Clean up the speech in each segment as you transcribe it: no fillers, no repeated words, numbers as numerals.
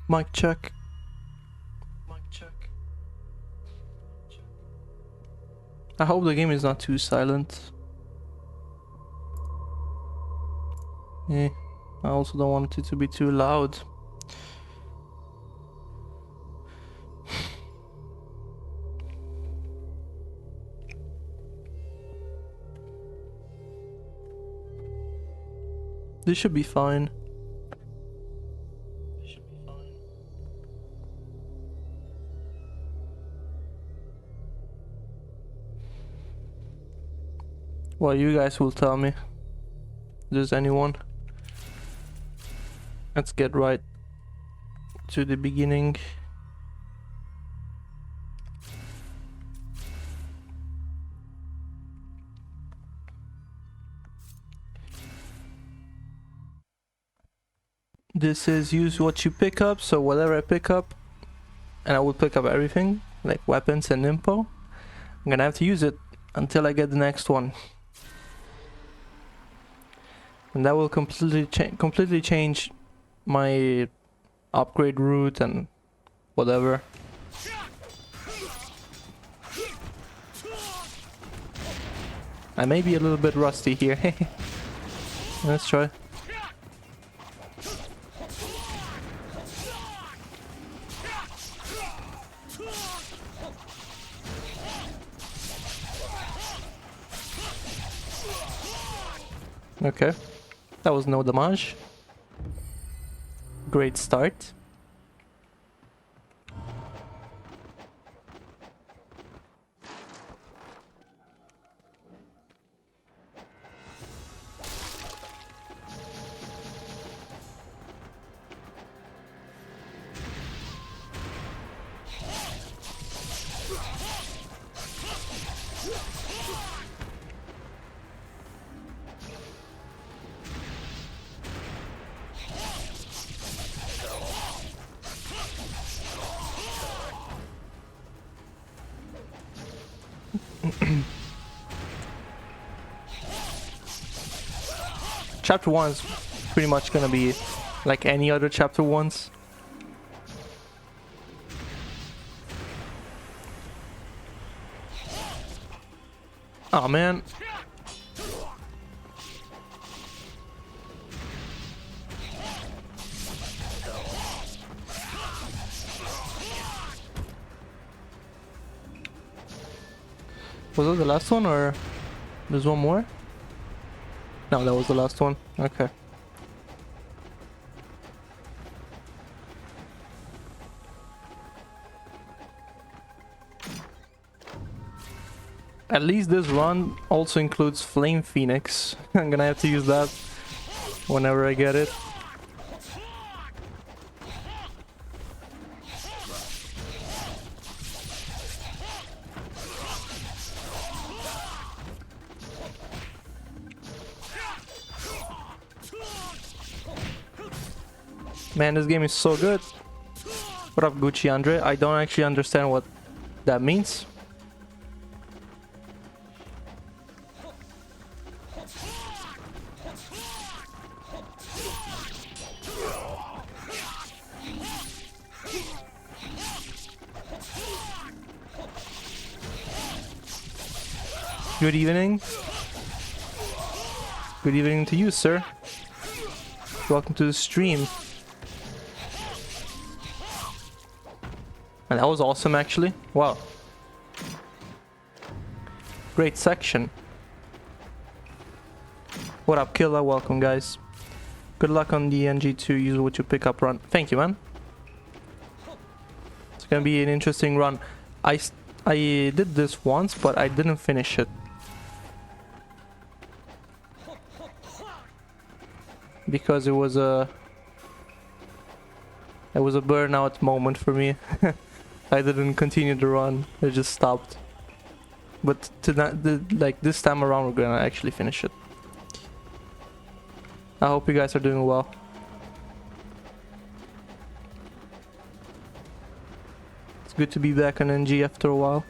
Mic check. Mic check. I hope the game is not too silent. Yeah, I also don't want it to be too loud. This should be fine. Well, you guys will tell me. Does anyone? Let's get right to the beginning. This is use what you pick up, so whatever I pick up, and I will pick up everything, like weapons and info, I'm gonna have to use it until I get the next one. And that will completely change my upgrade route and whatever. I may be a little bit rusty here. Let's try. Okay, that was no damage. Great start. Chapter 1 is pretty much gonna be like any other chapter 1s. Oh man. Was that the last one or there's one more? No, that was the last one. Okay. At least this run also includes Flame Phoenix. I'm gonna have to use that whenever I get it. Man, this game is so good. What up, Gucci Andre? I don't actually understand what that means. Good evening. Good evening to you, sir. Welcome to the stream. And that was awesome, actually. Wow. Great section. What up, Killa? Welcome, guys. Good luck on the NG2. Use what you pick up run. Thank you, man. It's gonna be an interesting run. I did this once, but I didn't finish it. Because it was a burnout moment for me. I didn't continue the run. I just stopped. But like this time around, we're gonna actually finish it. I hope you guys are doing well. It's good to be back on NG after a while.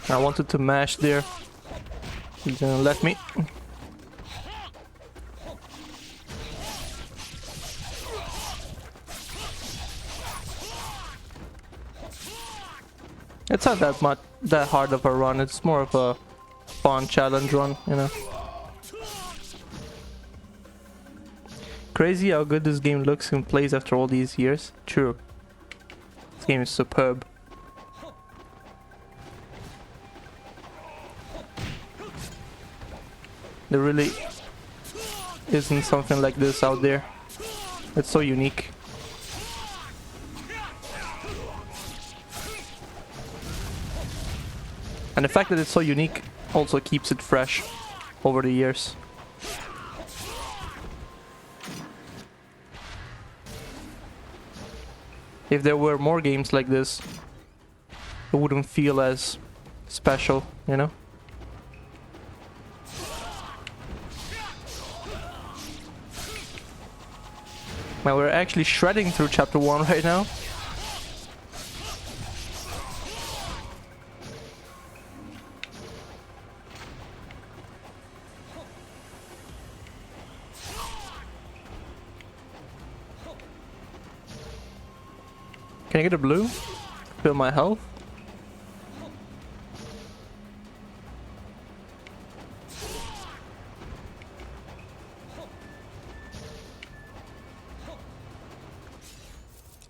I wanted to mash there. He didn't let me. It's not that hard of a run. It's more of a fun challenge run, you know. Crazy how good this game looks and plays after all these years. True. This game is superb. There really isn't something like this out there. It's so unique. And the fact that it's so unique also keeps it fresh over the years. If there were more games like this, it wouldn't feel as special, you know? Man, we're actually shredding through chapter 1 right now. Can I get a blue? Fill my health.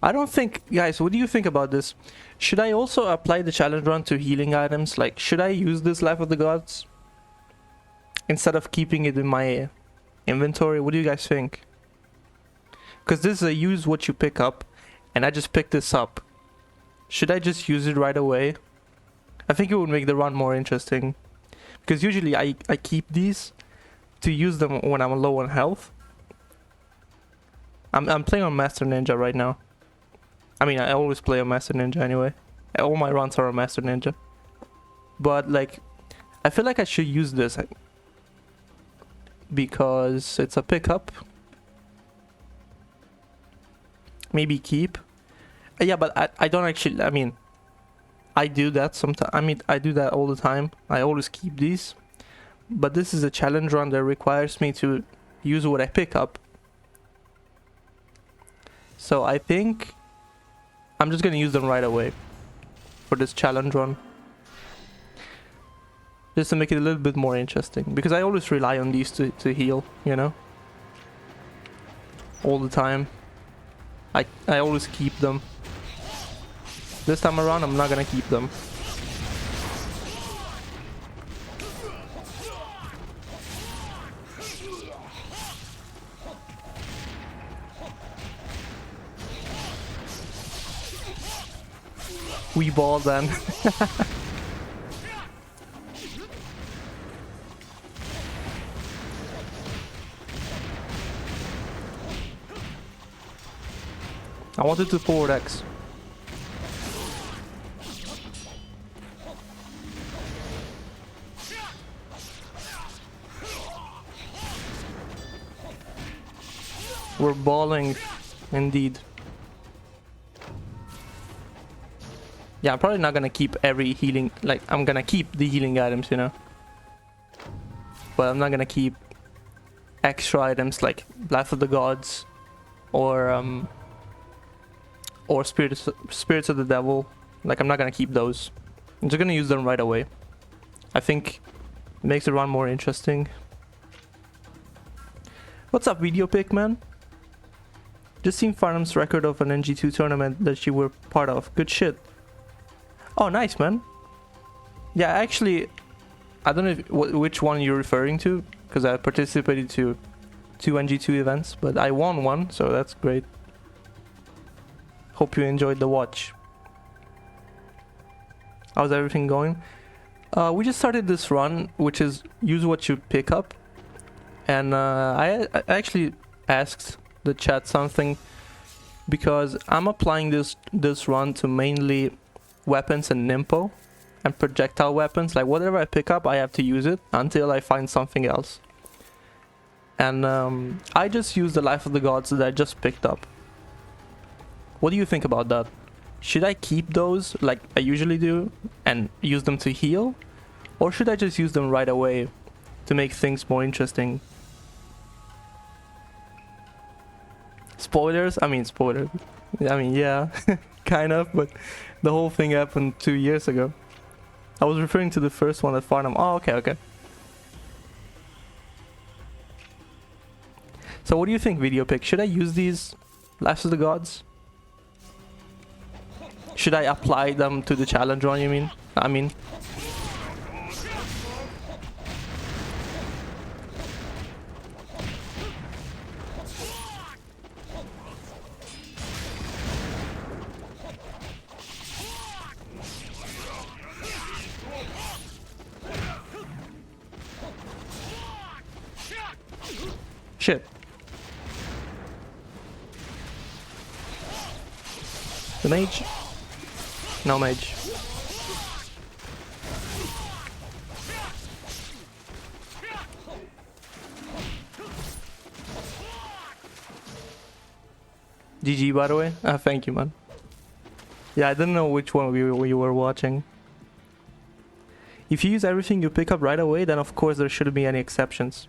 I don't think, guys, what do you think about this? Should I also apply the challenge run to healing items? Like, should I use this Life of the Gods instead of keeping it in my inventory? What do you guys think? Because this is a use what you pick up, and I just picked this up. Should I just use it right away? I think it would make the run more interesting. Because usually I keep these to use them when I'm low on health. I'm playing on Master Ninja right now. I mean, I always play on Master Ninja anyway. All my runs are on Master Ninja. But like, I feel like I should use this because it's a pickup. Maybe keep. Yeah, but I don't actually, I mean, I do that sometimes. I mean, I do that all the time. I always keep these. But this is a challenge run that requires me to use what I pick up. So I think I'm just gonna use them right away for this challenge run. Just to make it a little bit more interesting. Because I always rely on these to heal, you know? All the time. I always keep them. This time around, I'm not gonna keep them. We ball then. I wanted to forward X. We're balling, indeed. Yeah, I'm probably not gonna keep every healing, like, I'm gonna keep the healing items, you know? But I'm not gonna keep extra items like Life of the Gods or Spirits of the Devil. Like, I'm not gonna keep those. I'm just gonna use them right away. I think it makes the run more interesting. What's up, Video Pick, man? Just seen Farnham's record of an NG2 tournament that you were part of. Good shit. Oh, nice, man. Yeah, actually, I don't know if, which one you're referring to, because I participated to 2 NG2 events, but I won one, so that's great. Hope you enjoyed the watch. How's everything going? We just started this run, which is use what you pick up. And I actually asked the chat something, because I'm applying this run to mainly weapons and nimpo and projectile weapons. Like, whatever I pick up, I have to use it until I find something else. And I just used the Life of the Gods that I just picked up. What do you think about that? should I keep those like I usually do and use them to heal? Or should I just use them right away to make things more interesting? Spoilers? I mean, spoilers. I mean, yeah, kind of, but the whole thing happened 2 years ago. I was referring to the first one at Farnham. Oh, okay, okay. So what do you think, Video Pick? Should I use these Lives of the Gods? Should I apply them to the challenge run, you mean? I mean... Shit. The mage? No mage. GG, by the way. Thank you, man. Yeah, I didn't know which one we were watching. If you use everything you pick up right away, then of course there shouldn't be any exceptions.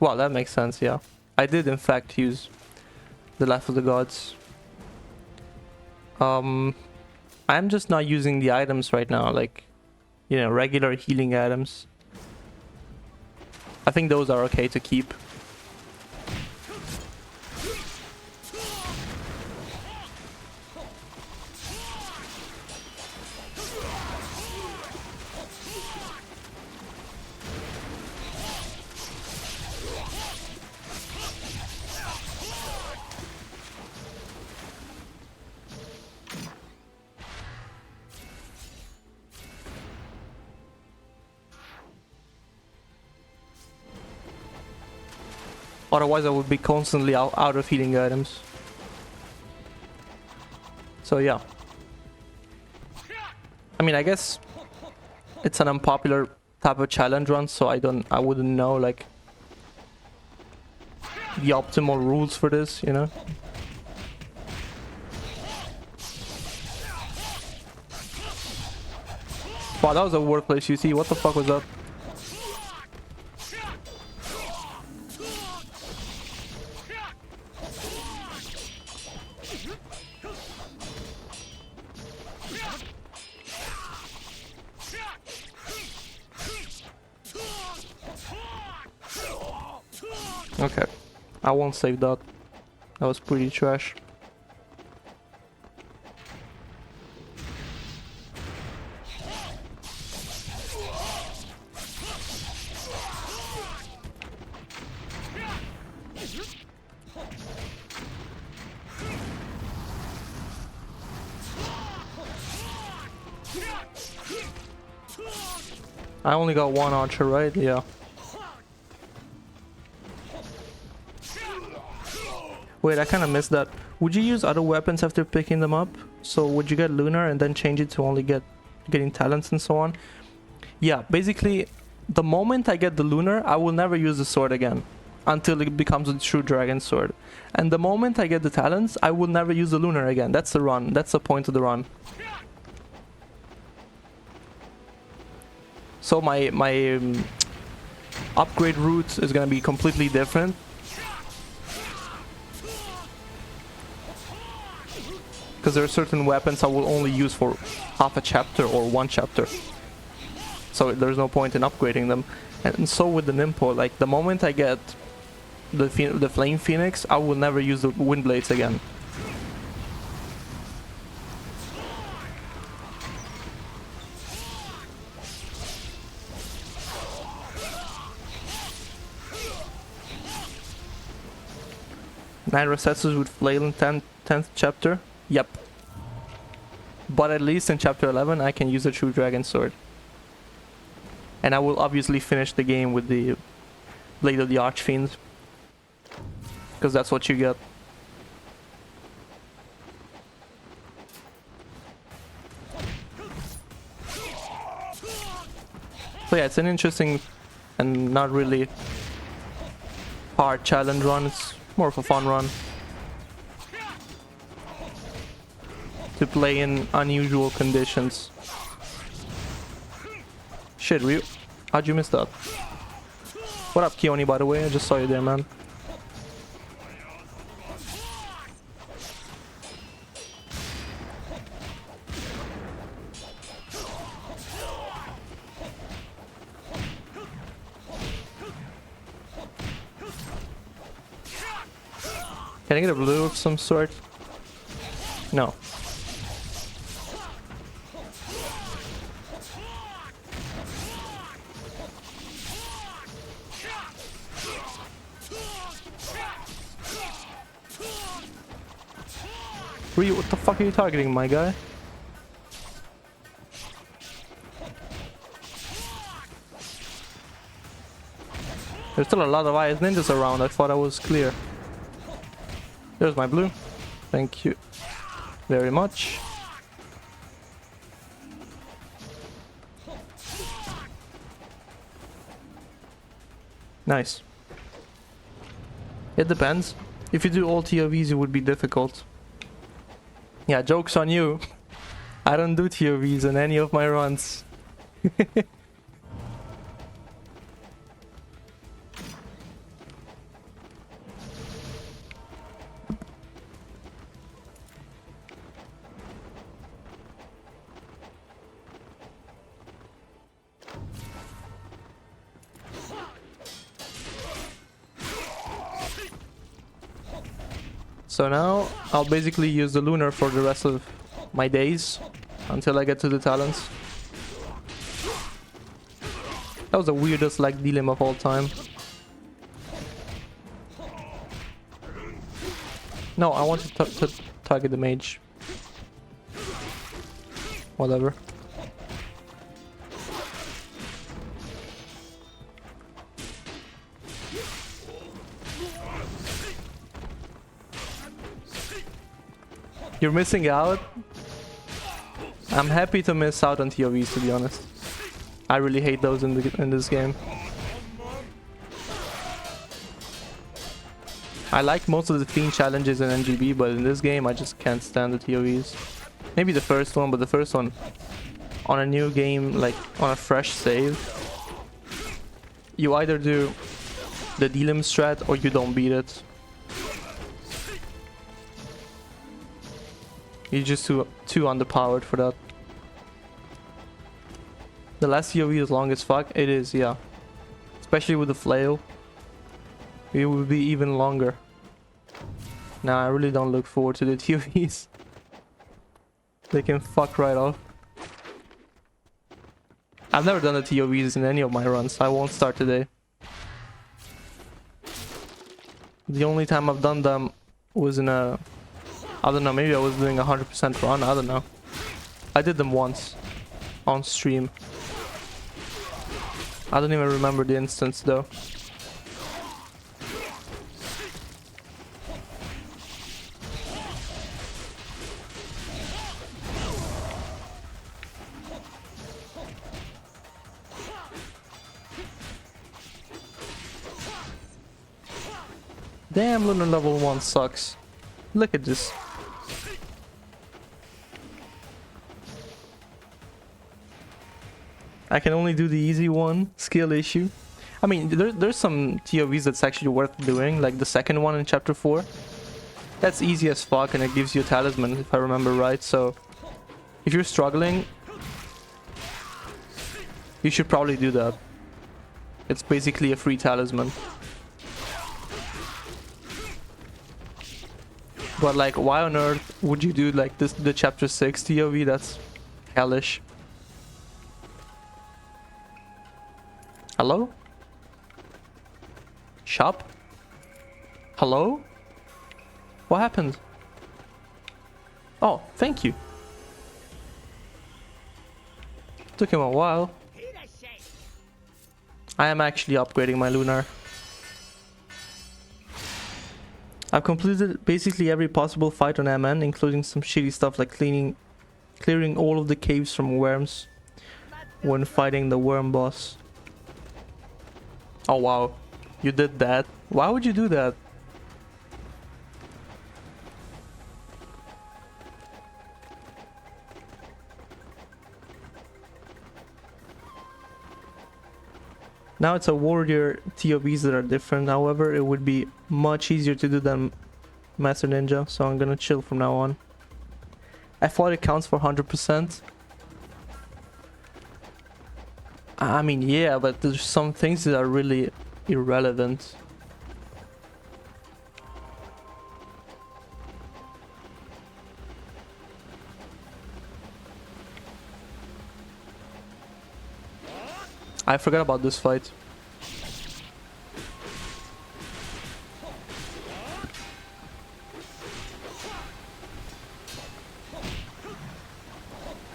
Well, that makes sense, yeah. I did in fact use the Life of the Gods. I'm just not using the items right now, like, you know, regular healing items. I think those are okay to keep. Otherwise I would be constantly out of healing items. So yeah. I mean, I guess it's an unpopular type of challenge run, so I wouldn't know like the optimal rules for this, you know? Wow, that was a workplace UC. What the fuck was that? Okay, I won't save that. That was pretty trash. I only got one archer, right? Yeah. Wait, I kind of missed that. Would you use other weapons after picking them up? So would you get Lunar and then change it to only getting talents and so on? Yeah, basically, the moment I get the Lunar, I will never use the sword again until it becomes a true dragon sword. And the moment I get the talents, I will never use the Lunar again. That's the run. That's the point of the run. So my upgrade route is gonna be completely different. Because there are certain weapons I will only use for half a chapter or one chapter. So there's no point in upgrading them. And so with the Nimpo, like the moment I get the Flame Phoenix, I will never use the Wind Blades again. Nine Recesses with Flail in 10th chapter. Yep. But at least in chapter 11 I can use a true dragon sword. And I will obviously finish the game with the Blade of the Archfiend. Because that's what you get. So yeah, it's an interesting and not really hard challenge run. It's more of a fun run. to play in unusual conditions. Shit, Ryu. How'd you miss that? What up, Keone, by the way? I just saw you there, man. Can I get a blue of some sort? No. Ryu, what the fuck are you targeting, my guy? There's still a lot of IS ninjas around. I thought I was clear. There's my blue. Thank you very much. Nice. It depends. If you do all TOVs, it would be difficult. Yeah, joke's on you. I don't do TOVs in any of my runs. So now I'll basically use the lunar for the rest of my days until I get to the talents. That was the weirdest like dilemma of all time. No, I want to target the mage. Whatever. You're missing out? I'm happy to miss out on TOVs, to be honest. I really hate those in this game. I like most of the theme challenges in NGB, but in this game I just can't stand the TOVs. Maybe the first one, but the first one on a new game, like on a fresh save, you either do the Delim strat or you don't beat it. You're just too underpowered for that. The last TOV is long as fuck. It is, yeah. Especially with the flail. It will be even longer. Nah, I really don't look forward to the TOVs. They can fuck right off. I've never done the TOVs in any of my runs. I won't start today. The only time I've done them was in a... I don't know, maybe I was doing a 100% run, I don't know. I did them once. On stream. I don't even remember the instance though. Damn, Lunar level 1 sucks. Look at this. I can only do the easy one, skill issue. I mean, there's some TOVs that's actually worth doing, like the second one in chapter 4. That's easy as fuck and it gives you a talisman, if I remember right, so... If you're struggling, you should probably do that. It's basically a free talisman. But like, why on earth would you do like this, the chapter 6 TOV? That's hellish. Hello? Shop? Hello? What happened? Oh, thank you. Took him a while. I am actually upgrading my lunar. I've completed basically every possible fight on MN, including some shitty stuff like clearing all of the caves from worms when fighting the worm boss. Oh wow, you did that? Why would you do that? Now it's a warrior TOVs that are different. However, it would be much easier to do than Master Ninja, so I'm gonna chill from now on. I thought it counts for 100%. I mean, yeah, but there's some things that are really irrelevant. I forgot about this fight.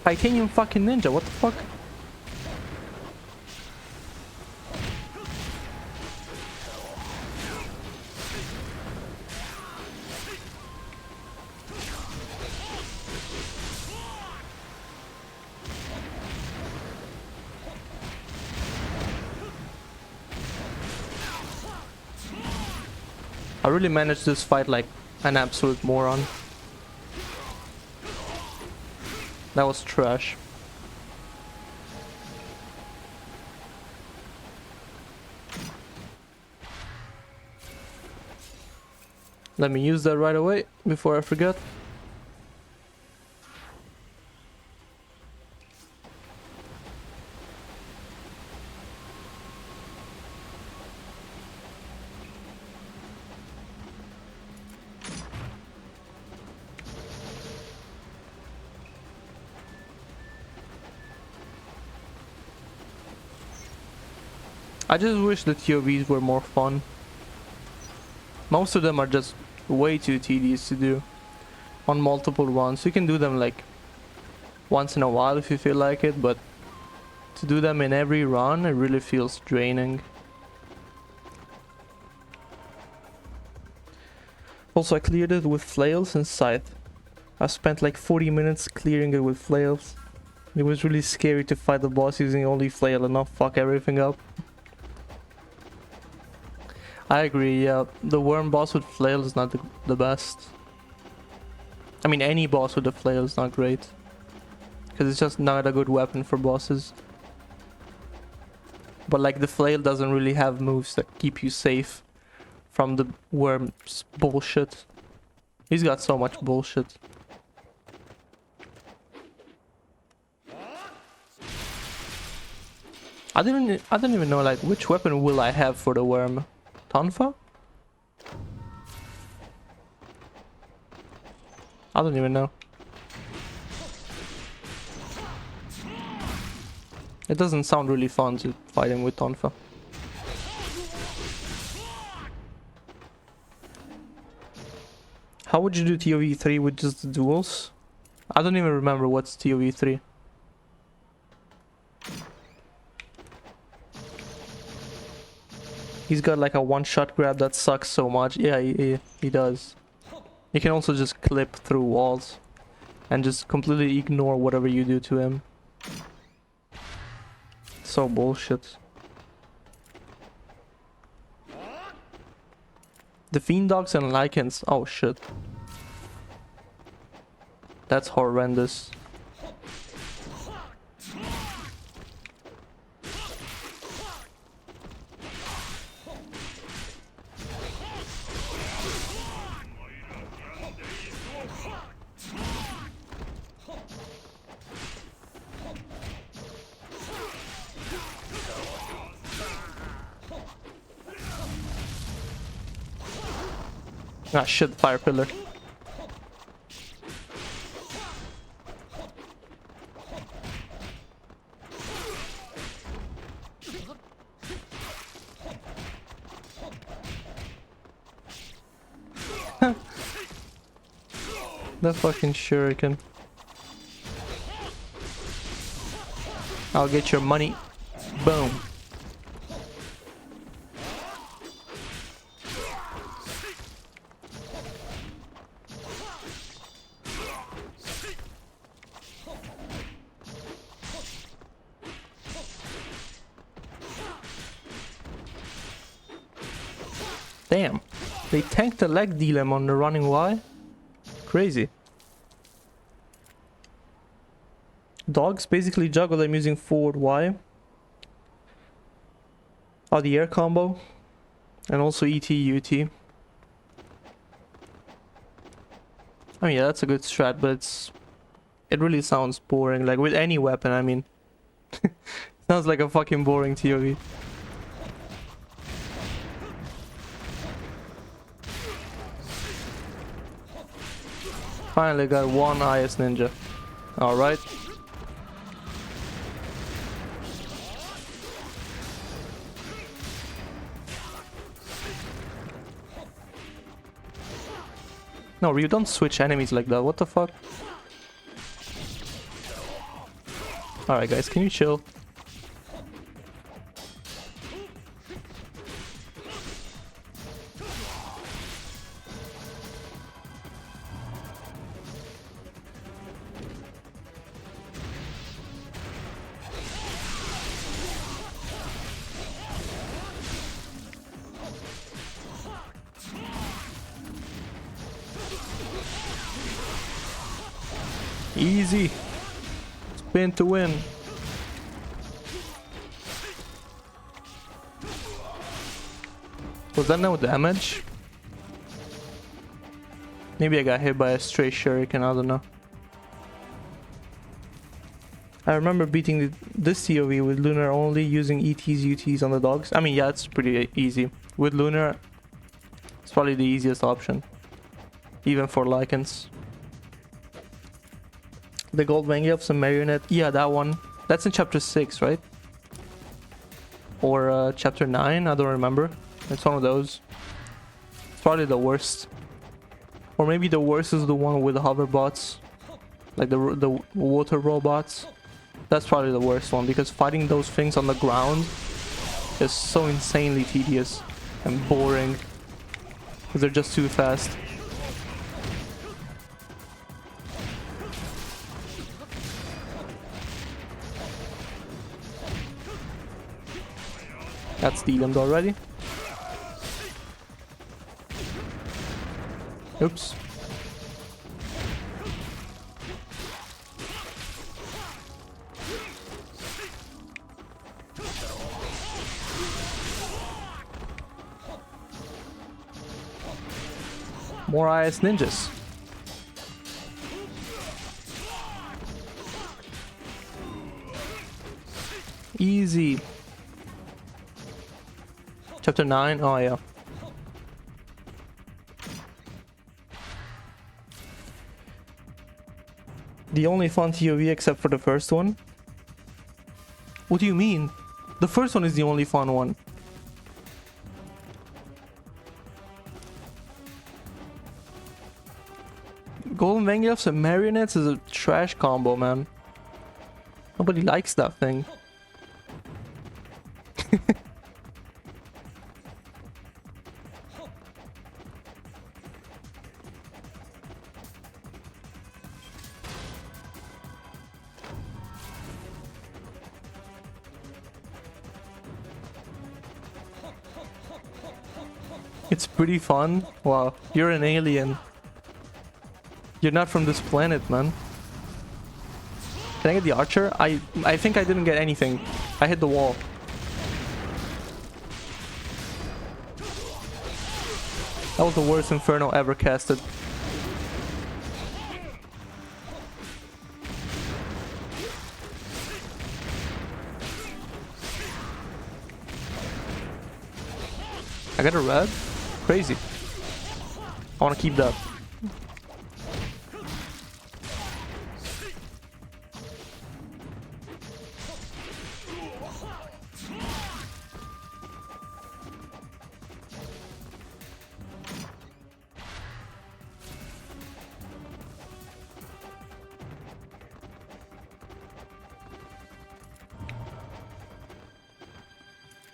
Titanium fucking ninja, what the fuck? I really managed this fight like an absolute moron. That was trash. Let me use that right away before I forget. I just wish the TOVs were more fun. Most of them are just way too tedious to do on multiple runs. You can do them like once in a while if you feel like it, but to do them in every run, it really feels draining. Also, I cleared it with flails and scythe. I spent like 40 minutes clearing it with flails. It was really scary to fight the boss using only flail and not fuck everything up. I agree, yeah. The worm boss with flail is not the best. I mean, any boss with a flail is not great. Because it's just not a good weapon for bosses. But like the flail doesn't really have moves that keep you safe from the worm's bullshit. He's got so much bullshit. I didn't even know like which weapon will I have for the worm. Tonfa? I don't even know. It doesn't sound really fun to fight him with Tonfa. How would you do TOV 3 with just the duels? I don't even remember what's TOV 3. He's got like a one-shot grab that sucks so much. Yeah, he does. He can also just clip through walls and just completely ignore whatever you do to him. So bullshit. The Fiend Dogs and Lycans. Oh shit. That's horrendous. Ah shit, fire pillar. The fucking shuriken. I'll get your money. Boom. Damn. They tanked the leg dilem on the running Y. Crazy. Dogs basically juggle them using forward Y. Oh, the air combo. And also ET, UT. I mean, yeah, that's a good strat, but it really sounds boring. Like, with any weapon, I mean. Sounds like a fucking boring TOV. Finally got one IS Ninja. Alright. No, you don't switch enemies like that. What the fuck? Alright guys, can you chill? Easy. Spin to win. Was that no damage? Maybe I got hit by a stray shuriken, I don't know. I remember beating this TOV with Lunar only, using ETs, UTs on the dogs. I mean, yeah, it's pretty easy. With Lunar, it's probably the easiest option. Even for Lycans. The Gold Vanguard of Marionette. Yeah, that one. That's in chapter 6, right? Or chapter 9, I don't remember. It's one of those. It's probably the worst. Or maybe the worst is the one with the hover bots. Like the water robots. That's probably the worst one, because fighting those things on the ground is so insanely tedious and boring. Because they're just too fast. That's delimmed already. Oops. More IS ninjas. Easy. Chapter 9? Oh yeah. The only fun TOV except for the first one? What do you mean? The first one is the only fun one. Golden Vanguards and Marionettes is a trash combo, man. Nobody likes that thing. It's pretty fun. Wow, you're an alien. You're not from this planet, man. Can I get the archer? I think I didn't get anything. I hit the wall. That was the worst Inferno ever casted. I got a red? Crazy. I want to keep that.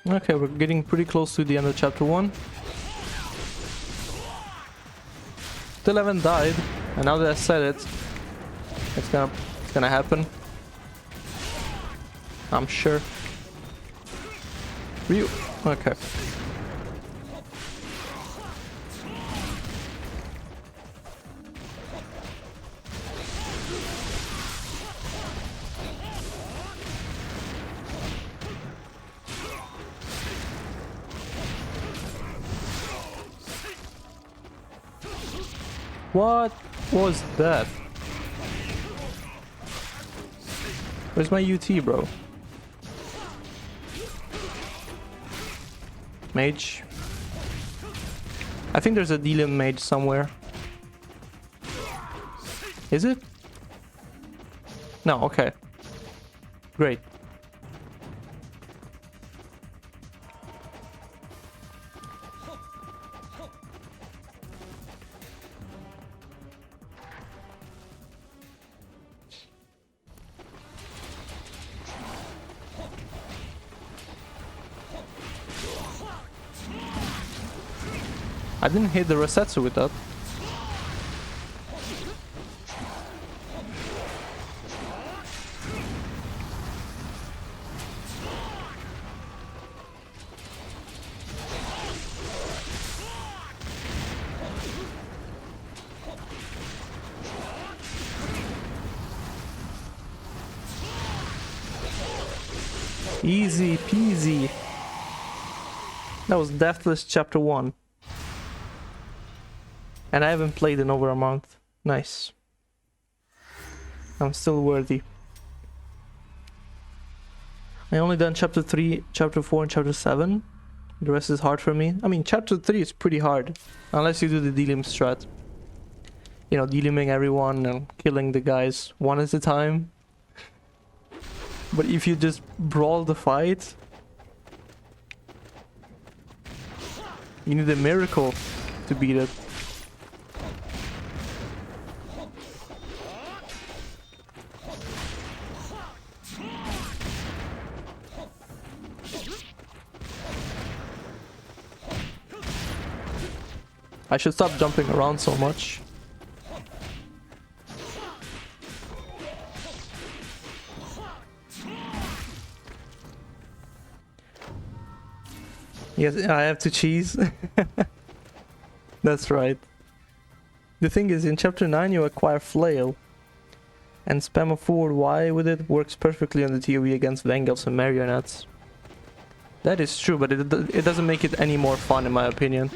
Okay, we're getting pretty close to the end of chapter 1. Still haven't died, and now that I said it, it's gonna happen. I'm sure. Ryu. Okay. What was that? Where's my UT, bro? Mage. I think there's a Delium mage somewhere. Is it? No, okay. Great. I didn't hit the Resetsu with that. Easy peasy. That was Deathless Chapter 1. And I haven't played in over a month. Nice. I'm still worthy. I only done Chapter 3, Chapter 4, and Chapter 7. The rest is hard for me. I mean, Chapter 3 is pretty hard. Unless you do the Delium strat. You know, Deliuming everyone and killing the guys one at a time. But if you just brawl the fight... You need a miracle to beat it. I should stop jumping around so much. Yes, I have to cheese. That's right. The thing is, in Chapter 9 you acquire Flail. And spam a forward Y with it works perfectly on the ToE against Vangelfs and Marionettes. That is true, but it doesn't make it any more fun in my opinion.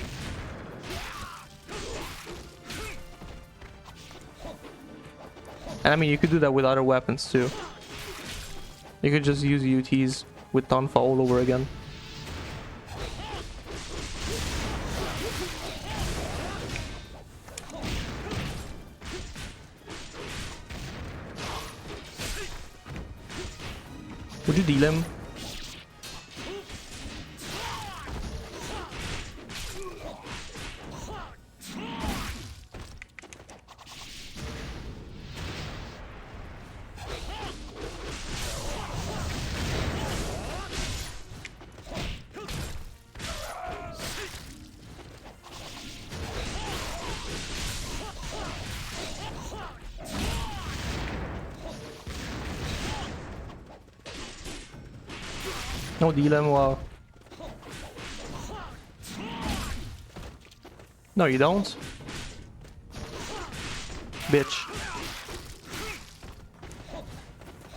And I mean, you could do that with other weapons too. You could just use UTs with Tonfa all over again. Would you deal him? No deal him, wow. No, you don't. Bitch.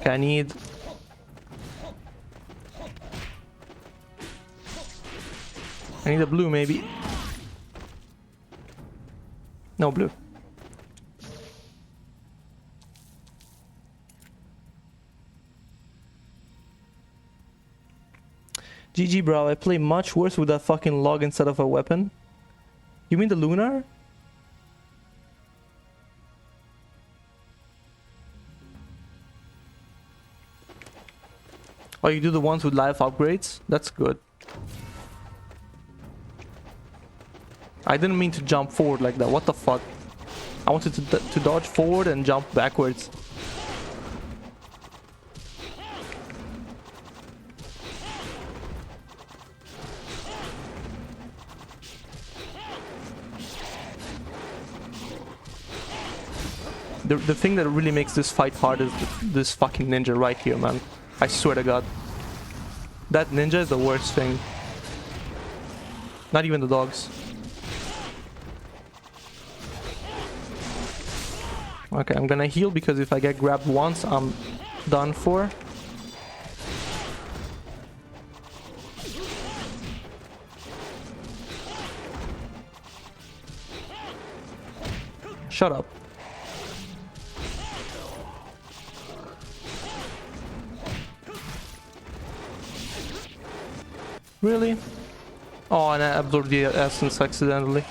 Okay, I need... a blue, maybe. No blue. GG, bro. I play much worse with that fucking log instead of a weapon. You mean the Lunar? Oh, you do the ones with life upgrades? That's good. I didn't mean to jump forward like that. What the fuck? I wanted to dodge forward and jump backwards. The thing that really makes this fight hard is this fucking ninja right here, man. I swear to God. That ninja is the worst thing. Not even the dogs. Okay, I'm gonna heal because if I get grabbed once, I'm done for. Shut up. Really? Oh, and I absorbed the essence accidentally.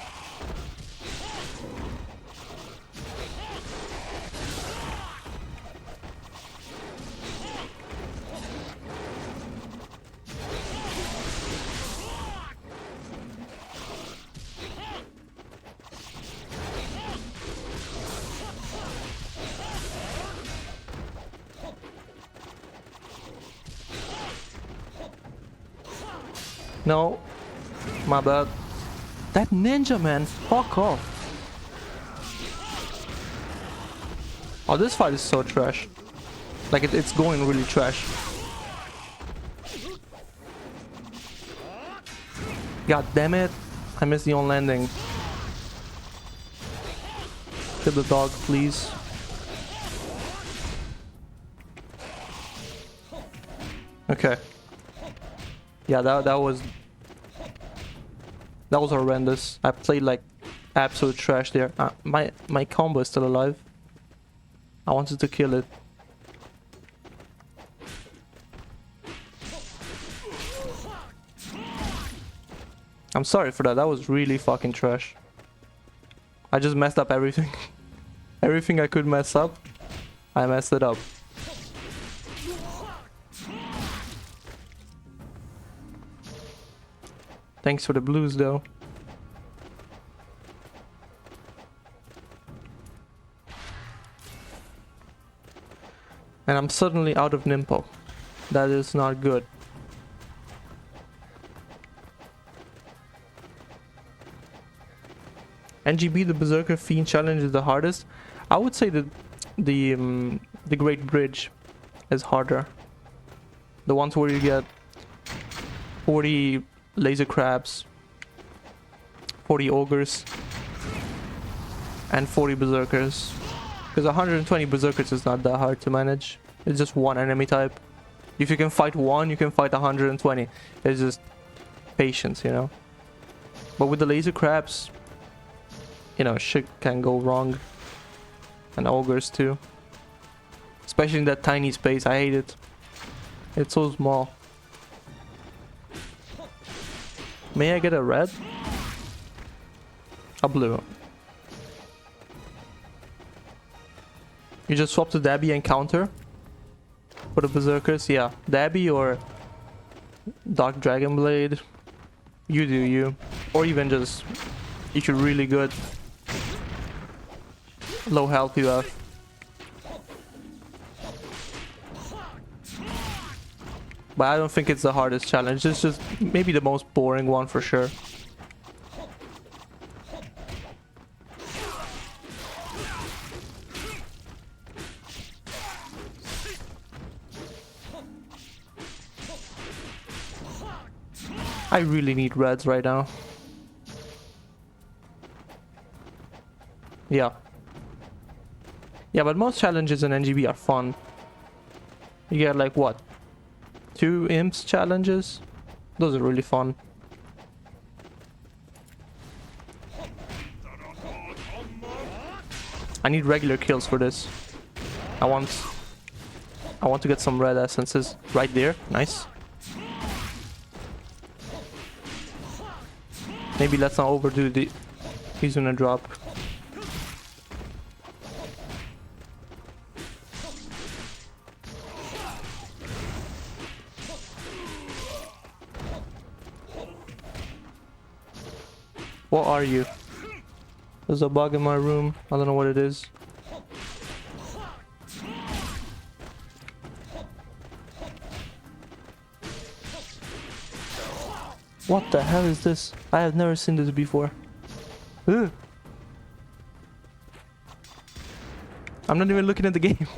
No, my bad. That ninja, man, fuck off. Oh, this fight is so trash. Like, it's going really trash. God damn it. I missed the on landing. Kill the dog, please. Okay. Yeah, that was horrendous. I played like absolute trash there. My combo is still alive. I wanted to kill it. I'm sorry for that. That was really fucking trash. I just messed up everything. Everything I could mess up, I messed it up. Thanks for the blues, though. And I'm suddenly out of Nimpo. That is not good. NGB, the Berserker Fiend challenge is the hardest. I would say that the Great Bridge is harder. The ones where you get 40 laser crabs, 40 ogres, and 40 berserkers. Because 120 berserkers is not that hard to manage. It's just one enemy type. If you can fight one, you can fight 120. It's just patience, you know. But with the laser crabs, you know, shit can go wrong. And ogres too. Especially in that tiny space, I hate it. It's so small. May I get a red? A blue. You just swap to Dabby and counter? For the berserkers? Yeah. Dabby or Dark Dragon Blade. You do you. Or even just, if you're really good, low health you have. But I don't think it's the hardest challenge. It's just maybe the most boring one for sure. I really need reds right now. Yeah. Yeah, but most challenges in NGB are fun. You get like what? 2 imps challenges? Those are really fun. I need regular kills for this. I want to get some red essences right there. Nice. Maybe let's not overdo the... He's gonna drop. What are you? There's a bug in my room. I don't know what it is. What the hell is this? I have never seen this before. Ugh. I'm not even looking at the game.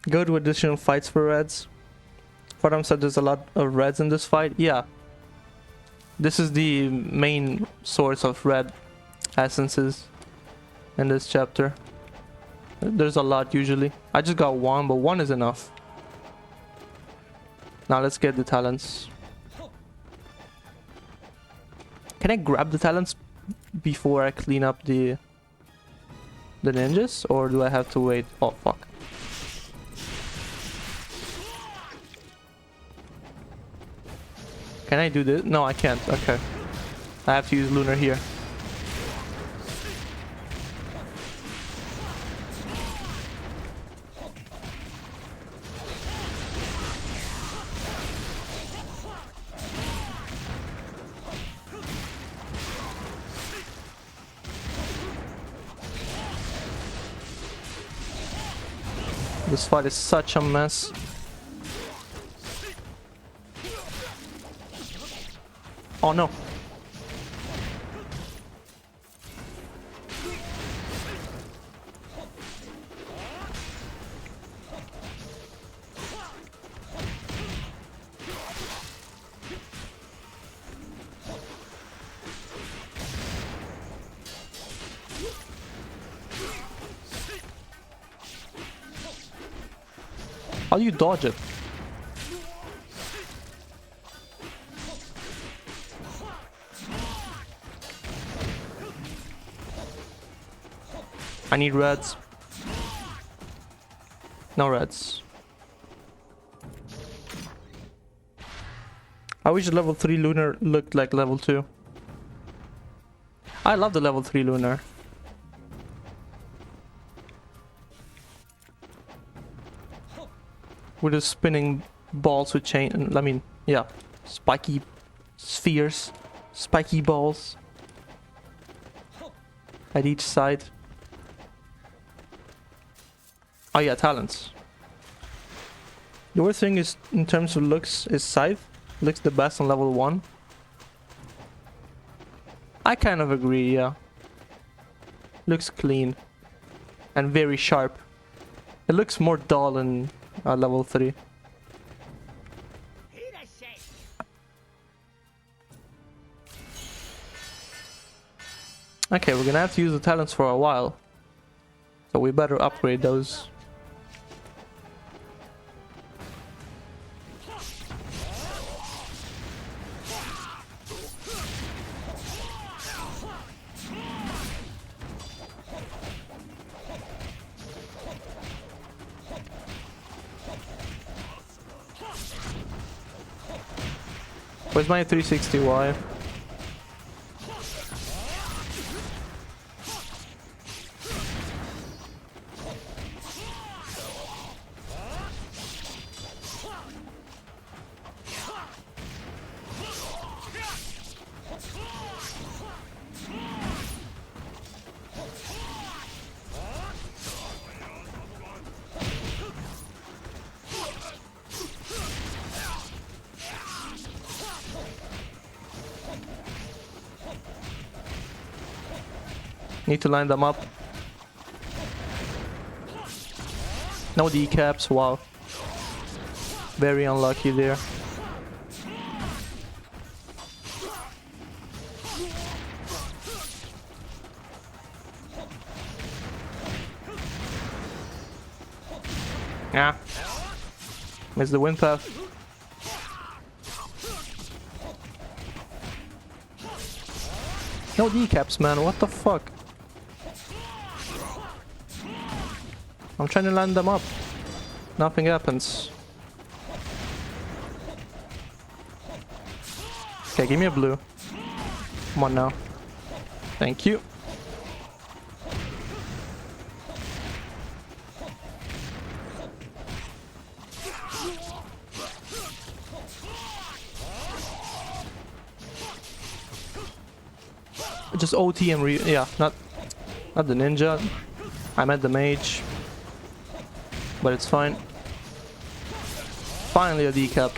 Go to additional fights for reds. Fadam said there's a lot of reds in this fight. Yeah. This is the main source of red essences in this chapter. There's a lot usually. I just got one, but one is enough. Now let's get the talents. Can I grab the talents before I clean up the ninjas, or do I have to wait? Oh fuck. Can I do this? No, I can't. Okay. I have to use Lunar here. This fight is such a mess. Oh no. How do you dodge it? I need reds. No reds. I wish level 3 Lunar looked like level 2. I love the level 3 Lunar. With the spinning balls with chain, I mean, yeah, spiky spheres, spiky balls at each side. Oh yeah, talents. The worst thing is, in terms of looks, is Scythe. Looks the best on level 1. I kind of agree, yeah. Looks clean. And very sharp. It looks more dull in level 3. Okay, we're gonna have to use the talents for a while. So we better upgrade those. Where's my 360Y? Need to line them up. No decaps, wow. Very unlucky there. Yeah. Missed the wind path. No decaps, man, what the fuck? I'm trying to land them up. Nothing happens. Okay, give me a blue. Come on now. Thank you. Just OT and yeah, not the ninja. I'm at the mage. But it's fine. Finally a decap.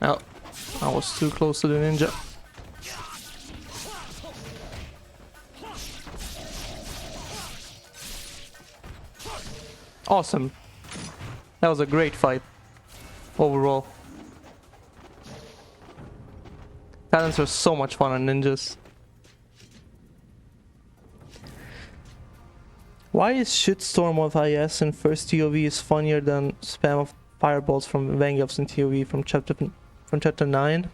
Oh, I was too close to the ninja. Awesome. That was a great fight. Overall. Talents are so much fun on ninjas. Why is shitstorm of IS in first TOV is funnier than spam of fireballs from Vangelfs in TOV from chapter 9?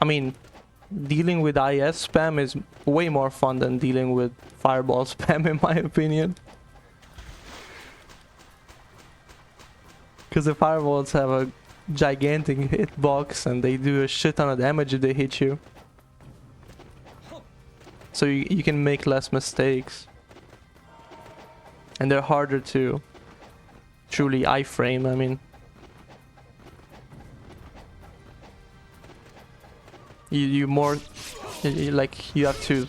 I mean, dealing with IS spam is way more fun than dealing with fireball spam in my opinion. Because the fireballs have a gigantic hitbox and they do a shit ton of damage if they hit you. So you can make less mistakes. And they're harder to truly iframe, I mean. You more... like, you have to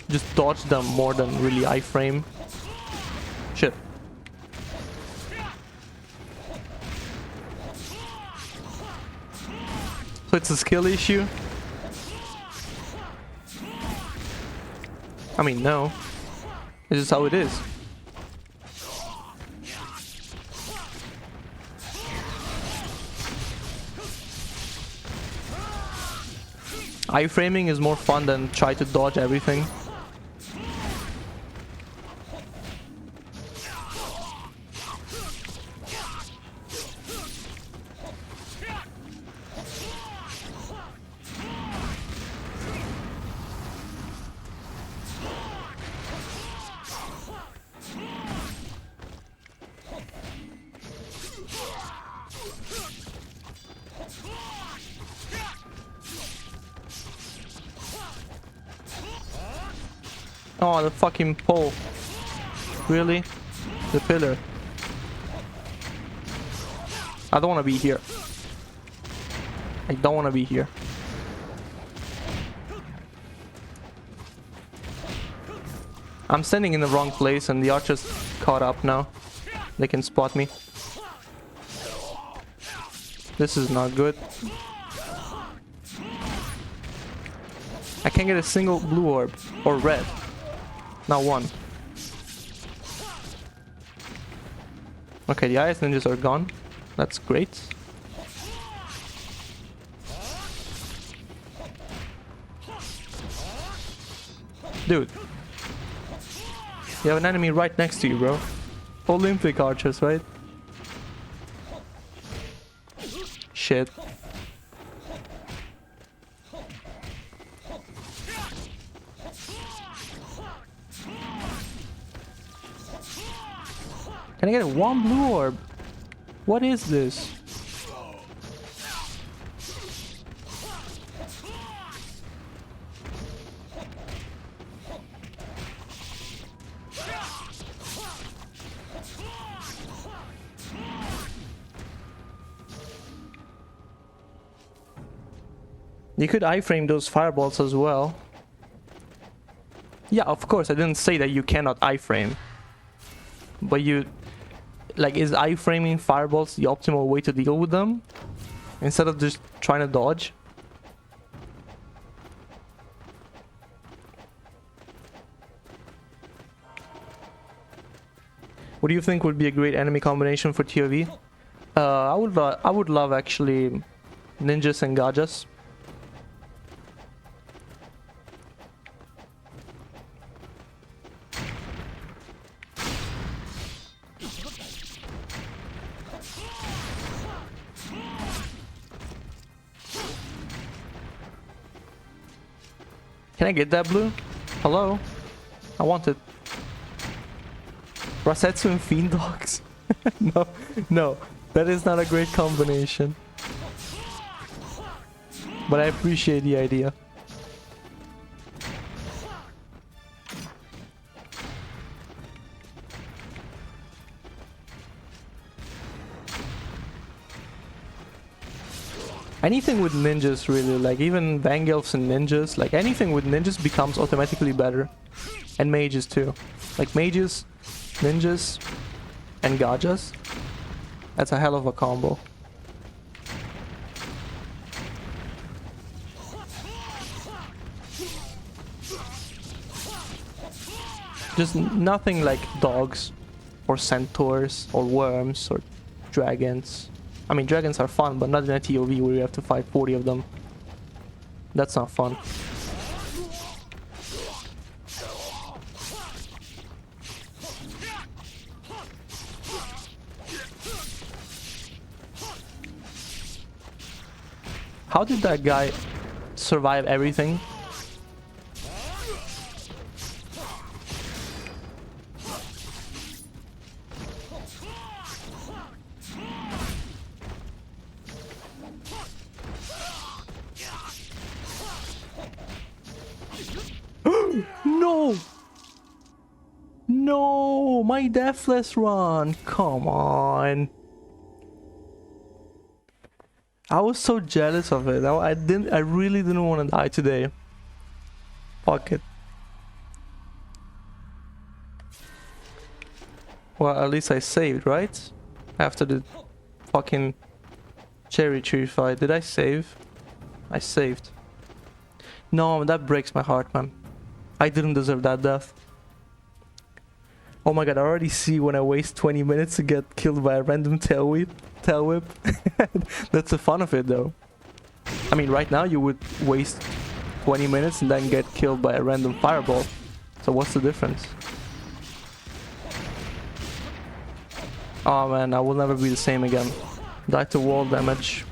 just dodge them more than really iframe. Shit. So it's a skill issue? I mean, no. This is how it is. Iframing is more fun than try to dodge everything. Oh, the fucking pole. Really? The pillar. I don't want to be here. I don't want to be here. I'm standing in the wrong place and the archers caught up now. They can spot me. This is not good. I can't get a single blue orb or red. Not one. Okay, the IS ninjas are gone. That's great. Dude. You have an enemy right next to you, bro. Olympic archers, right? Shit. Can I get one blue orb? What is this? You could iframe those fireballs as well. Yeah, of course, I didn't say that you cannot iframe. But you... like, is iframing fireballs the optimal way to deal with them? Instead of just trying to dodge? What do you think would be a great enemy combination for TOV? I would love actually ninjas and gajas. Can I get that blue? Hello? I want it. Rasetsu and Fiend Dogs? No, no. That is not a great combination. But I appreciate the idea. Anything with ninjas really, like even Vangelfs and ninjas, like anything with ninjas becomes automatically better. And mages too. Like mages, ninjas, and gajas. That's a hell of a combo. Just nothing like dogs, or centaurs, or worms, or dragons. I mean, dragons are fun, but not in a TOV where you have to fight 40 of them. That's not fun. How did that guy survive everything? No! No! My deathless run! Come on! I was so jealous of it. I really didn't want to die today. Fuck it. Well, at least I saved, right? After the fucking cherry tree fight. Did I save? I saved. No, that breaks my heart, man. I didn't deserve that death. Oh my god, I already see when I waste 20 minutes to get killed by a random tail whip. That's the fun of it, though. I mean, right now you would waste 20 minutes and then get killed by a random fireball. So what's the difference? Oh man, I will never be the same again. Die to wall damage.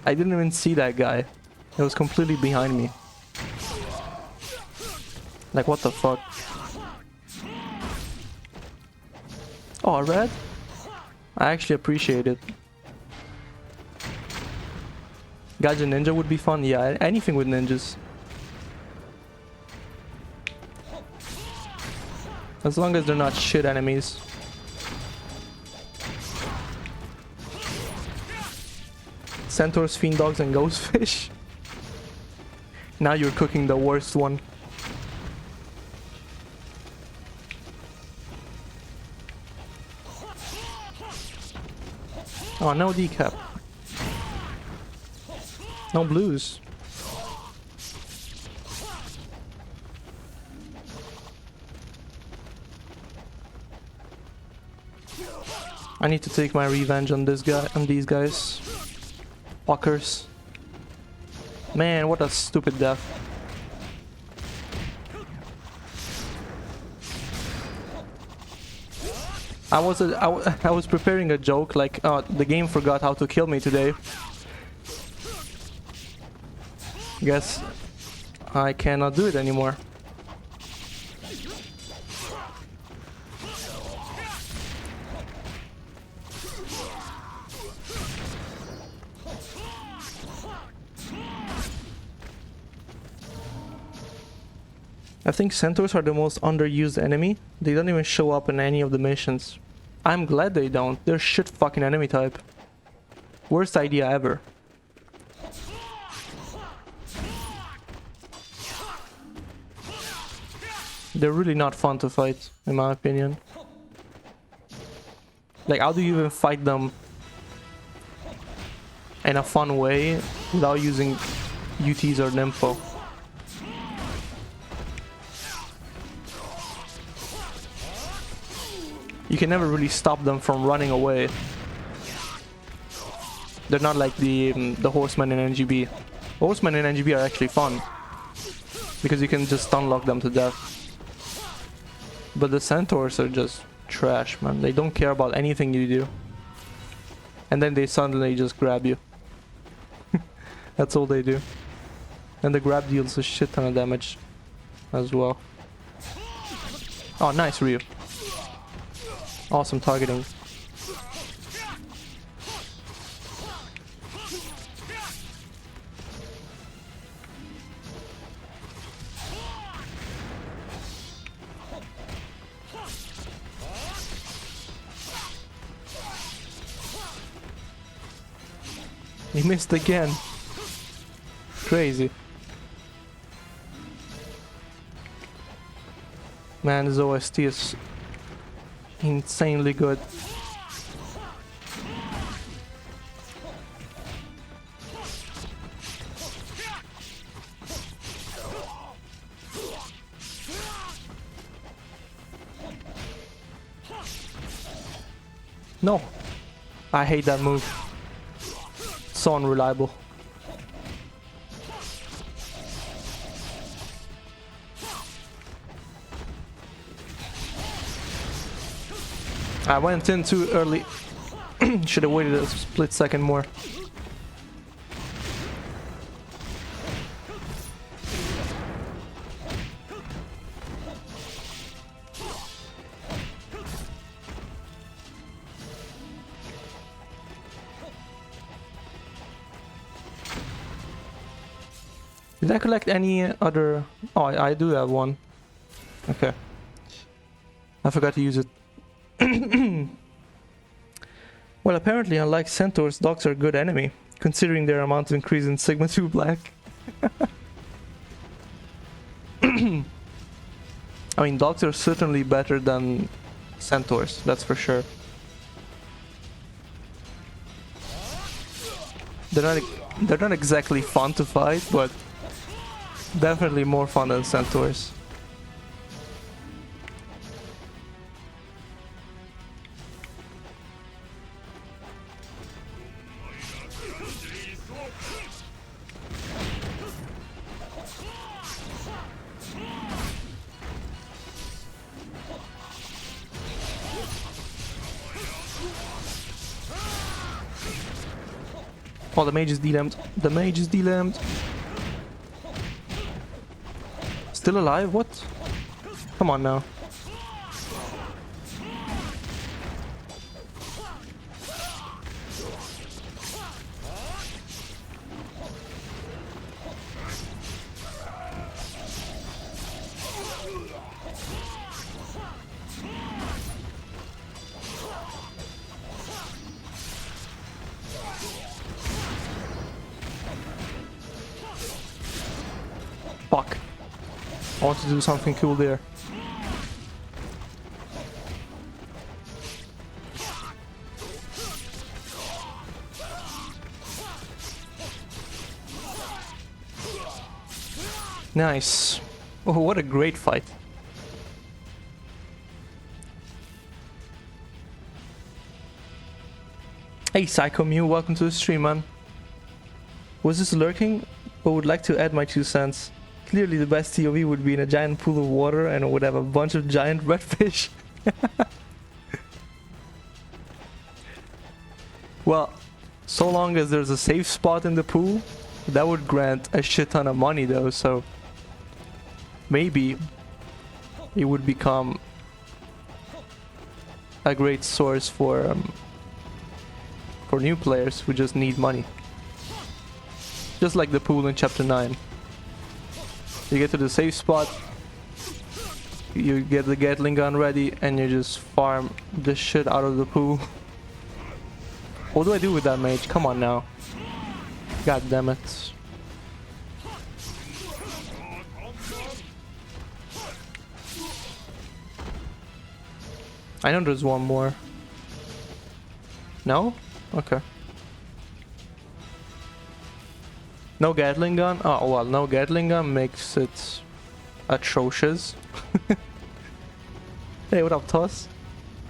I didn't even see that guy. It was completely behind me. Like, what the fuck? Oh, red? I actually appreciate it. Gaiden ninja would be fun. Yeah, anything with ninjas. As long as they're not shit enemies. Centaurs, fiend dogs, and ghost fish. Now you're cooking the worst one. Oh, no decap. No blues. I need to take my revenge on this guy, on these guys. Fuckers. Man, what a stupid death. I was preparing a joke like, oh, the game forgot how to kill me today. Guess I cannot do it anymore. I think centaurs are the most underused enemy. They don't even show up in any of the missions. I'm glad they don't. They're shit fucking enemy type. Worst idea ever. They're really not fun to fight, in my opinion. Like, how do you even fight them in a fun way without using UTs or Nympho? You can never really stop them from running away. They're not like the horsemen in NGB. Horsemen in NGB are actually fun because you can just unlock them to death. But the centaurs are just trash, man. They don't care about anything you do. And then they suddenly just grab you. That's all they do. And the grab deals a shit ton of damage as well. Oh, nice, Ryu. Awesome targeting. He missed again. Crazy. Man, this OST is insanely good. No, I hate that move. So unreliable. I went in too early. Should have waited a split second more. Did I collect any other... Oh, I do have one. Okay. I forgot to use it. Well, apparently, unlike centaurs, dogs are a good enemy, considering their amount of increase in Sigma 2 Black. I mean, dogs are certainly better than centaurs, that's for sure. They're not exactly fun to fight, but definitely more fun than centaurs. Oh, the mage is delamed. The mage is delamed. Still alive? What? Come on now. Fuck. I want to do something cool there. Nice. Oh, what a great fight. Hey Psycho Mew, welcome to the stream, man. Was this lurking? But would like to add my 2 cents. Clearly the best TOV would be in a giant pool of water and it would have a bunch of giant redfish. Well, so long as there's a safe spot in the pool, that would grant a shit ton of money though, so maybe it would become a great source for new players who just need money. Just like the pool in chapter 9. You get to the safe spot, you get the Gatling gun ready, and you just farm the shit out of the pool. What do I do with that mage? Come on now. God damn it. I know there's one more. No? Okay. No Gatling gun? Oh, well, no Gatling gun makes it atrocious. Hey, what up, Toss?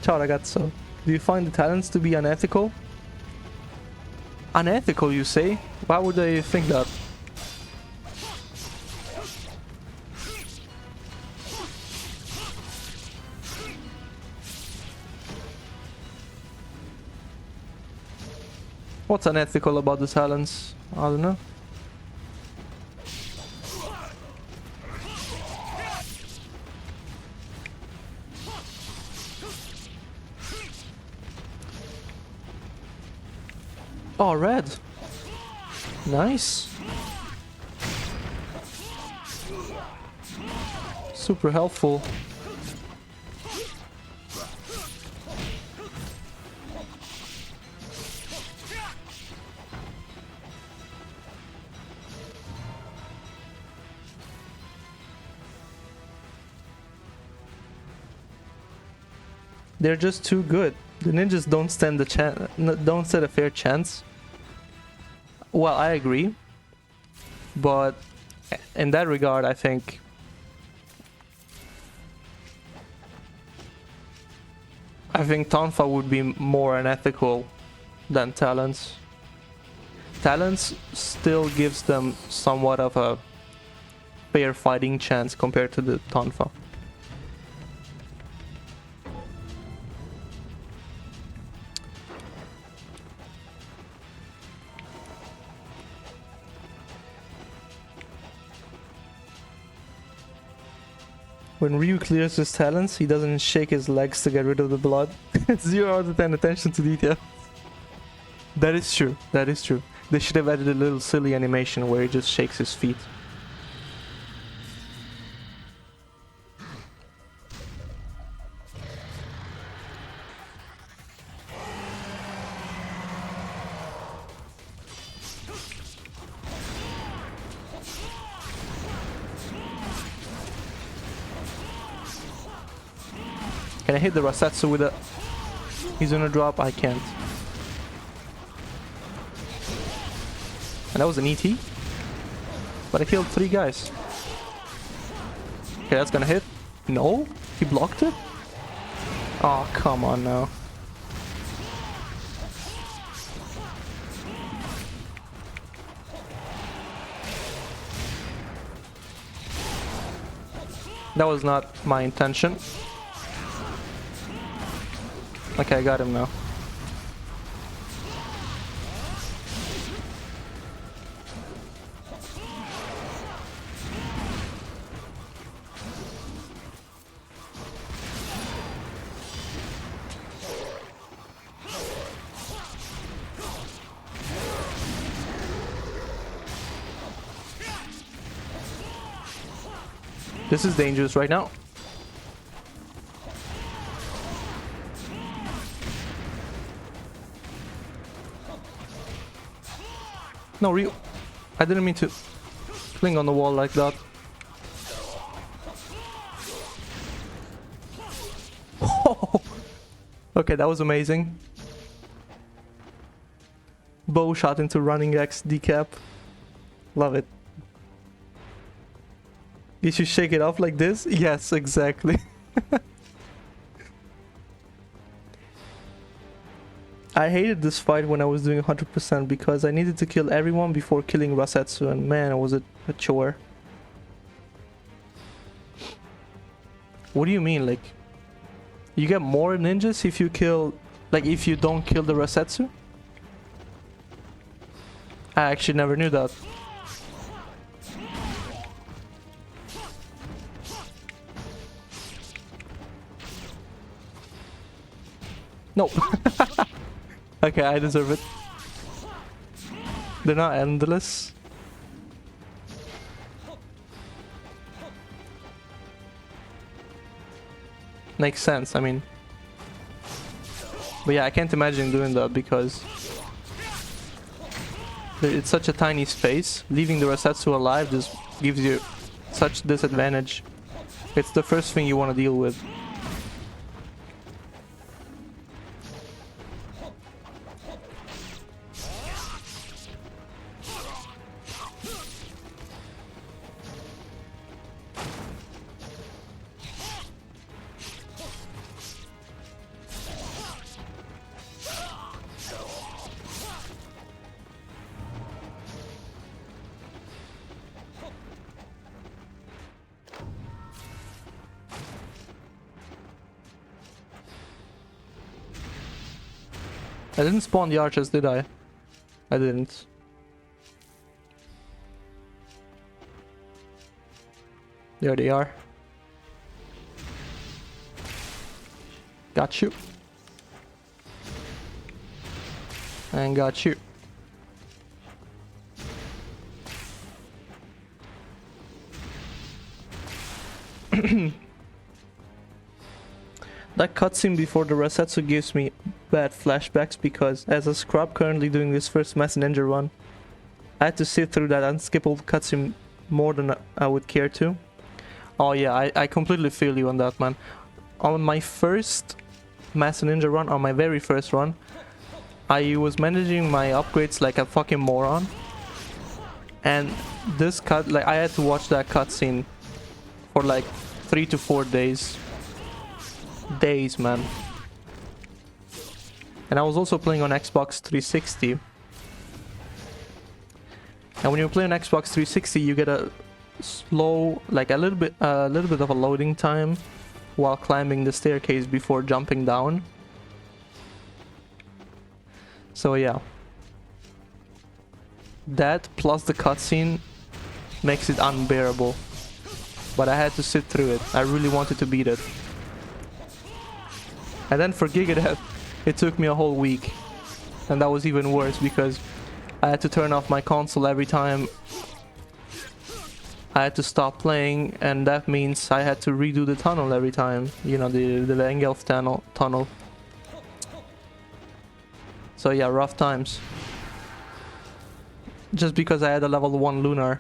Ciao, ragazzo. Do you find the talents to be unethical? Unethical, you say? Why would they think that? What's unethical about the talents? I don't know. Oh, red. Nice. Super helpful. They're just too good. The ninjas don't stand don't stand a fair chance. Well, I agree, but in that regard, I think Tonfa would be more unethical than Talents. Talents still gives them somewhat of a fair fighting chance compared to the Tonfa. When Ryu clears his talents, he doesn't shake his legs to get rid of the blood. 0 out of 10 attention to detail. That is true. That is true. They should have added a little silly animation where he just shakes his feet. Can I hit the Rasetsu with a... He's gonna drop? I can't. And that was an ET. But I killed 3 guys. Okay, that's gonna hit. No? He blocked it? Oh, come on now. That was not my intention. Okay, I got him now. This is dangerous right now. No, Ryu. I didn't mean to fling on the wall like that. Okay, that was amazing. Bow shot into running X decap. Love it. You should shake it off like this? Yes, exactly. I hated this fight when I was doing 100% because I needed to kill everyone before killing Rasetsu, and man, was it a chore. What do you mean? Like, you get more ninjas if you kill... Like, if you don't kill the Rasetsu? I actually never knew that. Nope. Okay, I deserve it. They're not endless. Makes sense, I mean. But yeah, I can't imagine doing that because it's such a tiny space. Leaving the Rasetsu alive just gives you such disadvantage. It's the first thing you want to deal with. I didn't spawn the archers, did I? I didn't. There they are. Got you. And got you. That cutscene before the Rasetsu gives me bad flashbacks because as a scrub currently doing this first Mass Ninja run, I had to sit through that unskippable cutscene more than I would care to. Oh yeah, I completely feel you on that, man. On my first Mass Ninja run, on my very first run, I was managing my upgrades like a fucking moron. And this I had to watch that cutscene for like 3 to 4 days. Days, man. And I was also playing on Xbox 360. And when you play on Xbox 360, you get a slow, like a little bit of a loading time while climbing the staircase before jumping down. So yeah, that plus the cutscene makes it unbearable. But I had to sit through it. I really wanted to beat it. And then for Gigadeath, it took me a whole week. And that was even worse because I had to turn off my console every time. I had to stop playing, and that means I had to redo the tunnel every time. You know, the Engelf tunnel. So yeah, rough times. Just because I had a level 1 Lunar.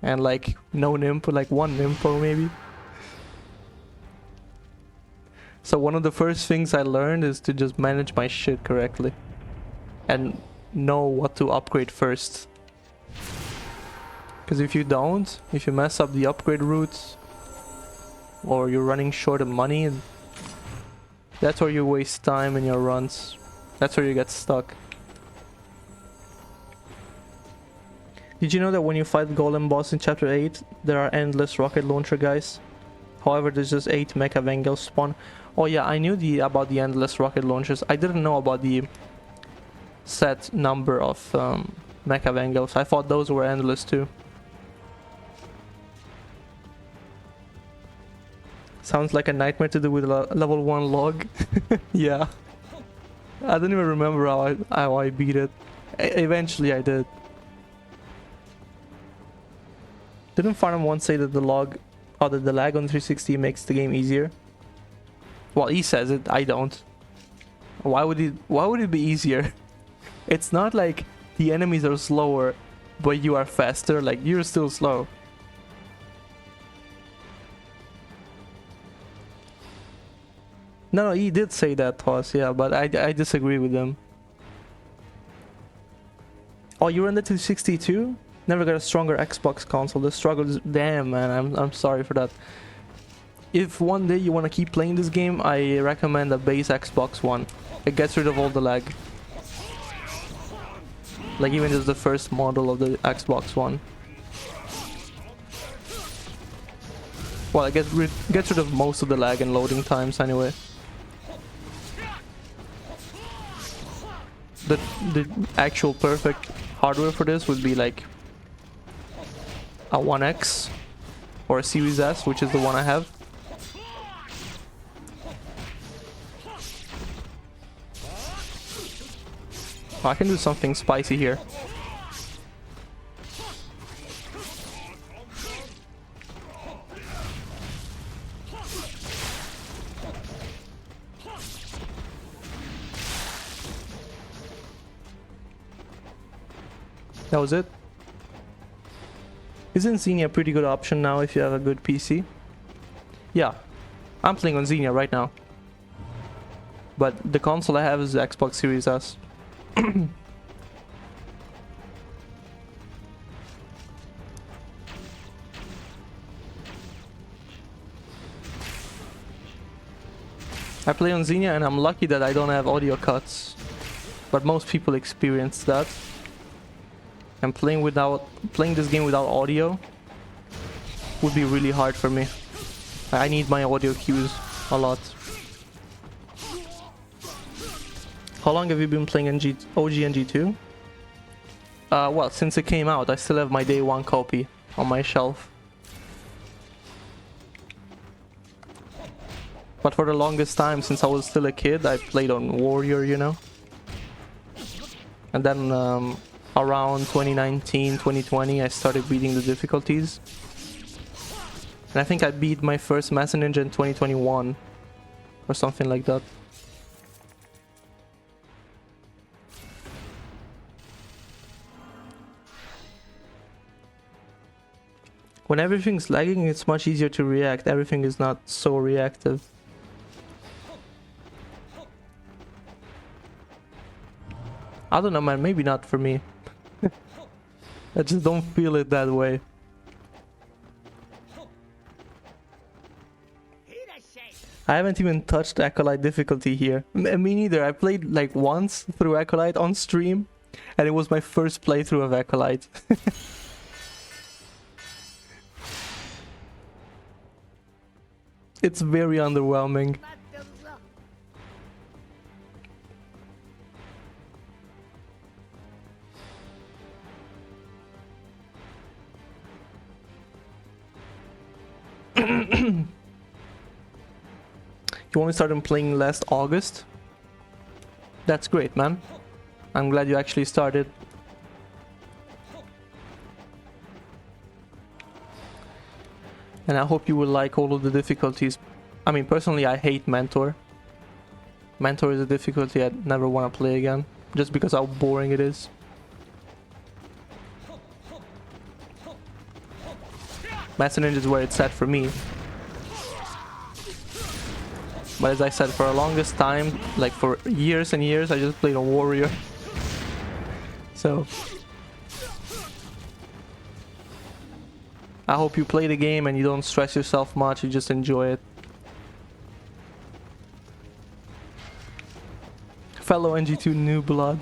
And like no Nymph, like 1 Nymph maybe. So one of the first things I learned is to just manage my shit correctly. And know what to upgrade first. Because if you don't, if you mess up the upgrade routes, or you're running short of money, that's where you waste time in your runs. That's where you get stuck. Did you know that when you fight Golem boss in chapter 8, there are endless rocket launcher guys? However, there's just 8 Mecha Vengals spawn. Oh yeah, I knew about the endless rocket launchers. I didn't know about the set number of Mecha Vengals. I thought those were endless too. Sounds like a nightmare to do with a level 1 log. Yeah. I don't even remember how I beat it. Eventually I did. Didn't Farnham once say that the lag on 360 makes the game easier? Well, he says it, I don't. Why would it be easier? It's not like the enemies are slower, but you are faster, like you're still slow. No, he did say that, Toss, yeah, but I disagree with him. Oh, you're in the 260 too? Never got a stronger Xbox console. The struggle is... Damn, man, I'm sorry for that. If one day you want to keep playing this game, I recommend a base Xbox One. It gets rid of all the lag. Like even just the first model of the Xbox One. Well, it gets rid of most of the lag and loading times anyway. The actual perfect hardware for this would be like a 1X or a Series S, which is the one I have. Oh, I can do something spicy here. That was it. Isn't Xenia a pretty good option now if you have a good PC? Yeah, I'm playing on Xenia right now. But the console I have is the Xbox Series S. I play on Xenia and I'm lucky that I don't have audio cuts. But most people experience that. And playing this game without audio would be really hard for me. I need my audio cues a lot. How long have you been playing OG and G2? Well, since it came out, I still have my day 1 copy on my shelf. But for the longest time, since I was still a kid, I played on Warrior, you know? And then around 2019, 2020, I started beating the difficulties. And I think I beat my first Master Ninja in 2021 or something like that. When everything's lagging, it's much easier to react. Everything is not so reactive. I don't know, man, maybe not for me. I just don't feel it that way. I haven't even touched Acolyte difficulty here. Me neither. I played like once through Acolyte on stream, and it was my first playthrough of Acolyte. It's very underwhelming. You only started playing last August? That's great, man. I'm glad you actually started. And I hope you will like all of the difficulties. I mean, personally, I hate Mentor. Mentor is a difficulty I'd never want to play again, just because how boring it is. Master Ninja is where it's at for me. But as I said, for the longest time, like for years and years, I just played a warrior. So I hope you play the game and you don't stress yourself much, you just enjoy it. Fellow NG2 new blood,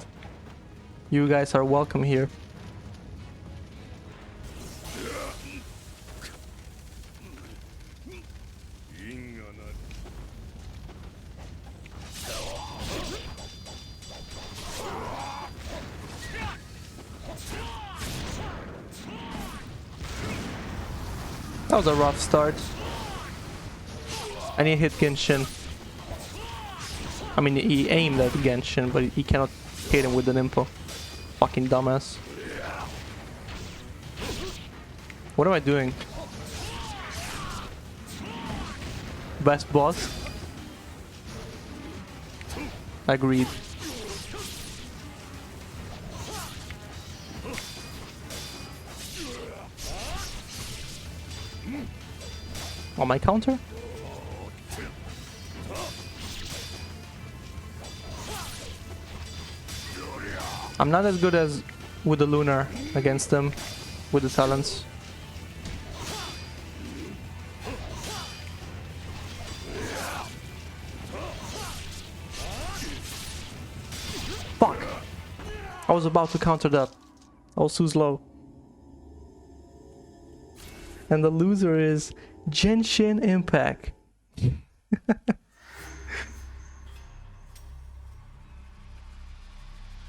you guys are welcome here. That was a rough start. And he hit Genshin. I mean, he aimed at Genshin, but he cannot hit him with an impo. Fucking dumbass. What am I doing? Best boss? Agreed. On my counter? I'm not as good as with the Lunar against them with the talents. Fuck! I was about to counter that. I was too slow. And the loser is Genshin Impact.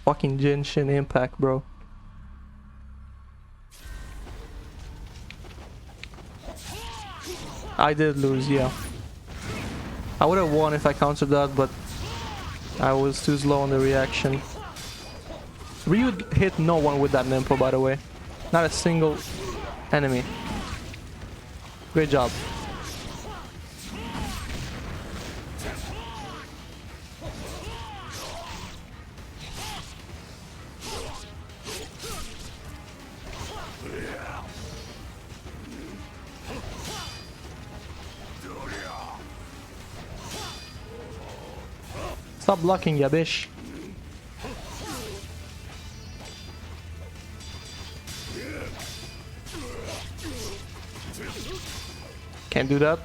Fucking Genshin Impact, bro. I did lose, yeah. I would have won if I countered that, but I was too slow on the reaction. Ryu hit no one with that Nimpo, by the way. Not a single enemy. Great job. Stop blocking, ya bitch. Can't do that.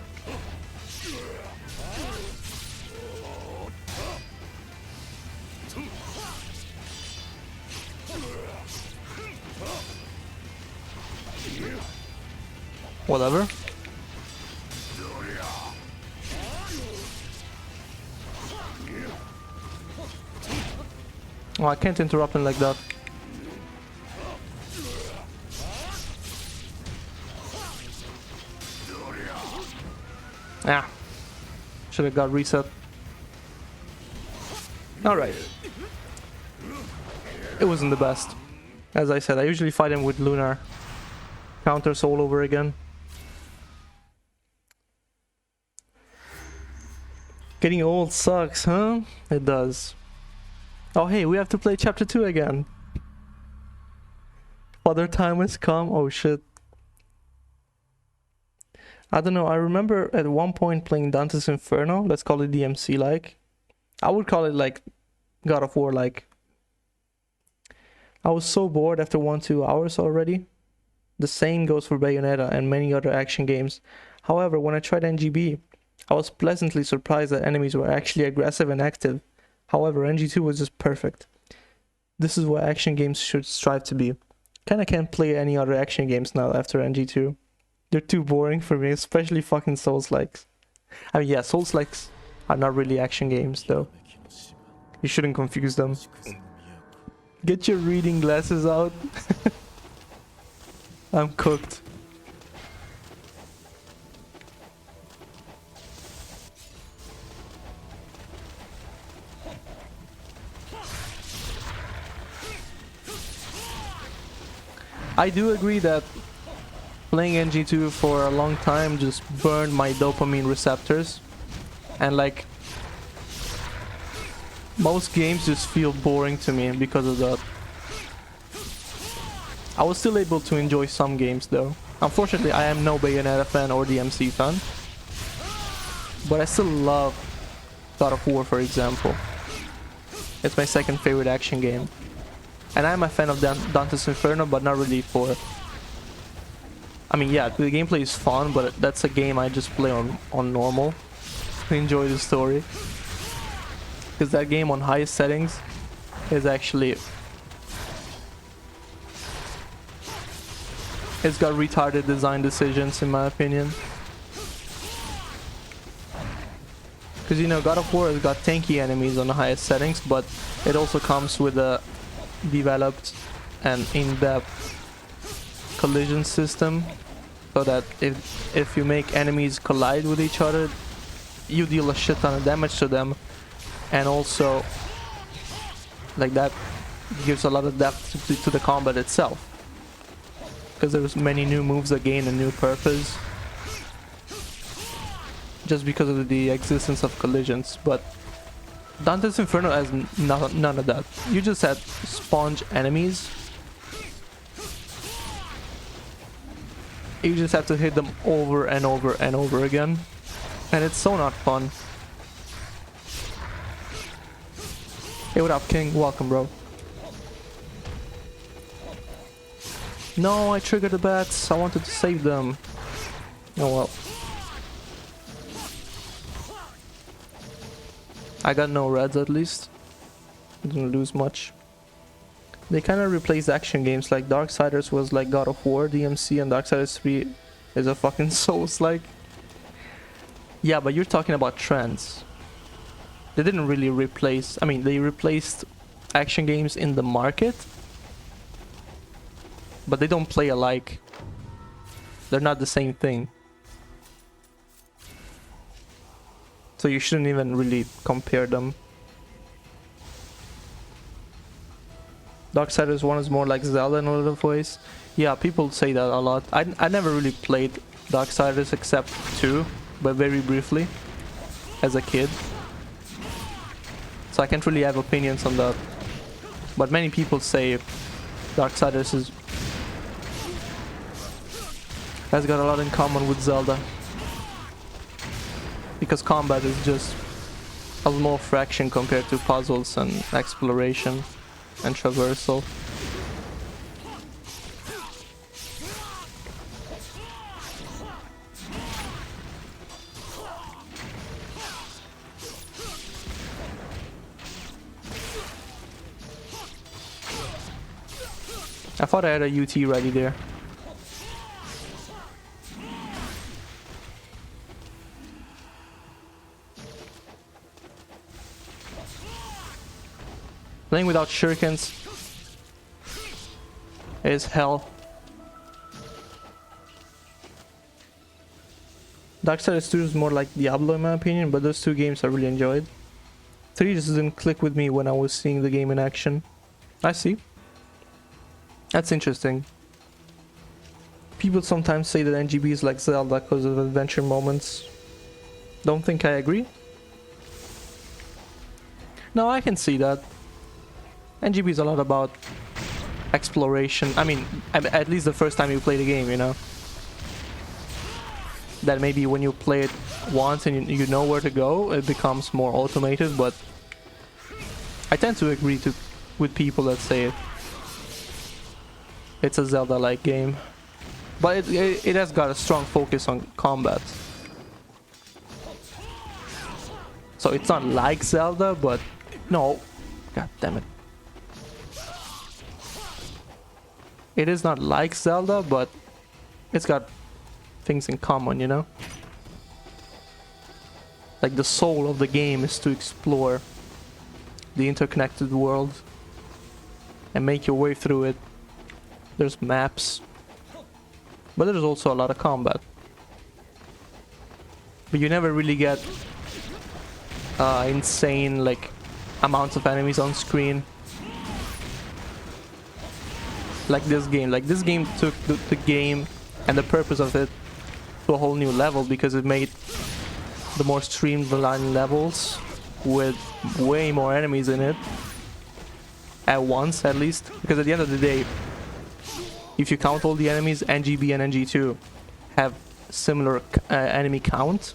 Whatever. Oh, I can't interrupt him like that. Ah. Should have got reset. Alright. It wasn't the best. As I said, I usually fight him with Lunar counters all over again. Getting old sucks, huh? It does. Oh hey, we have to play chapter 2 again. Father time has come. Oh shit. I don't know, I remember at one point playing Dante's Inferno, let's call it DMC like. I would call it like God of War like. I was so bored after 1-2 hours already. The same goes for Bayonetta and many other action games. However, when I tried NGB, I was pleasantly surprised that enemies were actually aggressive and active. However, NG2 was just perfect. This is what action games should strive to be. Kinda can't play any other action games now after NG2. They're too boring for me, especially fucking Souls-likes. I mean, yeah, Souls-likes are not really action games, though. You shouldn't confuse them. Get your reading glasses out. I'm cooked. I do agree that playing NG2 for a long time just burned my dopamine receptors, and like most games just feel boring to me because of that. I was still able to enjoy some games though. Unfortunately, I am no Bayonetta fan or DMC fan, but I still love God of War, for example. It's my second favorite action game. And I'm a fan of Dante's Inferno, but not really for... I mean, yeah, the gameplay is fun, but that's a game I just play on normal to enjoy the story. Because that game on highest settings is actually... It's got retarded design decisions, in my opinion. Because, you know, God of War has got tanky enemies on the highest settings, but it also comes with a developed and in-depth collision system, so that if you make enemies collide with each other, you deal a shit ton of damage to them, and also like that gives a lot of depth to the combat itself, because there's many new moves that gain a new purpose just because of the existence of collisions. But Dante's Inferno has none of that. You just had sponge enemies. You just have to hit them over and over and over again, and it's so not fun. Hey, what up, King? Welcome, bro. No, I triggered the bats. I wanted to save them. Oh well. I got no reds at least. Didn't lose much. They kind of replaced action games. Like Darksiders was like God of War, DMC, and Darksiders 3 is a fucking Souls-like. Yeah, but you're talking about trends. They didn't really replace... I mean, they replaced action games in the market, but they don't play alike. They're not the same thing. So you shouldn't even really compare them. Darksiders 1 is more like Zelda in a lot of ways. Yeah, people say that a lot. I never really played Darksiders except 2, but very briefly, as a kid. So I can't really have opinions on that. But many people say Darksiders has got a lot in common with Zelda. Because combat is just a small fraction compared to puzzles and exploration and traversal. I thought I had a UT ready there. Playing without shurikens is hell. Darksiders 2 is more like Diablo in my opinion, but those two games I really enjoyed. 3 just didn't click with me when I was seeing the game in action. I see. That's interesting. People sometimes say that NGB is like Zelda because of adventure moments. Don't think I agree. No, I can see that. NGB is a lot about exploration. I mean, at least the first time you play the game, you know. That maybe when you play it once and you know where to go, it becomes more automated, but I tend to agree with people that say it's a Zelda-like game. But it has got a strong focus on combat. So it's not like Zelda, but no. God damn it. It is not like Zelda, but it's got things in common, you know? Like the soul of the game is to explore the interconnected world and make your way through it. There's maps, but there's also a lot of combat. But you never really get insane like amounts of enemies on screen. Like this game. Like this game took the game and the purpose of it to a whole new level, because it made the more streamlined levels with way more enemies in it at once, at least. Because at the end of the day, if you count all the enemies, NGB and NG2 have similar enemy count,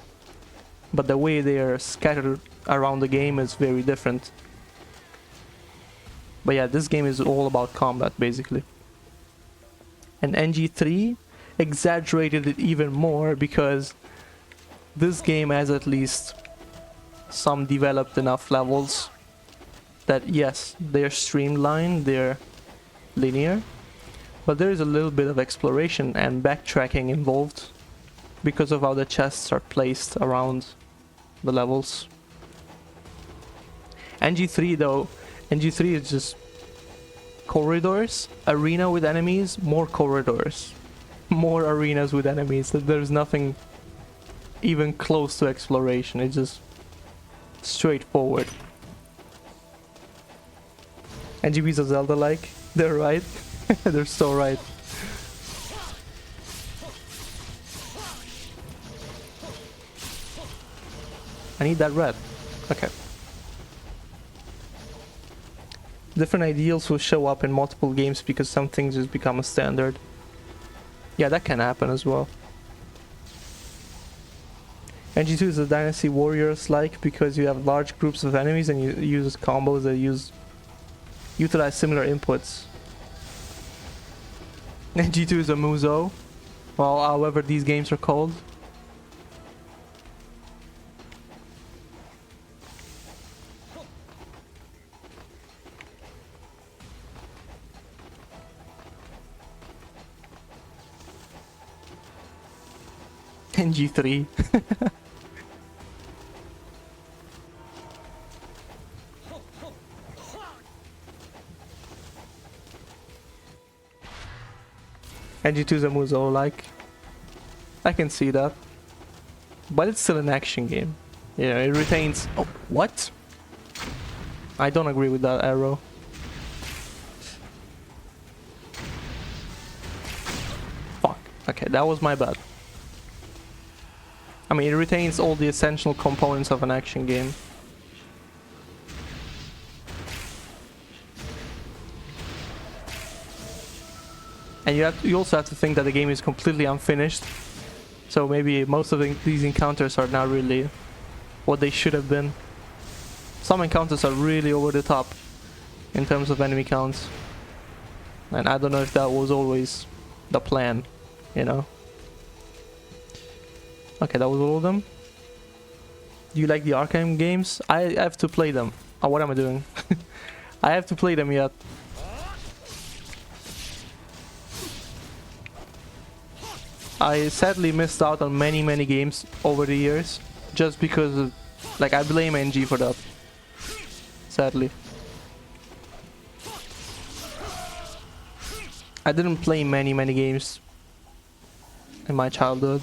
but the way they are scattered around the game is very different. But yeah, this game is all about combat basically. And NG3 exaggerated it even more because this game has at least some developed enough levels that yes, they're streamlined, they're linear, but there is a little bit of exploration and backtracking involved because of how the chests are placed around the levels. NG3 though, NG3 is just corridors, arena with enemies, more corridors, more arenas with enemies. There's nothing even close to exploration. It's just straightforward. NGBs are Zelda-like. They're right. They're so right. I need that red. Okay. Different ideals will show up in multiple games because some things just become a standard. Yeah, that can happen as well. NG2 is a Dynasty Warriors-like because you have large groups of enemies and you use combos that utilize similar inputs. NG2 is a Muso, well, however these games are called. NG3. NG2 is a Muso like. I can see that. But it's still an action game. Yeah, it retains... Oh, what? I don't agree with that arrow. Fuck. Okay, that was my bad. I mean, it retains all the essential components of an action game. And you also have to think that the game is completely unfinished. So maybe most of these encounters are not really what they should have been. Some encounters are really over the top in terms of enemy counts. And I don't know if that was always the plan, you know. Okay, that was all of them. Do you like the Arkham games? I have to play them. Oh, what am I doing? I have to play them yet. I sadly missed out on many games over the years just because of, like, I blame NG for that. Sadly. I didn't play many games in my childhood.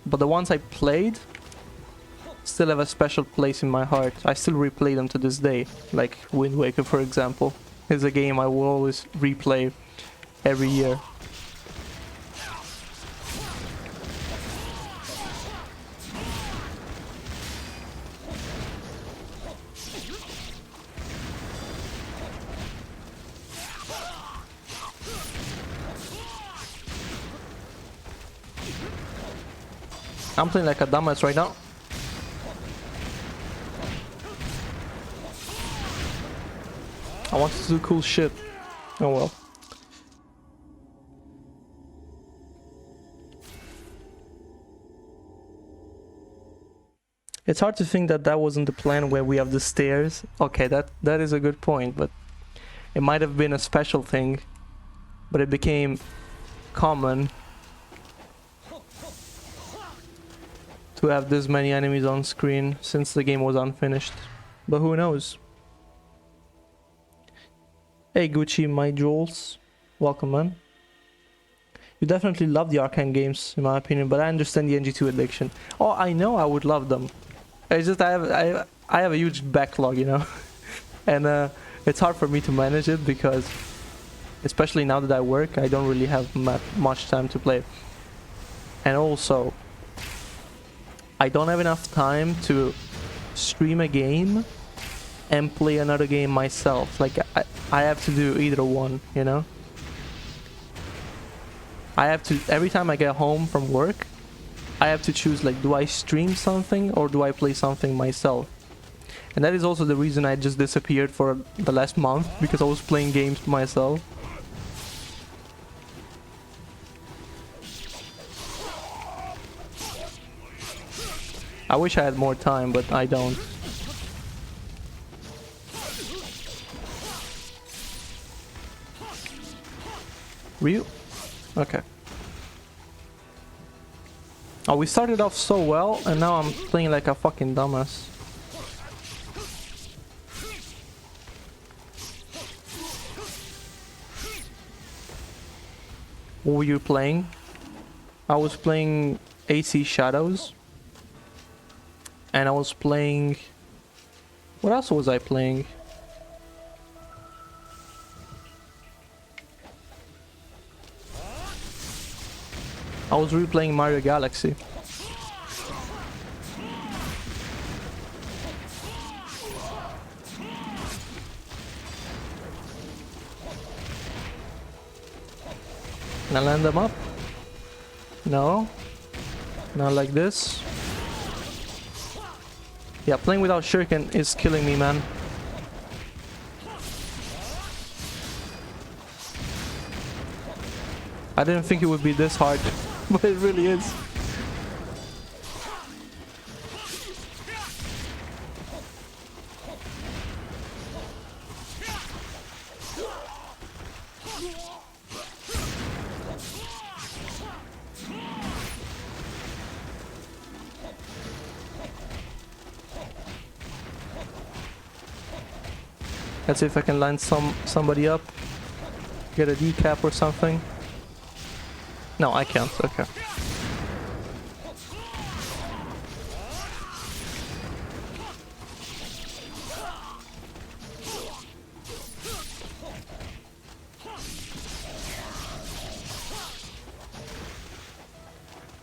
But the ones I played still have a special place in my heart. I still replay them to this day. Like Wind Waker, for example, is a game I will always replay every year. I'm playing like a dumbass right now. I want to do cool shit. Oh well. It's hard to think that that wasn't the plan where we have the stairs. Okay, that is a good point, but it might have been a special thing, but it became common to have this many enemies on screen since the game was unfinished. But who knows? Hey Gucci, my jewels. Welcome, man. You definitely love the Arkham games, in my opinion, but I understand the NG2 addiction. Oh, I know I would love them. It's just I have a huge backlog, you know? And it's hard for me to manage it because, especially now that I work, I don't really have much time to play. And also, I don't have enough time to stream a game and play another game myself. Like, I have to do either one, you know? I have to, every time I get home from work, I have to choose, like, do I stream something or do I play something myself? And that is also the reason I just disappeared for the last month, because I was playing games myself. I wish I had more time, but I don't. Ryu? Okay. Oh, we started off so well, and now I'm playing like a fucking dumbass. What were you playing? I was playing AC Shadows. And I was playing... What else was I playing? I was replaying Mario Galaxy. Can I land them up? No. Not like this. Yeah, playing without shuriken is killing me, man. I didn't think it would be this hard, but it really is. Let's see if I can line somebody up. Get a decap or something. No, I can't. Okay.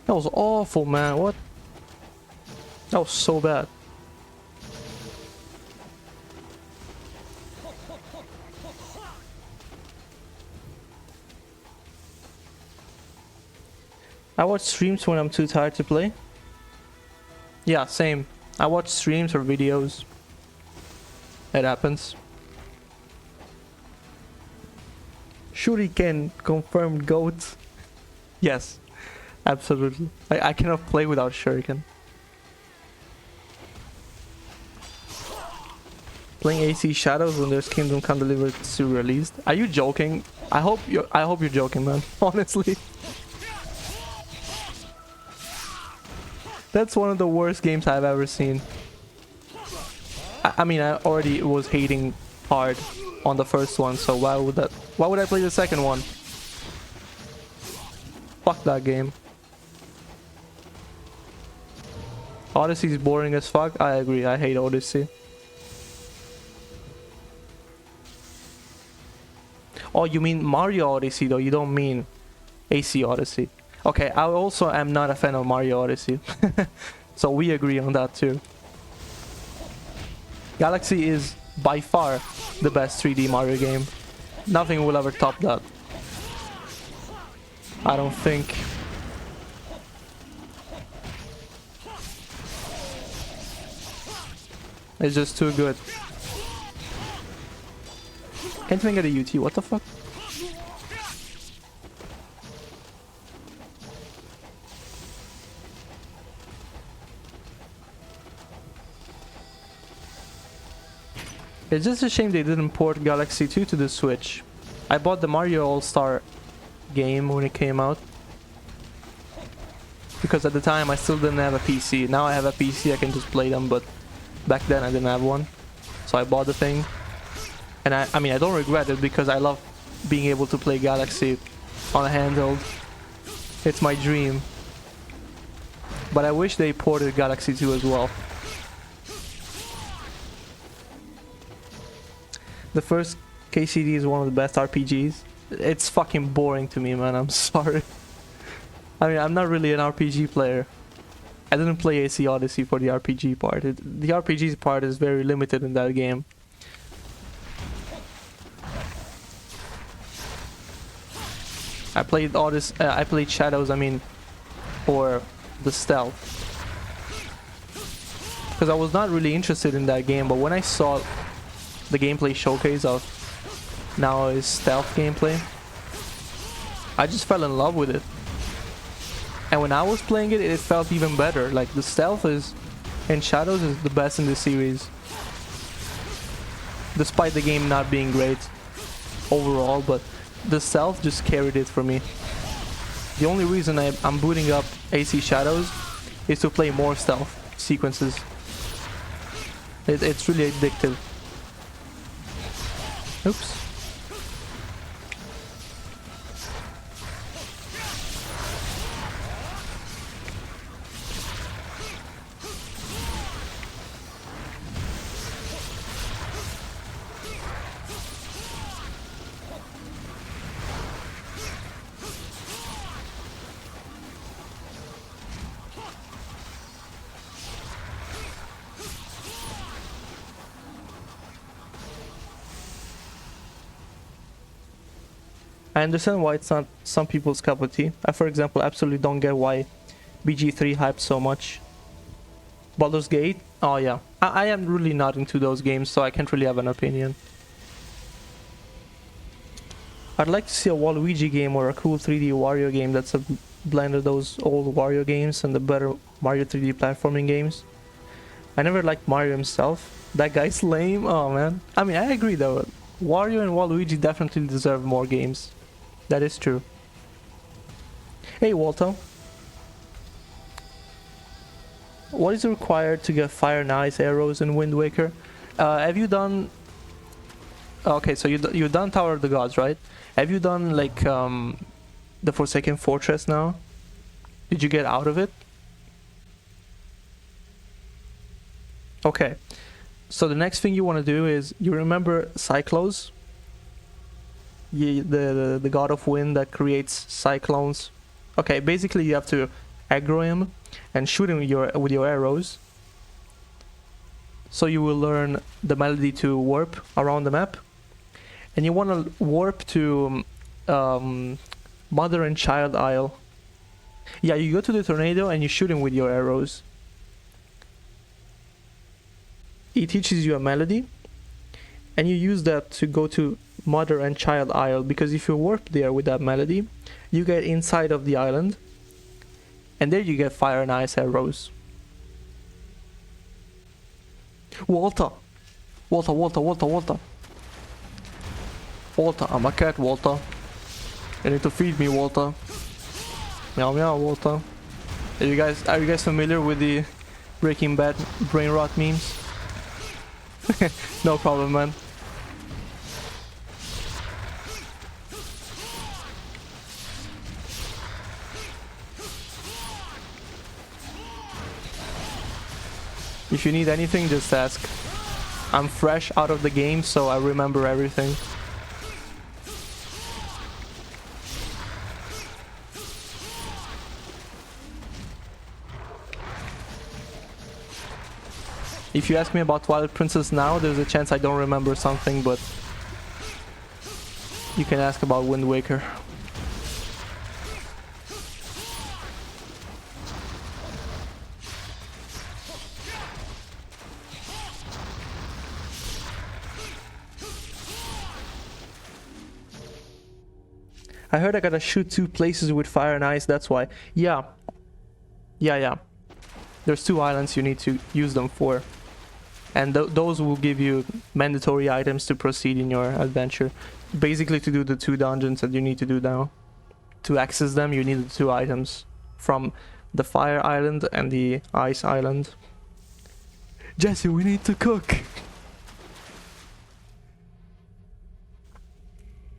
That was awful, man. What? That was so bad. I watch streams when I'm too tired to play. Yeah, same. I watch streams or videos. It happens. Shuriken confirmed GOAT. Yes, absolutely. I cannot play without Shuriken. Playing AC Shadows when there's Kingdom Come Delivered to released. Are you joking? I hope you're joking, man. Honestly. That's one of the worst games I've ever seen. I mean, I already was hating hard on the first one, so why would I play the second one? Fuck that game. Odyssey is boring as fuck. I agree. I hate Odyssey. Oh, you mean Mario Odyssey though? You don't mean AC Odyssey. Okay, I also am not a fan of Mario Odyssey. So we agree on that too. Galaxy is by far the best 3D Mario game. Nothing will ever top that. I don't think. It's just too good. Can't even get a UT, what the fuck? It's just a shame they didn't port Galaxy 2 to the Switch. I bought the Mario All-Star game when it came out. Because at the time I still didn't have a PC. Now I have a PC, I can just play them, but back then I didn't have one. So I bought the thing. And I mean, I don't regret it because I love being able to play Galaxy on a handheld. It's my dream. But I wish they ported Galaxy 2 as well. The first KCD is one of the best RPGs. It's fucking boring to me, man. I'm sorry. I mean, I'm not really an RPG player. I didn't play AC Odyssey for the RPG part. The RPG part is very limited in that game. I played Shadows, I mean, for the stealth. Because I was not really interested in that game, but when I saw the gameplay showcase of now is stealth gameplay, I just fell in love with it. And when I was playing it, it felt even better. Like the stealth is in Shadows is the best in the series, despite the game not being great overall, but the stealth just carried it for me. The only reason I'm booting up AC Shadows is to play more stealth sequences. It's really addictive. Oops. I understand why it's not some people's cup of tea. I, for example, absolutely don't get why BG3 hyped so much. Baldur's Gate? Oh yeah. I am really not into those games, so I can't really have an opinion. I'd like to see a Waluigi game or a cool 3D Wario game that's a blend of those old Wario games and the better Mario 3D platforming games. I never liked Mario himself. That guy's lame. Oh man. I mean, I agree though. Wario and Waluigi definitely deserve more games. That is true. Hey Walter. What is required to get fire and ice arrows in Wind Waker? Have you done... Okay, so you've done Tower of the Gods, right? Have you done like the Forsaken Fortress now? Did you get out of it? Okay. So the next thing you want to do is, you remember Cyclos? The god of wind that creates cyclones. Okay, basically you have to aggro him and shoot him with your arrows. So you will learn the melody to warp around the map. And you want to warp to Mother and Child Isle. Yeah, you go to the tornado and you shoot him with your arrows. He teaches you a melody, and you use that to go to Mother and Child Isle, because if you warp there with that melody, you get inside of the island, and there you get fire and ice arrows. Walter, Walter, I'm a cat, Walter. You need to feed me, Walter. Meow meow, Walter. Are you guys familiar with the Breaking Bad brain rot memes? No problem, man. If you need anything, just ask. I'm fresh out of the game, so I remember everything. If you ask me about Twilight Princess now, there's a chance I don't remember something, but you can ask about Wind Waker. I heard I gotta shoot 2 places with fire and ice, that's why. Yeah. There's 2 islands you need to use them for. And those will give you mandatory items to proceed in your adventure. Basically, to do the 2 dungeons that you need to do now. To access them, you need the 2 items from the fire island and the ice island. Jesse, we need to cook!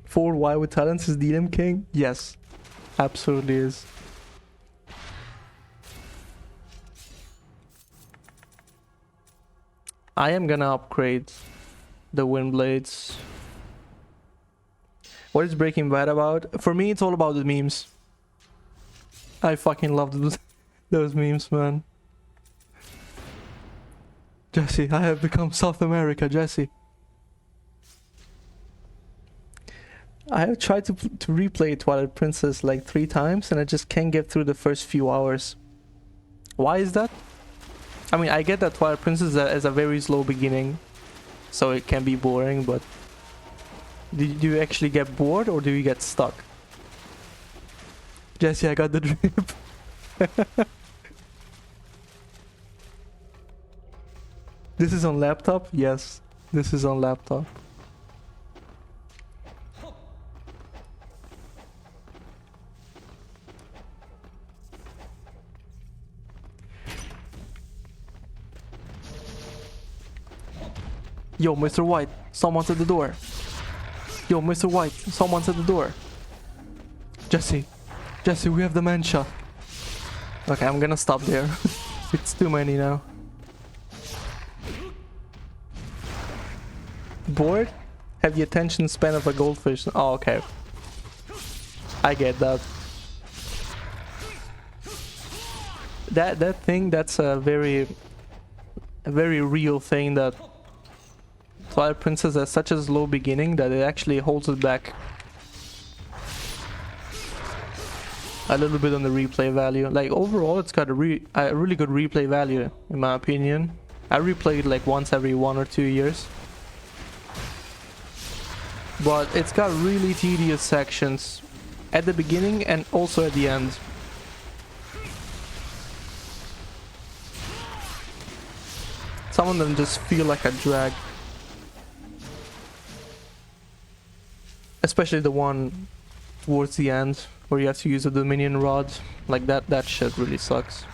4 Y with talents is DM King? Yes, absolutely is. I am gonna upgrade the wind blades. What is Breaking Bad about? For me, it's all about the memes. I fucking love those memes, man. Jesse, I have become South America, Jesse. I have tried to replay Twilight Princess like 3 times, and I just can't get through the first few hours. Why is that? I mean, I get that Twilight Princess is a very slow beginning, so it can be boring, but do you actually get bored or do you get stuck? Jesse, I got the drip. This is on laptop? Yes, this is on laptop. Yo, Mr. White, someone's at the door. Yo, Mr. White, someone's at the door. Jesse, we have dementia. Okay, I'm gonna stop there. It's too many now. Bored? Have the attention span of a goldfish. Oh, okay. I get that. That thing, that's a very real thing, that Twilight Princess has such a slow beginning that it actually holds it back a little bit on the replay value. Like overall, it's got a really good replay value in my opinion. I replay it like once every 1 or 2 years. But it's got really tedious sections at the beginning and also at the end. Some of them just feel like a drag. Especially the one towards the end where you have to use a Dominion rod. Like that shit really sucks.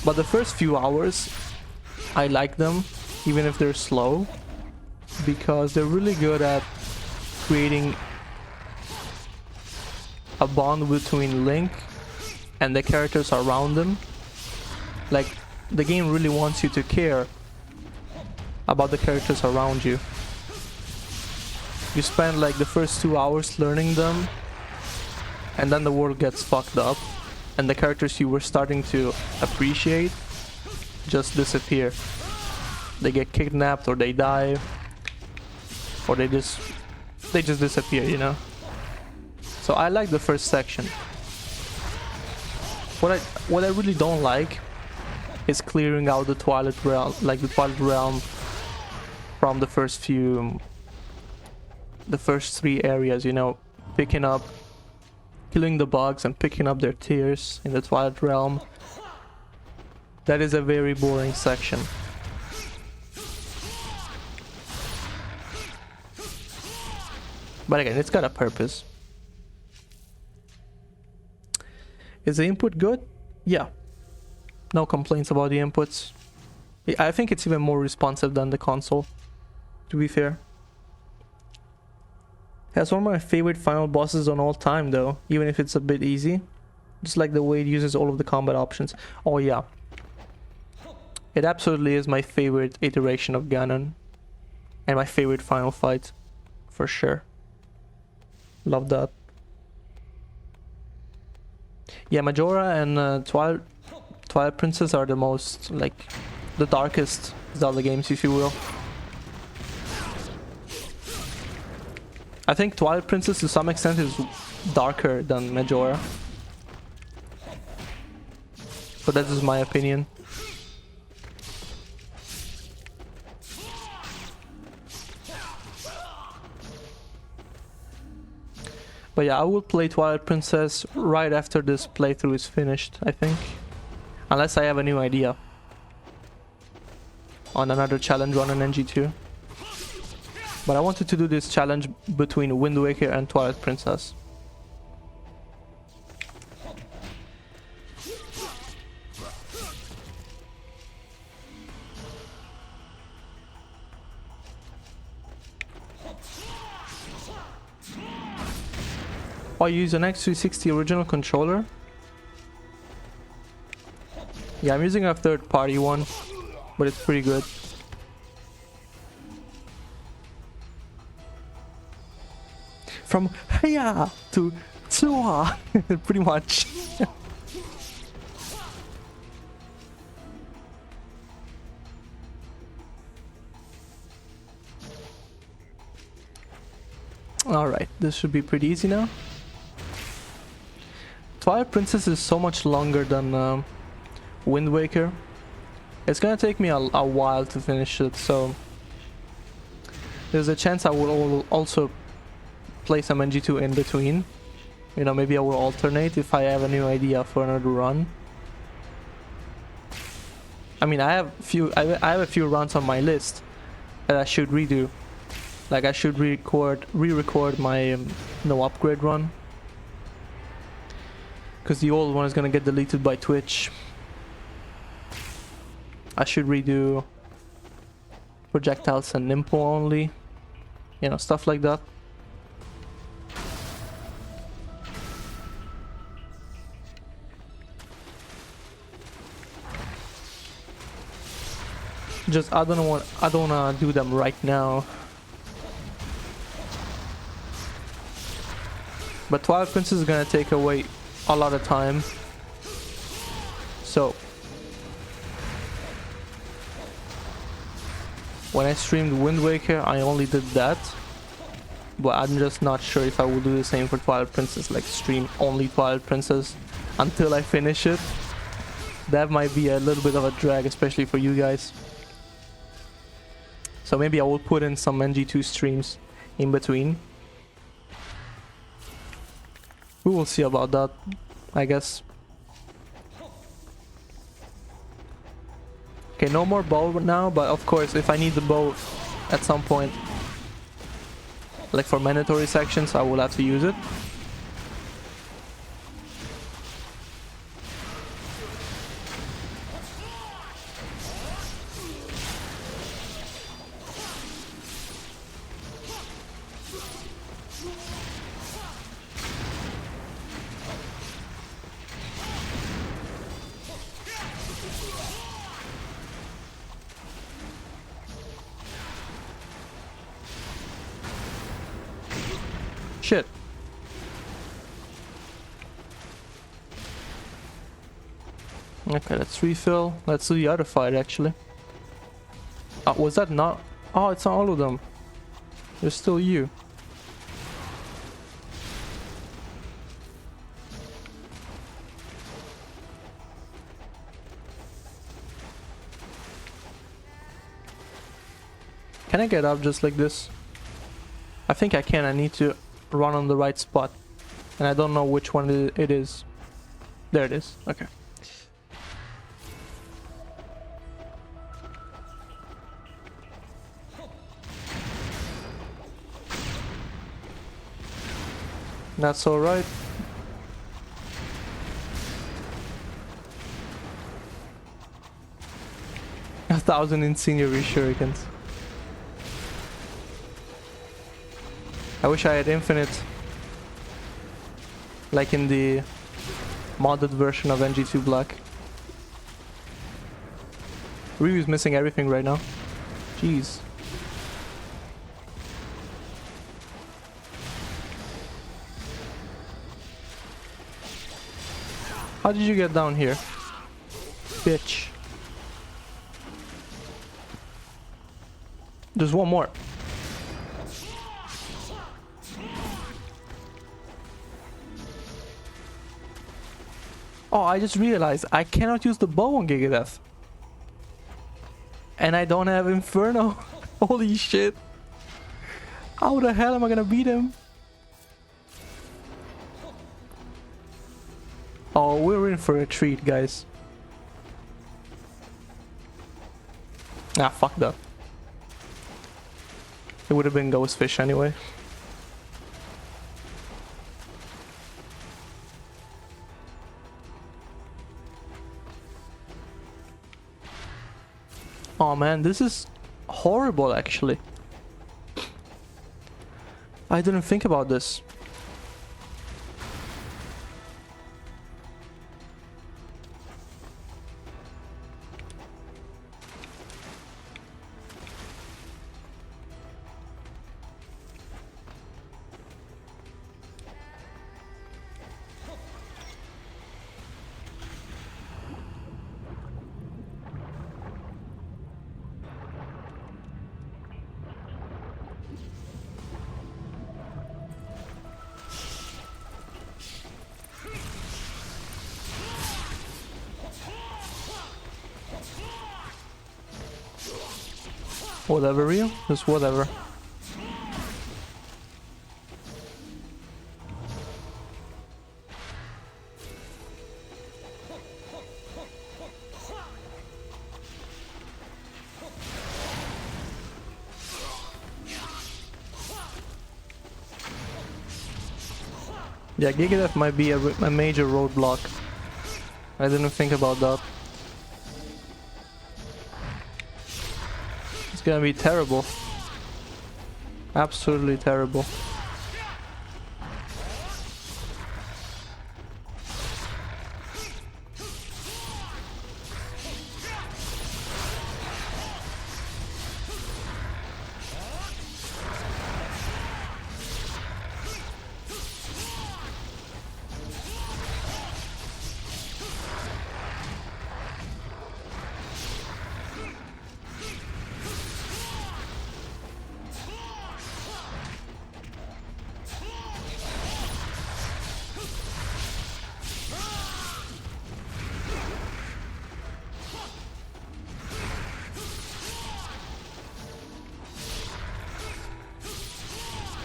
But the first few hours, I like them, even if they're slow, because they're really good at creating a bond between Link and the characters around him. Like, the game really wants you to care about the characters around you. You spend like the first 2 hours learning them, and then the world gets fucked up, and the characters you were starting to appreciate just disappear. They get kidnapped, or they die, or they just disappear, you know? So I like the first section. What I really don't like is clearing out the Twilight Realm, like the Twilight Realm from the first 3 areas, you know, picking up, killing the bugs and picking up their tears in the Twilight Realm. That is a very boring section. But again, it's got a purpose. Is the input good? Yeah. No complaints about the inputs. I think it's even more responsive than the console, to be fair. Has one of my favorite final bosses on all time though, even if it's a bit easy. Just like the way it uses all of the combat options. Oh yeah. It absolutely is my favorite iteration of Ganon. And my favorite final fight. For sure. Love that. Yeah, Majora and Twilight Princess are the most, like, the darkest Zelda games, if you will. I think Twilight Princess to some extent is darker than Majora. But that is my opinion. But yeah, I will play Twilight Princess right after this playthrough is finished, I think. Unless I have a new idea on another challenge run on NG2. But I wanted to do this challenge between Wind Waker and Twilight Princess. Oh, you use an X360 original controller? Yeah, I'm using a third-party one, but it's pretty good. From Heya to Tsuha, pretty much. Alright, this should be pretty easy now. Twilight Princess is so much longer than Wind Waker. It's gonna take me a while to finish it, so there's a chance I will also play some NG2 in between. You know, maybe I will alternate if I have a new idea for another run. I mean, I have a few runs on my list that I should redo. Like I should re-record my no upgrade run, because the old one is gonna get deleted by Twitch. I should redo projectiles and Nimpo only, you know, stuff like that. Just I don't wanna do them right now. But Twilight Princess is gonna take away a lot of time. So when I streamed Wind Waker, I only did that. But I'm just not sure if I will do the same for Twilight Princess, like stream only Twilight Princess until I finish it. That might be a little bit of a drag, especially for you guys. So maybe I will put in some NG2 streams in between. We will see about that, I guess. Okay, no more bow now, but of course, if I need the bow at some point, like for mandatory sections, I will have to use it. Shit. Okay, let's refill. Let's do the other fight actually. Was that not? Oh, it's not all of them. There's still you. Can I get up just like this? I think I can. I need to run on the right spot, and I don't know which one it is. There it is. Okay. That's all right. A 1,000 incendiary shurikens. I wish I had infinite, like in the modded version of NG2 Black. Ryu's missing everything right now. Jeez. How did you get down here? Bitch. There's one more. Oh, I just realized I cannot use the bow on Gigadeath. And I don't have Inferno. Holy shit. How the hell am I gonna beat him? Oh, we're in for a treat, guys. Ah, fuck that. It would have been Ghostfish anyway. Oh man, this is horrible actually. I didn't think about this. Whatever, real? Just whatever. Yeah, Giga might be a major roadblock. I didn't think about that. It's gonna be terrible. Absolutely terrible.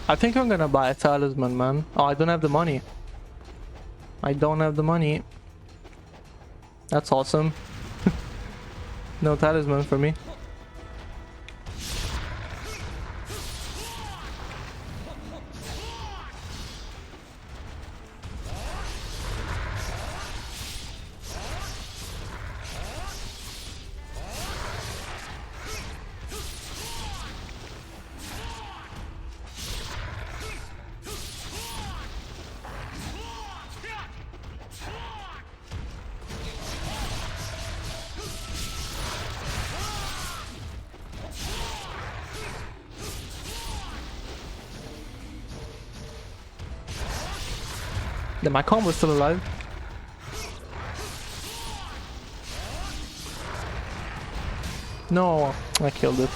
I think I'm gonna buy a talisman, man. Oh, I don't have the money. I don't have the money. That's awesome. No talisman for me. Yeah, my combo's still alive. No, I killed it.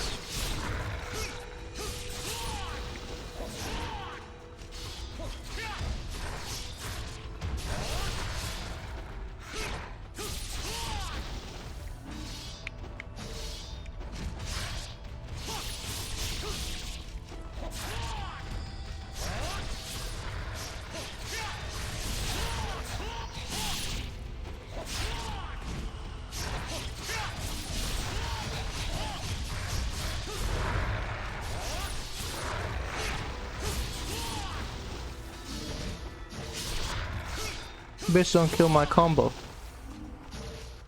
Bitch, don't kill my combo.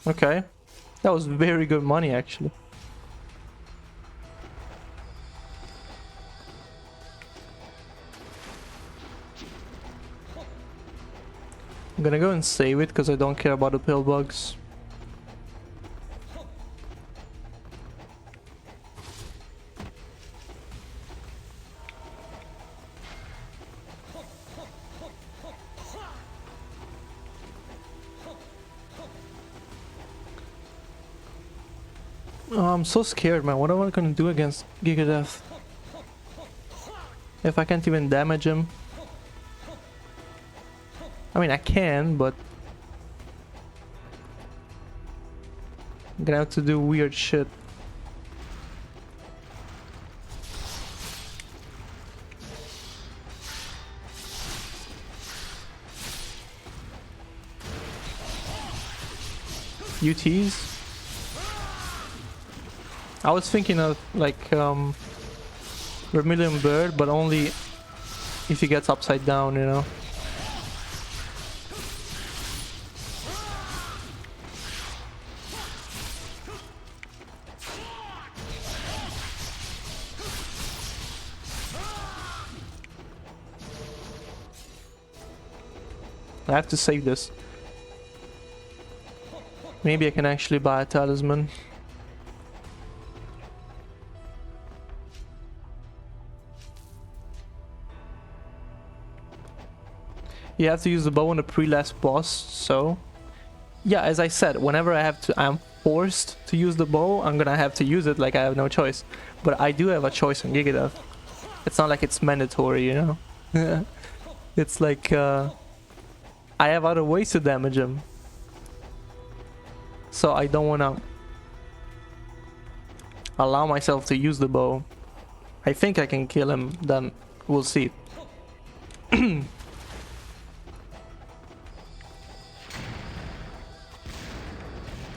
Okay. That was very good money, actually. I'm gonna go and save it because I don't care about the pill bugs. Oh, I'm so scared, man. What am I gonna do against Gigadeath? If I can't even damage him. I mean, I can, but I'm gonna have to do weird shit. UTs? I was thinking of like Vermilion Bird, but only if he gets upside down, you know. I have to save this. Maybe I can actually buy a talisman. You have to use the bow on the pre-last boss, so... Yeah, as I said, whenever I'm forced to use the bow, I'm gonna have to use it, like I have no choice. But I do have a choice on Gigadeath. It's not like it's mandatory, you know? It's like, I have other ways to damage him. So I don't wanna allow myself to use the bow. I think I can kill him, then we'll see.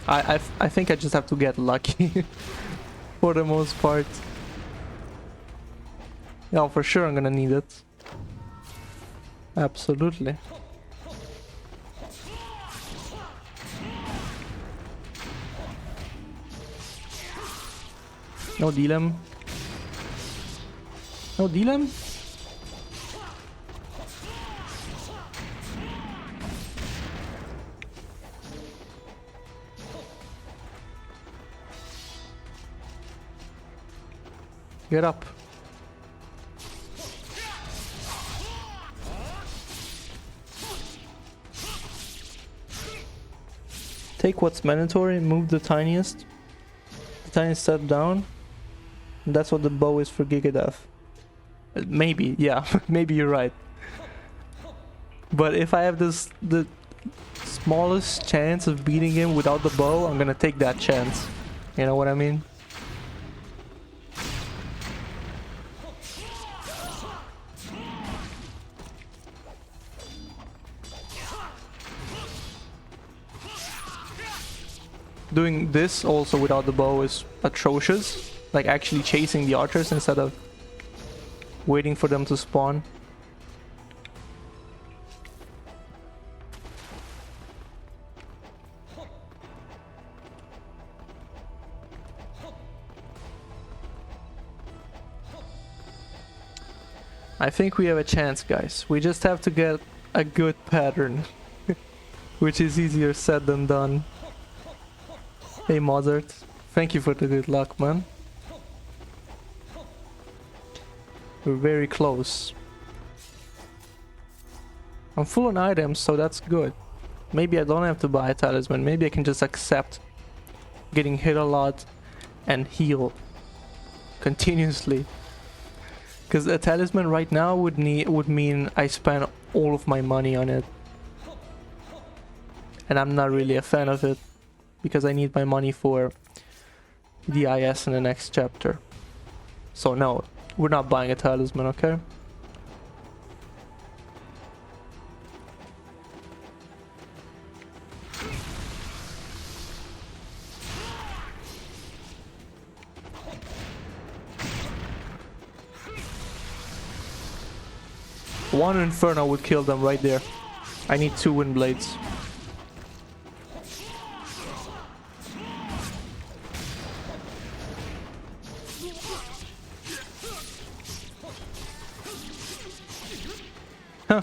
I think I just have to get lucky for the most part. Yeah, for sure I'm gonna need it. Absolutely. No deal him. No deal him. Get up. Take what's mandatory, move the tiniest step down. And that's what the bow is for Gigadeath. Maybe, yeah, maybe you're right. But if I have the smallest chance of beating him without the bow, I'm gonna take that chance. You know what I mean? Doing this also without the bow is atrocious. Like actually chasing the archers instead of waiting for them to spawn. I think we have a chance, guys. We just have to get a good pattern. Which is easier said than done. Hey Mozart, thank you for the good luck, man. We're very close. I'm full on items, so that's good. Maybe I don't have to buy a talisman. Maybe I can just accept getting hit a lot and heal continuously. Because a talisman right now would mean I spend all of my money on it. And I'm not really a fan of it. Because I need my money for the IS in the next chapter. So no, we're not buying a talisman, okay? One Inferno would kill them right there. I need 2 wind blades. Huh.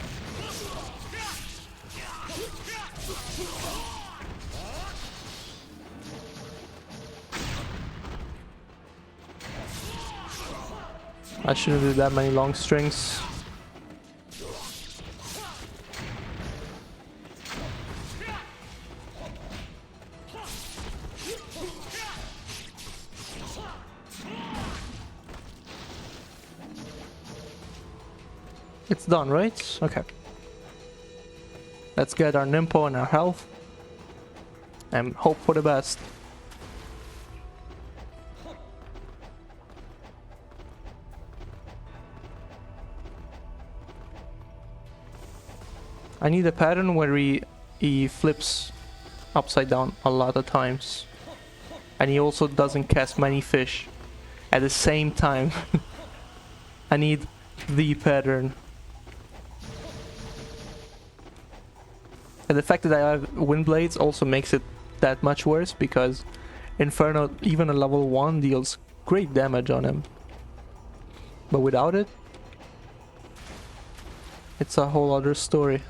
I shouldn't do that many long strings. It's done, right? Okay. Let's get our Nimpo and our health. And hope for the best. I need a pattern where he flips upside down a lot of times. And he also doesn't cast many fish at the same time. I need the pattern. And the fact that I have wind blades also makes it that much worse, because Inferno, even a level 1, deals great damage on him. But without it, it's a whole other story.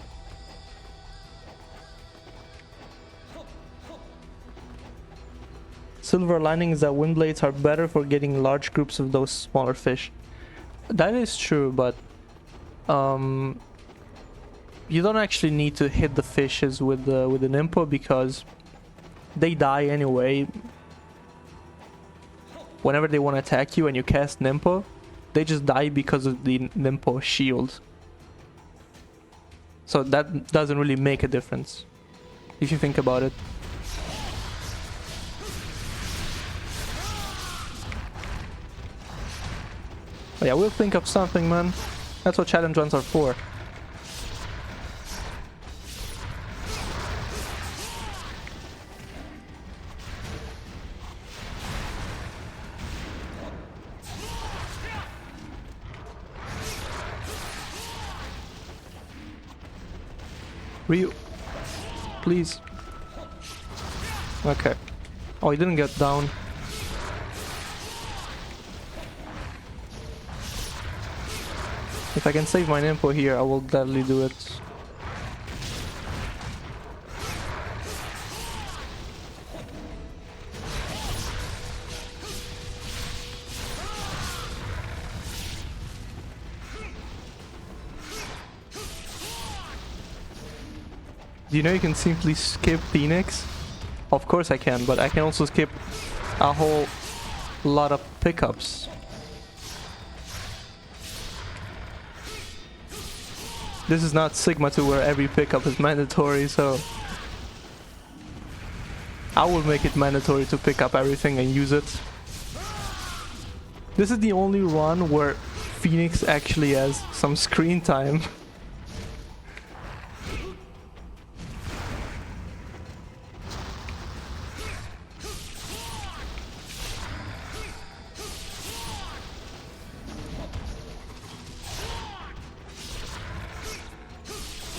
Silver lining is that wind blades are better for getting large groups of those smaller fish. That is true, but you don't actually need to hit the fishes with the Nimpo, because they die anyway. Whenever they want to attack you and you cast Nimpo, they just die because of the Nimpo shield. So that doesn't really make a difference, if you think about it. But yeah, we'll think of something, man. That's what challenge runs are for. Ryu, please. Okay. Oh, he didn't get down. If I can save my info here, I will gladly do it. Do you know you can simply skip Phoenix? Of course I can, but I can also skip a whole lot of pickups. This is not Sigma 2 where every pickup is mandatory, so I will make it mandatory to pick up everything and use it. This is the only one where Phoenix actually has some screen time.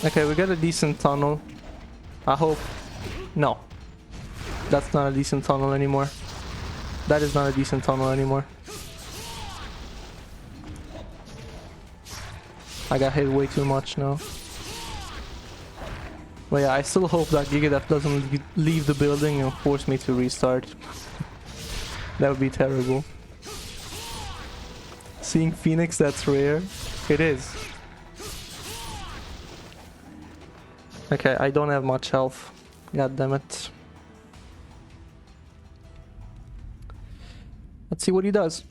Okay, we got a decent tunnel. I hope. No. That's not a decent tunnel anymore. That is not a decent tunnel anymore. I got hit way too much now. But yeah, I still hope that Gigadeath doesn't leave the building and force me to restart. That would be terrible. Seeing Phoenix, that's rare. It is. Okay, I don't have much health. God damn it. Let's see what he does.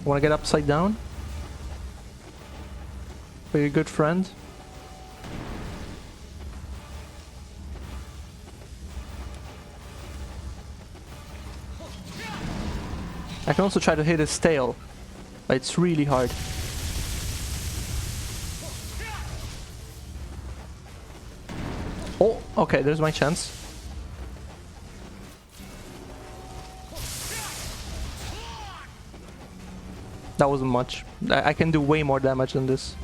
Wanna get upside down? For your good friend? I can also try to hit his tail, but it's really hard. Oh, okay, there's my chance. That wasn't much. I can do way more damage than this.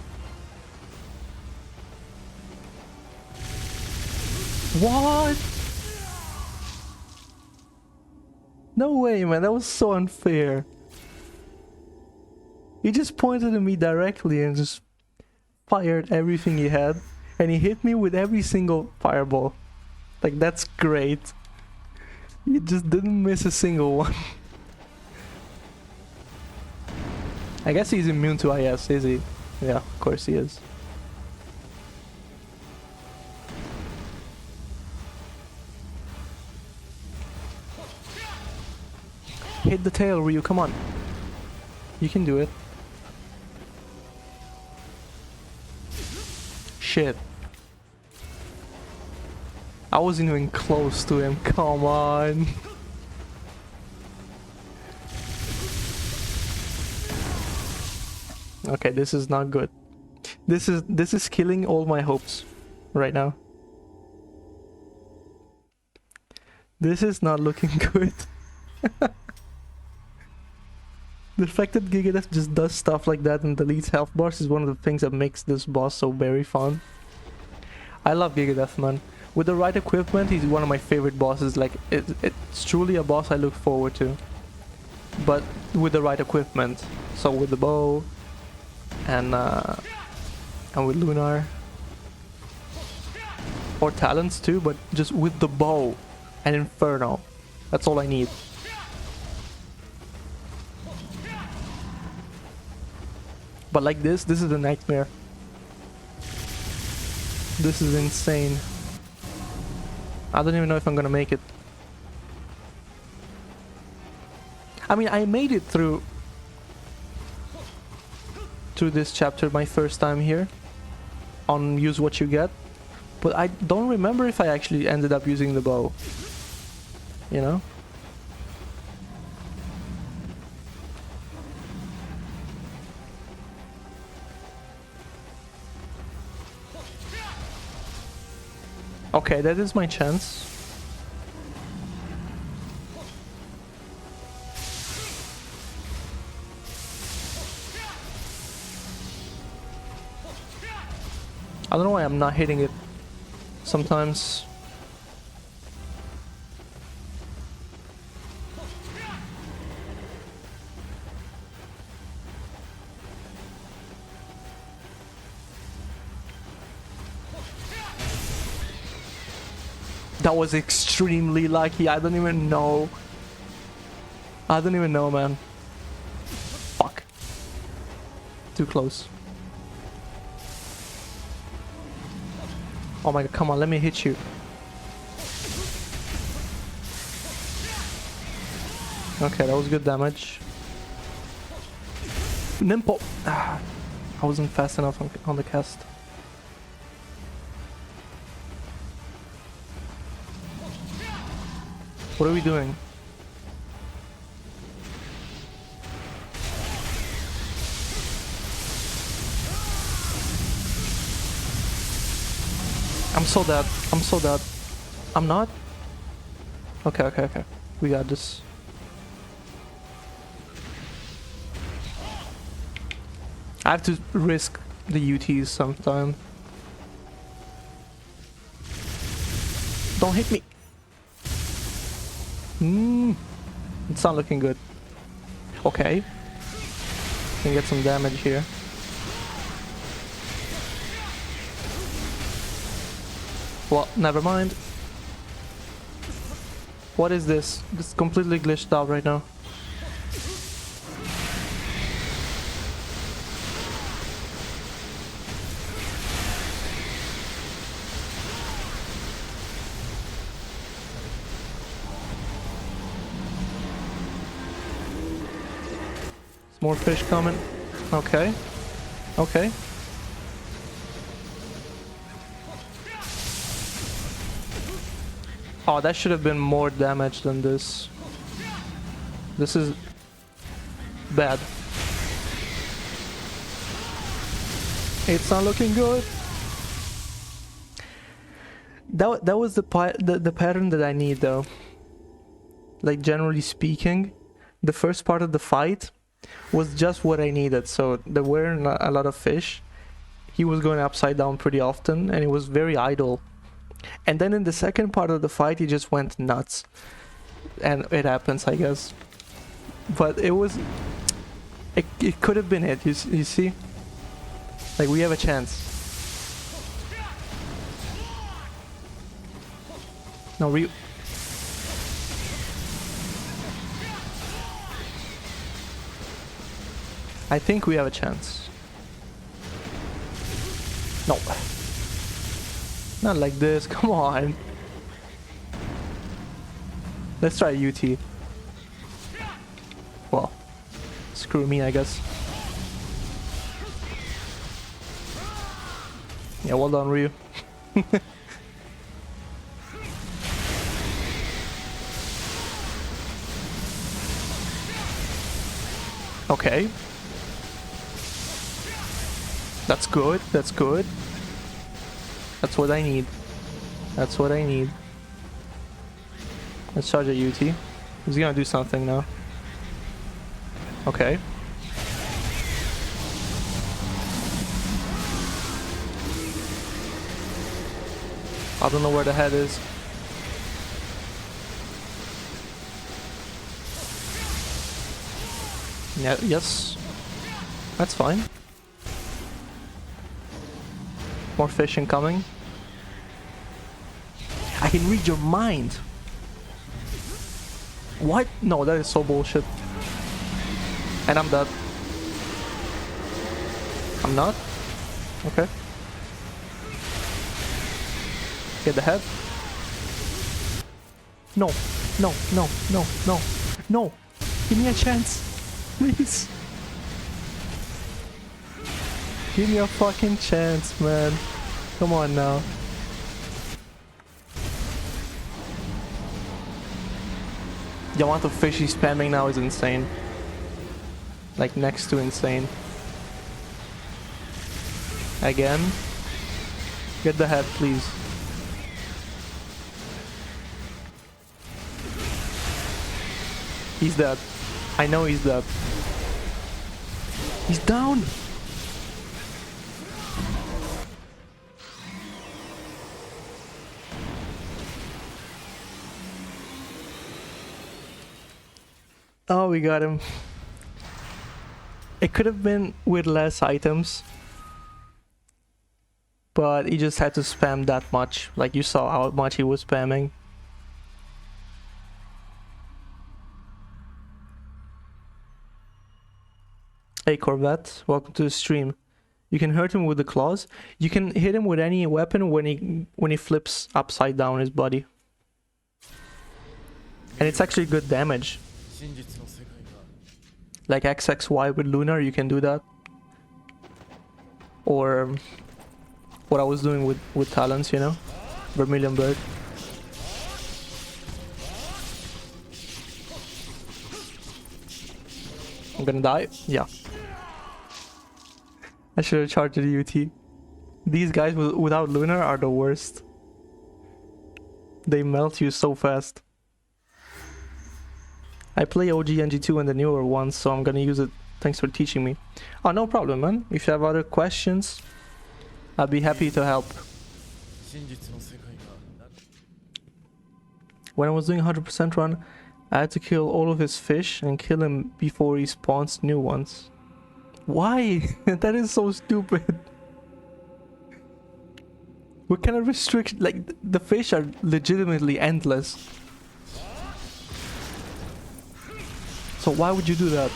What? No way, man. That was so unfair. He just pointed at me directly and just fired everything he had. And he hit me with every single fireball. Like, that's great. He just didn't miss a single one. I guess he's immune to IS, is he? Yeah, of course he is. Hit the tail, Ryu, come on. You can do it. Shit. I wasn't even close to him, come on. Okay, this is not good. This is killing all my hopes right now. This is not looking good. The fact that Gigadeath just does stuff like that and deletes health bars is one of the things that makes this boss so very fun. I love Gigadeath, man. With the right equipment, he's one of my favorite bosses. Like, it's truly a boss I look forward to. But with the right equipment. So with the bow and with Lunar. Or talents too, but just with the bow and Inferno. That's all I need. But like this is a nightmare. This is insane. I don't even know if I'm gonna make it. I mean, I made it through this chapter my first time here on use what you get, but I don't remember if I actually ended up using the bow, you know? Okay, that is my chance. I don't know why I'm not hitting it sometimes. That was extremely lucky. I don't even know. I don't even know, man. Fuck. Too close. Oh my god, come on, let me hit you. Okay, that was good damage. Nimpo! Ah, I wasn't fast enough on the cast. What are we doing? I'm so dead. I'm so dead. I'm not? Okay, okay, okay. We got this. I have to risk the UTs sometime. Don't hit me. It's not looking good. Okay. Can get some damage here. Well, never mind. What is this? This is completely glitched out right now. More fish coming. Okay. Okay. Oh, that should have been more damage than this. This is bad. It's not looking good. That was the pattern that I need though. Like generally speaking, the first part of the fight was just what I needed. So there weren't a lot of fish. He was going upside down pretty often and it was very idle. And then in the second part of the fight he just went nuts. And it happens, I guess. But it was... It could have been it, you see? Like, we have a chance. No, I think we have a chance. No. Not like this, come on. Let's try UT. Well, screw me, I guess. Yeah, well done, Ryu. Okay. That's good, that's good. That's what I need. That's what I need. Let's charge a UT. He's gonna do something now. Okay. I don't know where the head is. Yeah, yes. That's fine. More fish incoming. I can read your mind. What? No, that is so bullshit. And I'm dead. I'm not? Okay. Get the head. No, no, no, no, no, no. Give me a chance. Please. Give me a fucking chance, man. Come on now. The amount of fish he's spamming now is insane. Like next to insane. Again. Get the head, please. He's dead. I know he's dead. He's down. Oh, we got him. It could have been with less items, but he just had to spam that much. Like, you saw how much he was spamming. Hey Corvette, welcome to the stream. You can hurt him with the claws. You can hit him with any weapon when he flips upside down his body. And it's actually good damage. Like XXY with Lunar, you can do that. Or what I was doing with Talons, you know? Vermilion Bird. I'm gonna die? Yeah. I should have charged the UT. These guys without Lunar are the worst. They melt you so fast. I play OG NG2 and the newer ones, so I'm gonna use it. Thanks for teaching me. Oh, no problem, man. If you have other questions, I'll be happy to help. When I was doing 100% run, I had to kill all of his fish and kill him before he spawns new ones. Why? That is so stupid. What kind of restriction? Like, the fish are legitimately endless. So why would you do that?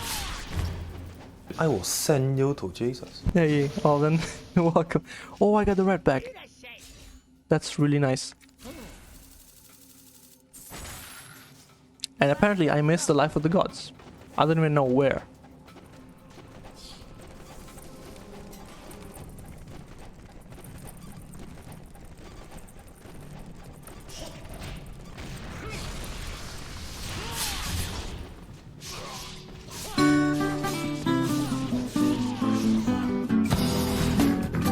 I will send you to Jesus. Hey, Alvin. Welcome. Oh, I got the red back. That's really nice. And apparently I missed the Life of the Gods. I don't even know where.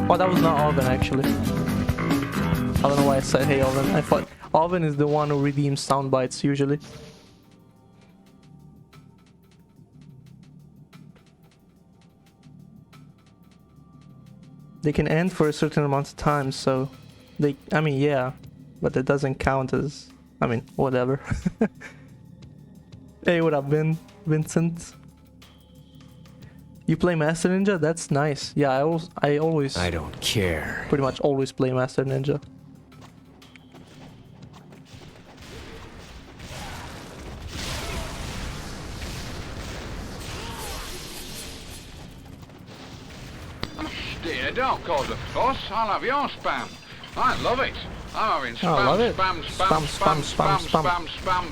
Oh, that was not Alvin, actually. I don't know why I said hey Alvin. I thought Alvin is the one who redeems sound bites usually. They can end for a certain amount of time, so they, I mean, yeah, but it doesn't count as, I mean, whatever. Hey, what up, Vincent? You play Master Ninja? That's nice. Yeah, I always I don't care. pretty much always play Master Ninja. Dear, don't cause a fuss. I'll have your spam. I love it. I'm having Oh, I love it. spam,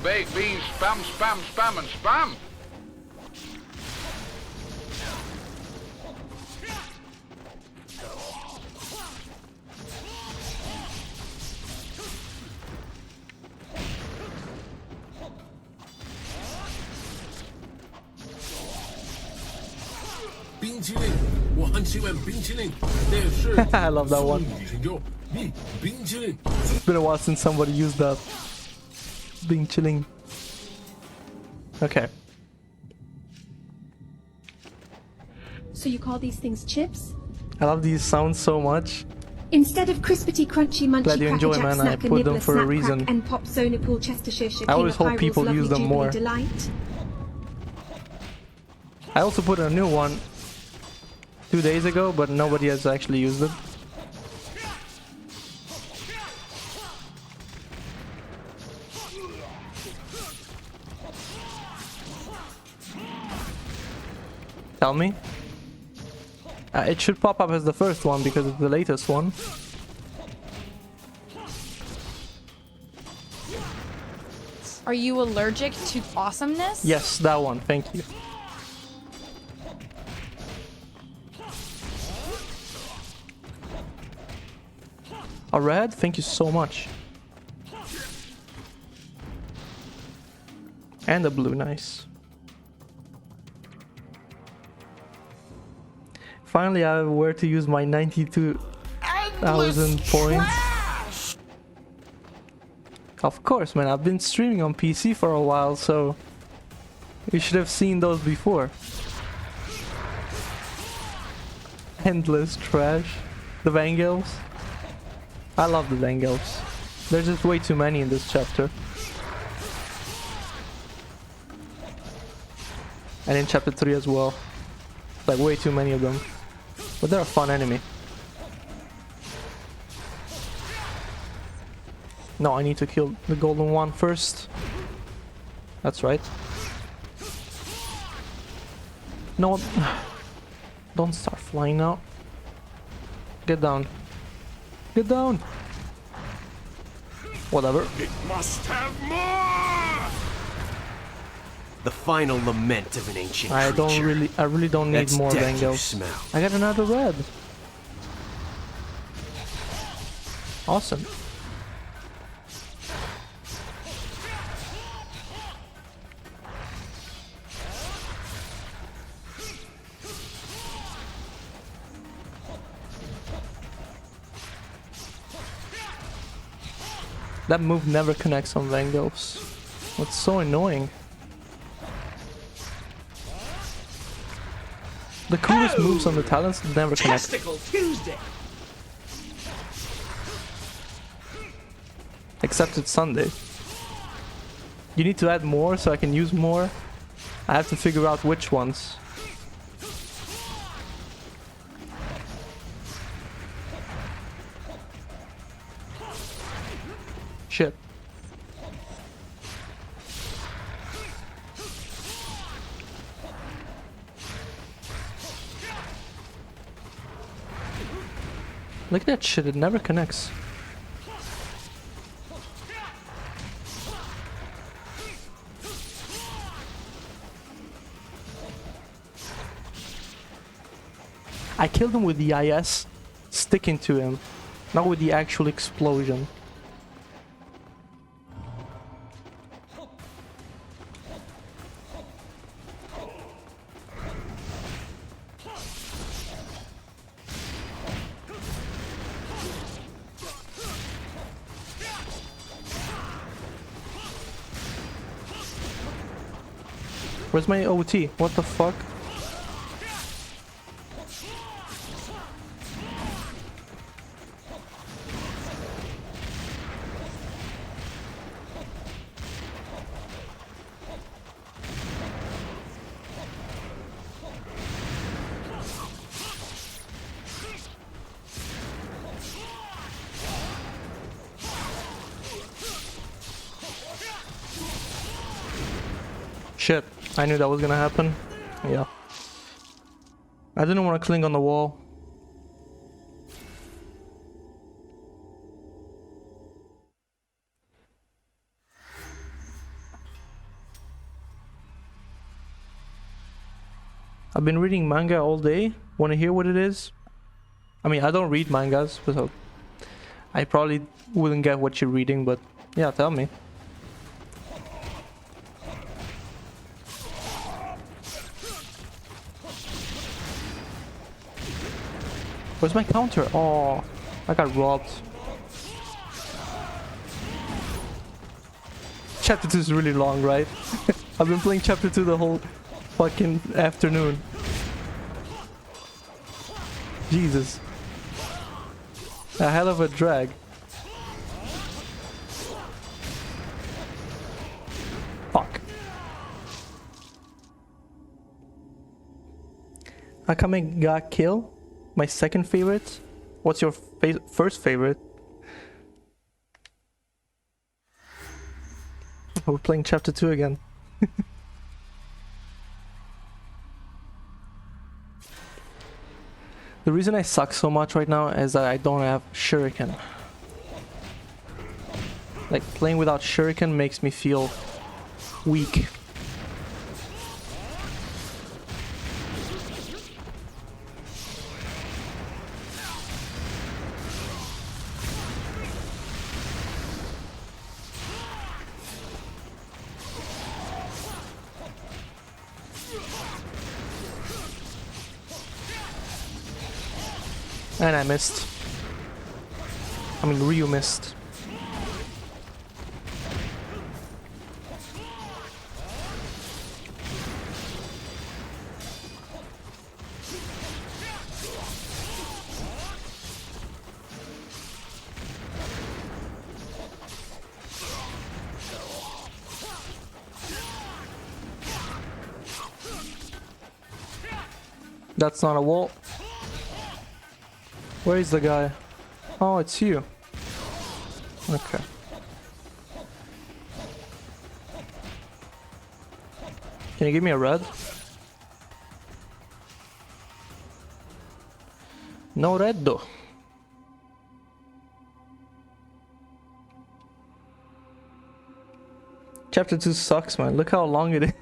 baked beans, spam, and spam. I love that one. It's been a while since somebody used that. Being chilling. Okay. So you call these things chips? I love these sounds so much. Instead of crispity, crunchy, munchy, Glad you enjoy, Cracker Jack, man. I snack, put them nibbler, for a snap, reason. crack, and pop, Zonapool, Chestershire, I always hope people use them more. Delight. I also put a new one 2 days ago, but nobody has actually used it. Tell me. It should pop up as the first one because it's the latest one. Are you allergic to awesomeness? Yes, that one. Thank you. A red? Thank you so much. And a blue, nice. Finally, I have where to use my 92,000 points. Of course, man. I've been streaming on PC for a while, so You should have seen those before. Endless trash. The Vangelves. I love the Vangelves. There's just way too many in this chapter. And in chapter 3 as well. Like way too many of them. But they're a fun enemy. No, I need to kill the golden one first. That's right. No, don't start flying now. Get down. Get down. Whatever. It must have more! The final lament of an ancient I really don't need That's more death you Vangelves. smell. I got another red. Awesome. That move never connects on Vangelves. It's so annoying. The coolest moves on the talents never connect. Testicle Tuesday! Except it's Sunday. You need to add more so I can use more. I have to figure out which ones. Shit. Look at that shit, it never connects. I killed him with the IS sticking to him, not with the actual explosion. Where's my OT? What the fuck? Shit, I knew that was gonna happen. Yeah. I didn't want to cling on the wall. I've been reading manga all day. Want to hear what it is? I mean, I don't read mangas, so I probably wouldn't get what you're reading, but yeah, tell me. Where's my counter? Oh, I got robbed. Chapter 2 is really long, right? I've been playing chapter 2 the whole fucking afternoon. Jesus. A hell of a drag. Fuck. Akame ga Kill? My second favorite? What's your first favorite? We're playing chapter 2 again. The reason I suck so much right now is that I don't have shuriken. Like, playing without shuriken makes me feel weak. And I missed. I mean, Ryu missed. That's not a wall. Where is the guy? Oh, it's you. Okay. Can you give me a red? No red though. Chapter 2 sucks, man. Look how long it is.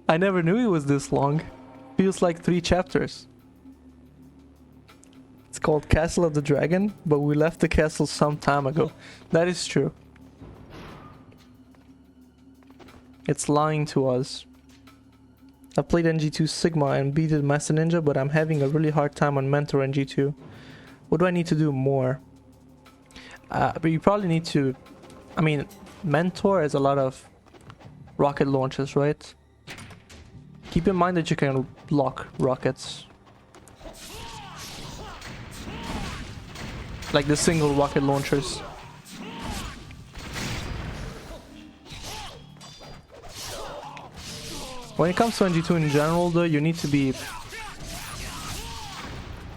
I never knew it was this long. Feels like 3 chapters. It's called Castle of the Dragon, but we left the castle some time ago. That is true. It's lying to us. I played NG2 Sigma and beat the Master Ninja, but I'm having a really hard time on Mentor NG2. What do I need to do more? But you probably need to... I mean, Mentor has a lot of rocket launches, right? Keep in mind that you can block rockets. Like the single rocket launchers. When it comes to NG2 in general though, you need to be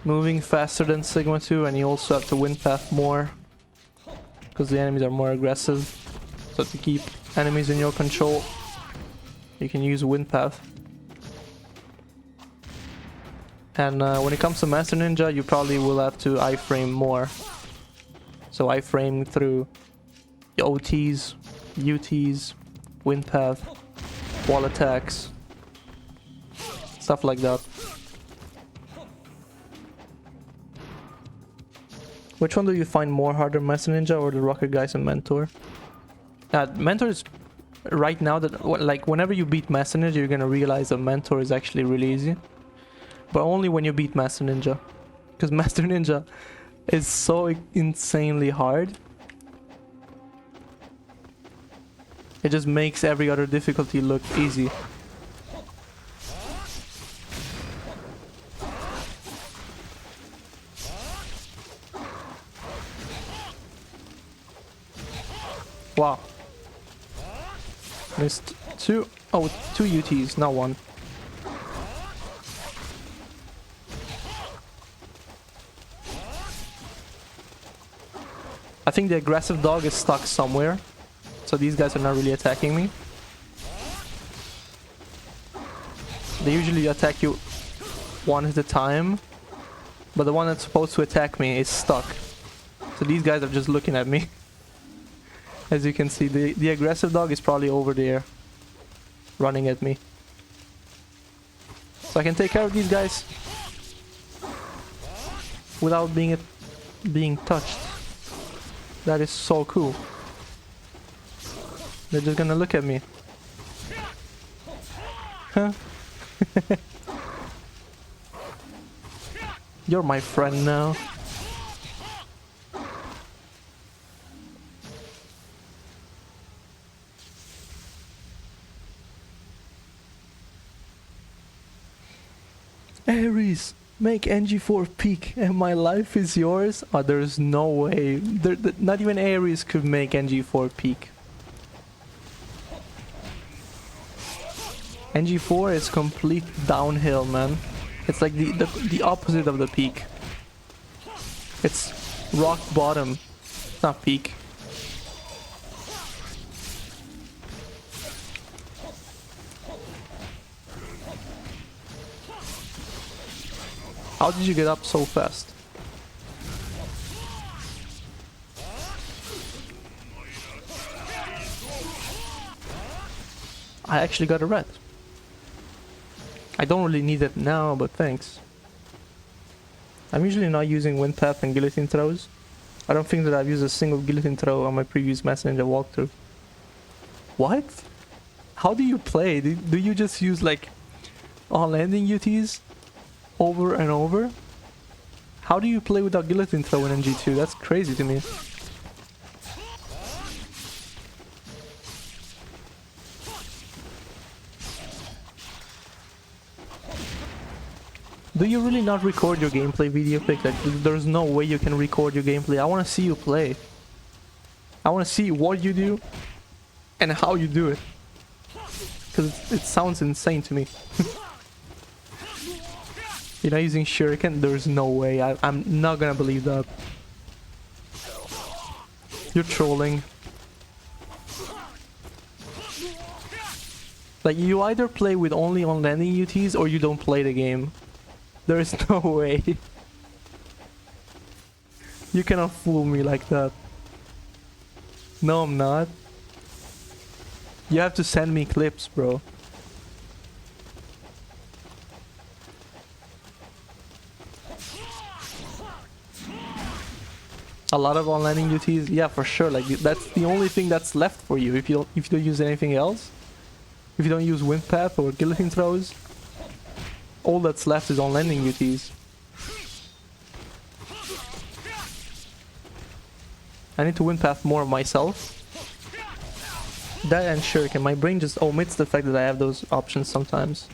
moving faster than Sigma 2, and you also have to wind path more. Because the enemies are more aggressive. So to keep enemies in your control, you can use wind path. And when it comes to Master Ninja, you probably will have to iframe more. So iframe through the OTs, UTs, wind path, wall attacks, stuff like that. Which one do you find more harder, Master Ninja or the Rocket Guys and Mentor? Mentor is right now that like whenever you beat Master Ninja, you're gonna realize that Mentor is actually really easy. But only when you beat Master Ninja. Because Master Ninja is so insanely hard. It just makes every other difficulty look easy. Wow. Missed 2. Oh, 2 UTs, not 1. I think the aggressive dog is stuck somewhere. So these guys are not really attacking me. They usually attack you one at a time. But the one that's supposed to attack me is stuck. So these guys are just looking at me. As you can see, the aggressive dog is probably over there. Running at me. So I can take care of these guys. Without being touched. That is so cool. They're just gonna look at me. Huh? You're my friend now. Ares, make NG4 peak and my life is yours? Oh, there's no way. Not even Ares could make NG4 peak. NG4 is complete downhill, man. It's like the opposite of the peak. It's rock bottom. It's not peak. How did you get up so fast? I actually got a red. I don't really need it now, but thanks. I'm usually not using wind path and guillotine throws. I don't think that I've used a single guillotine throw on my previous Master Ninja walkthrough. What? How do you play? Do you just use like all landing UTs over and over? How do you play without guillotine throw in NG2? That's crazy to me. Do you really not record your gameplay video pic? Like, there's no way you can record your gameplay. I want to see you play. I want to see what you do and how you do it. Because it sounds insane to me. You're not using shuriken? There's no way. I'm not gonna believe that. You're trolling. Like, you either play with only on landing UTs or you don't play the game. There is no way. You cannot fool me like that. No, I'm not. You have to send me clips, bro. A lot of on landing UTs, yeah, for sure. Like, that's the only thing that's left for you if you don't use anything else. If you don't use wind path or guillotine throws, all that's left is on landing UTs. I need to wind path more myself. That and shuriken. My brain just omits the fact that I have those options sometimes.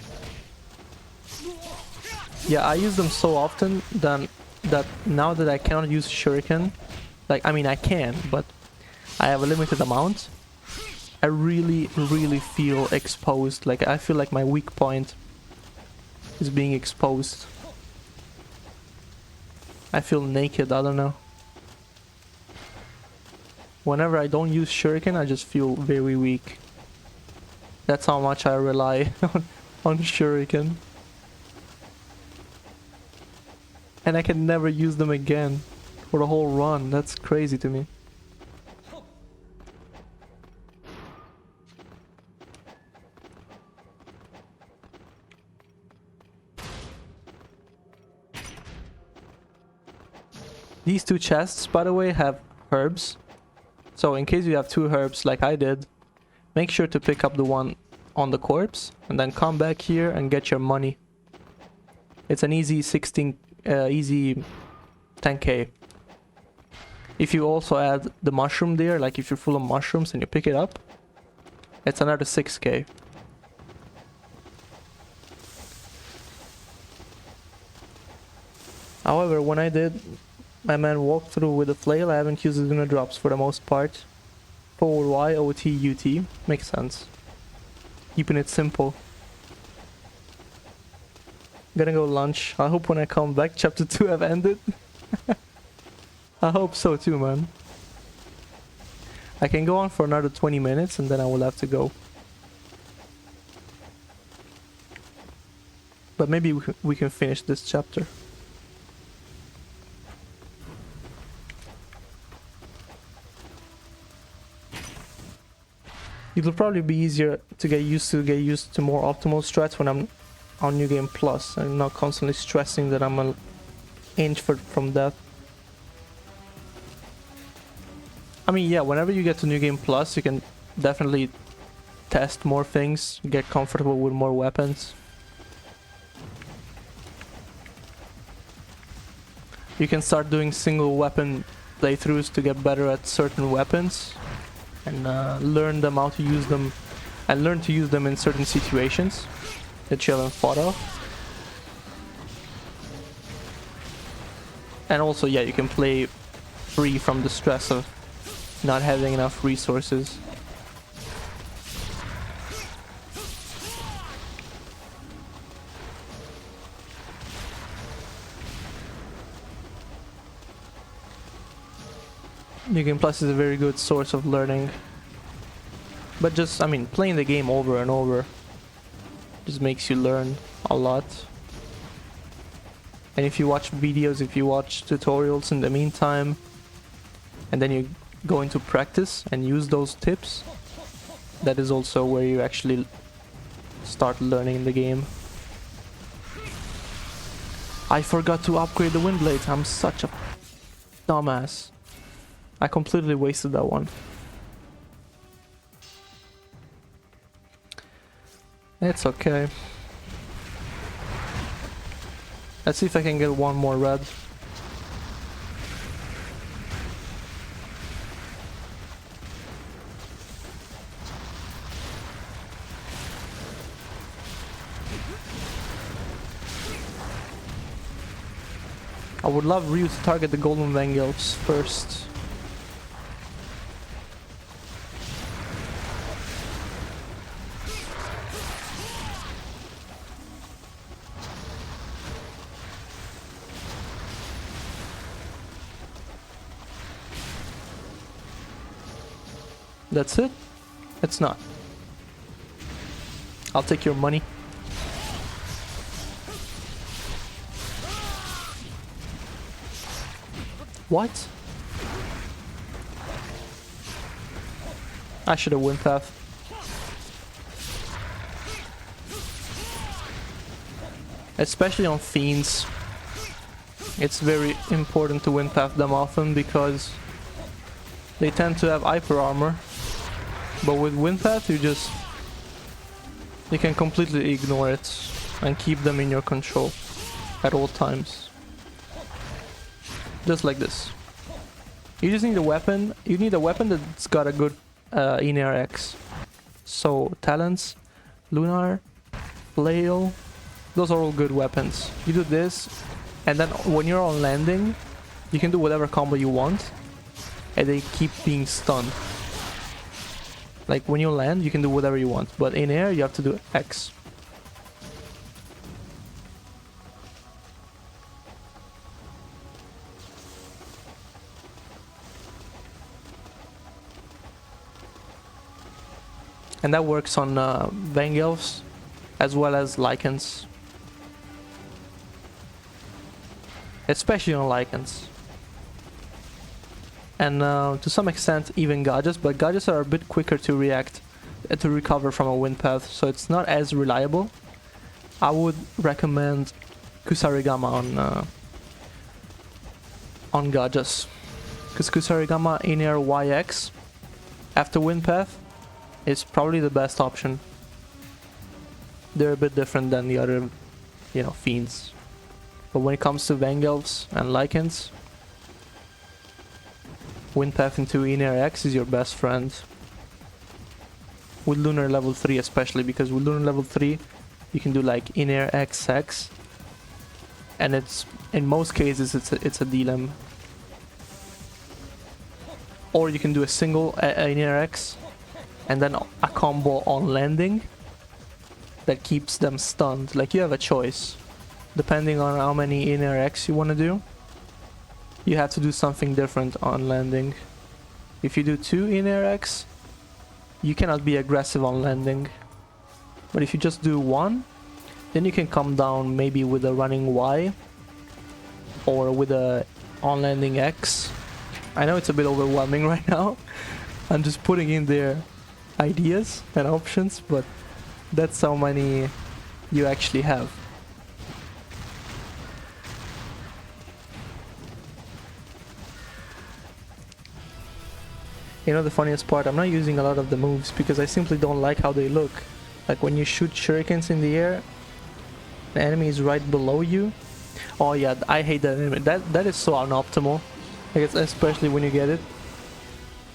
Yeah, I use them so often that now that I cannot use shuriken, like, I mean, I can, but I have a limited amount. I really feel exposed. Like, I feel like my weak point is being exposed. I feel naked, I don't know. Whenever I don't use shuriken, I just feel very weak. That's how much I rely on shuriken. And I can never use them again for the whole run. That's crazy to me. These two chests, by the way, have herbs. So in case you have two herbs like I did, make sure to pick up the one on the corpse and then come back here and get your money. It's an easy 10k. If you also add the mushroom there, like if you're full of mushrooms and you pick it up, it's another 6k. However, when I did my man walked through with a flail, I haven't used the drops for the most part. Forward Y, OT, UT. Makes sense. Keeping it simple. Gonna go lunch. I hope when I come back, chapter 2 have ended. I hope so too, man. I can go on for another 20 minutes and then I will have to go. But maybe we can finish this chapter. It'll probably be easier to get used to more optimal strats when I'm on New Game Plus and not constantly stressing that I'm an inch from death. I mean, yeah, whenever you get to New Game Plus, you can definitely test more things, get comfortable with more weapons. You can start doing single weapon playthroughs to get better at certain weapons. And learn them how to use them, and learn to use them in certain situations that you haven't thought of. And also, yeah, you can play free from the stress of not having enough resources. New Game Plus is a very good source of learning. But just, I mean, playing the game over and over just makes you learn a lot. And if you watch videos, if you watch tutorials in the meantime, and then you go into practice and use those tips, that is also where you actually start learning the game. I forgot to upgrade the wind blades. I'm such a dumbass. I completely wasted that one. It's okay. Let's see if I can get one more red. I would love Ryu to target the golden Vangelps first. That's it? It's not. I'll take your money. What? I should have wind path. Especially on fiends. It's very important to wind path them often because they tend to have hyper armor. But with wind path you can completely ignore it and keep them in your control at all times. Just like this. You just need a weapon. You need a weapon that's got a good in-air X. So talents, lunar, flail, those are all good weapons. You do this, and then when you're on landing, you can do whatever combo you want, and they keep being stunned. Like when you land, you can do whatever you want, but in air you have to do X. And that works on Vangelfs as well as Lycans. Especially on Lycans. And to some extent even Gajas, but Gajas are a bit quicker to react, to recover from a wind path, so it's not as reliable. I would recommend Kusarigama on Gajas. Because Kusarigama in air YX after wind path is probably the best option. They're a bit different than the other, you know, fiends. But when it comes to Vangelfs and Lycans, wind path into in-air X is your best friend. With lunar level 3 especially, because with lunar level 3 you can do like in-air XX, and it's in most cases it's a dilemma. Or you can do a single in-air X and then a combo on landing that keeps them stunned. Like you have a choice. Depending on how many in-air X you want to do, you have to do something different on landing. If you do 2 in-air X, you cannot be aggressive on landing. But if you just do 1, then you can come down maybe with a running Y or with a on landing X. I know it's a bit overwhelming right now. I'm just putting in there ideas and options, but that's how many you actually have. You know the funniest part, I'm not using a lot of the moves because I simply don't like how they look. Like when you shoot shurikens in the air, the enemy is right below you. Oh yeah, I hate that enemy. That is so unoptimal. Like it's, especially when you get it.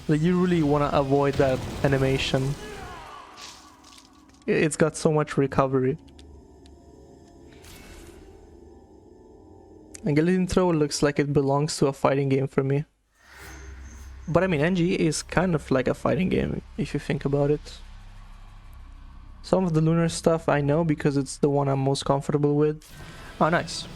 Like you really want to avoid that animation. It's got so much recovery. And Gaiden II looks like it belongs to a fighting game for me. But I mean, NG is kind of like a fighting game, if you think about it. Some of the lunar stuff I know because it's the one I'm most comfortable with. Oh, nice.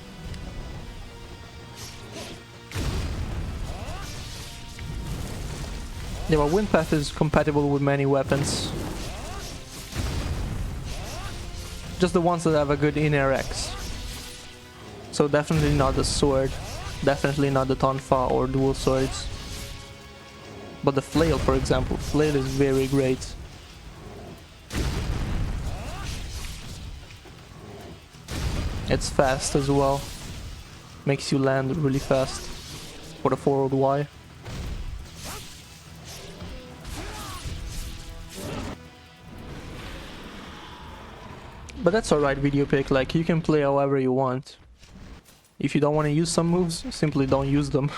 Yeah, well, wind path is compatible with many weapons. Just the ones that have a good in-air X. So definitely not the sword, definitely not the tonfa or dual swords. But the flail, for example, flail is very great. It's fast as well, makes you land really fast for the forward Y. But that's alright, video pick, like you can play however you want. If you don't want to use some moves, simply don't use them.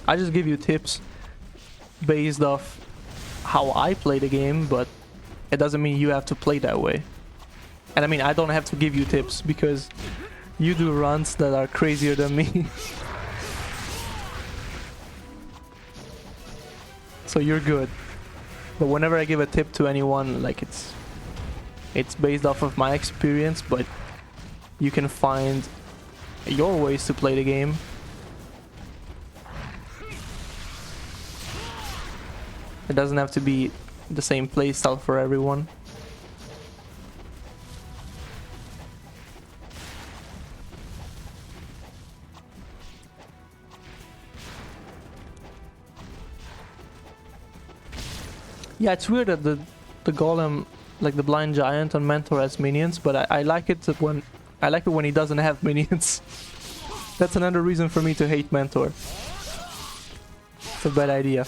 I just give you tips based off how I play the game, but it doesn't mean you have to play that way. And I mean, I don't have to give you tips because you do runs that are crazier than me. So you're good. But whenever I give a tip to anyone, like it's based off of my experience, but you can find your ways to play the game. It doesn't have to be the same playstyle for everyone. Yeah, it's weird that the golem, like the blind giant on Mentor, has minions, but I like it when he doesn't have minions. That's another reason for me to hate Mentor. It's a bad idea.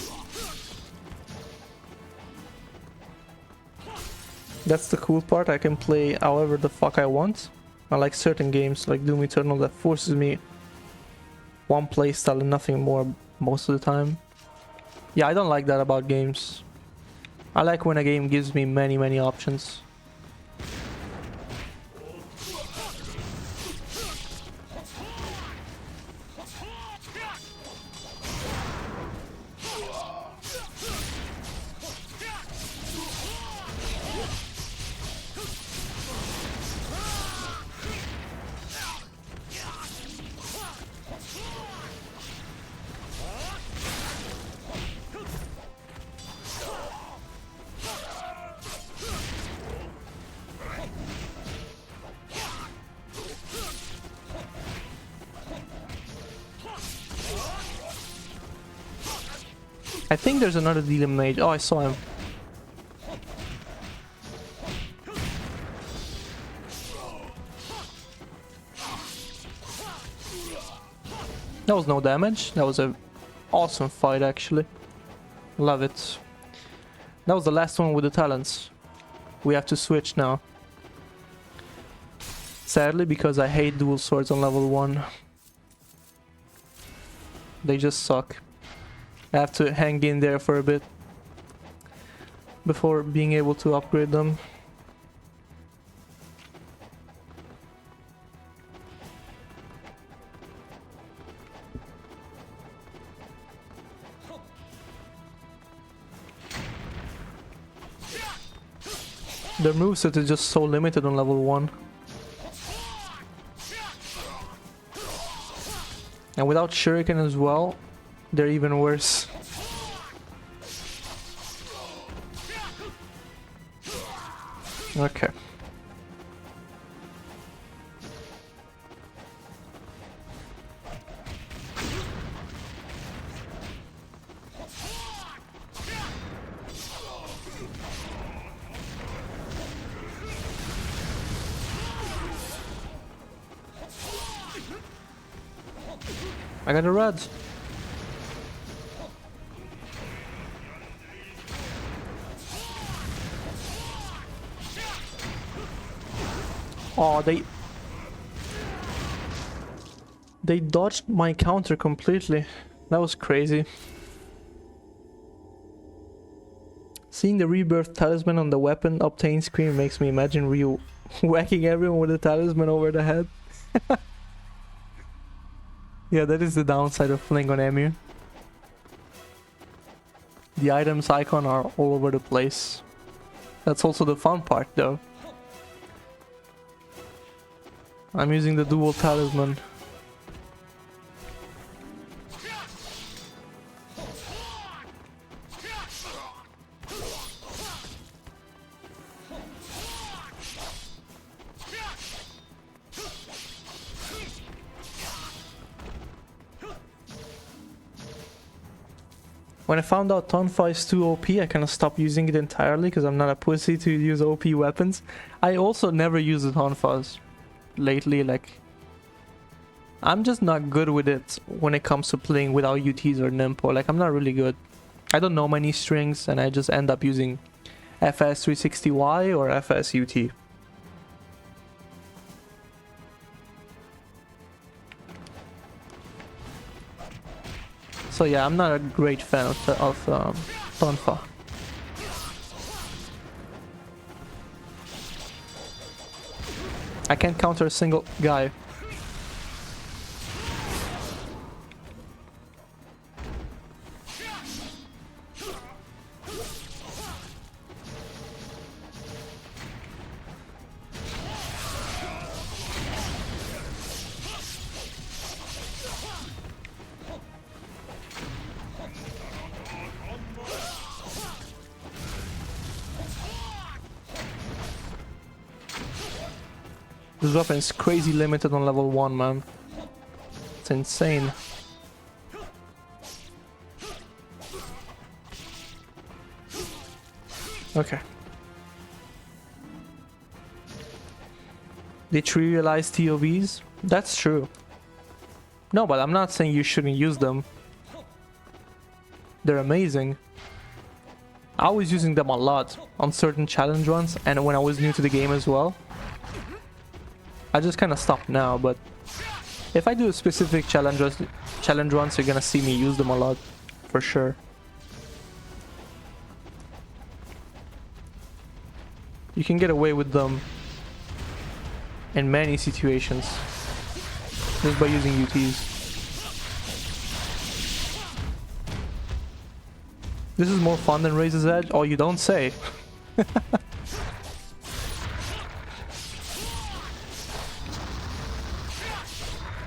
That's the cool part. I can play however the fuck I want. I like certain games like Doom Eternal that forces me one playstyle and nothing more most of the time. Yeah, I don't like that about games. I like when a game gives me many options. I think there's another Dealer Mage. Oh, I saw him. That was no damage. That was an awesome fight, actually. Love it. That was the last one with the talents. We have to switch now. Sadly, because I hate dual swords on level 1. They just suck. I have to hang in there for a bit before being able to upgrade them. Their moveset is just so limited on level 1. And without Shuriken as well, they're even worse. Okay. I got a red. Oh, they dodged my counter completely. That was crazy. Seeing the rebirth talisman on the weapon obtained screen makes me imagine Ryu whacking everyone with a talisman over the head. Yeah, that is the downside of playing on Emir. The items icon are all over the place. That's also the fun part though. I'm using the dual talisman. When I found out Tonfa is too OP, I kind of stopped using it entirely because I'm not a pussy to use OP weapons. I also never use the Tonfas lately, like... I'm just not good with it when it comes to playing without UTs or Nimpo. Like, I'm not really good. I don't know many strings and I just end up using FS360Y or FSUT. So yeah, I'm not a great fan of Tonfa. I can't counter a single guy. This weapon is crazy limited on level 1, man. It's insane. Okay. They trivialize TOVs? That's true. No, but I'm not saying you shouldn't use them. They're amazing. I was using them a lot on certain challenge runs and when I was new to the game as well. I just kind of stopped now, but if I do a specific challenge runs, you're gonna see me use them a lot, for sure. You can get away with them in many situations just by using UTs. This is more fun than Razor's Edge? Oh, you don't say.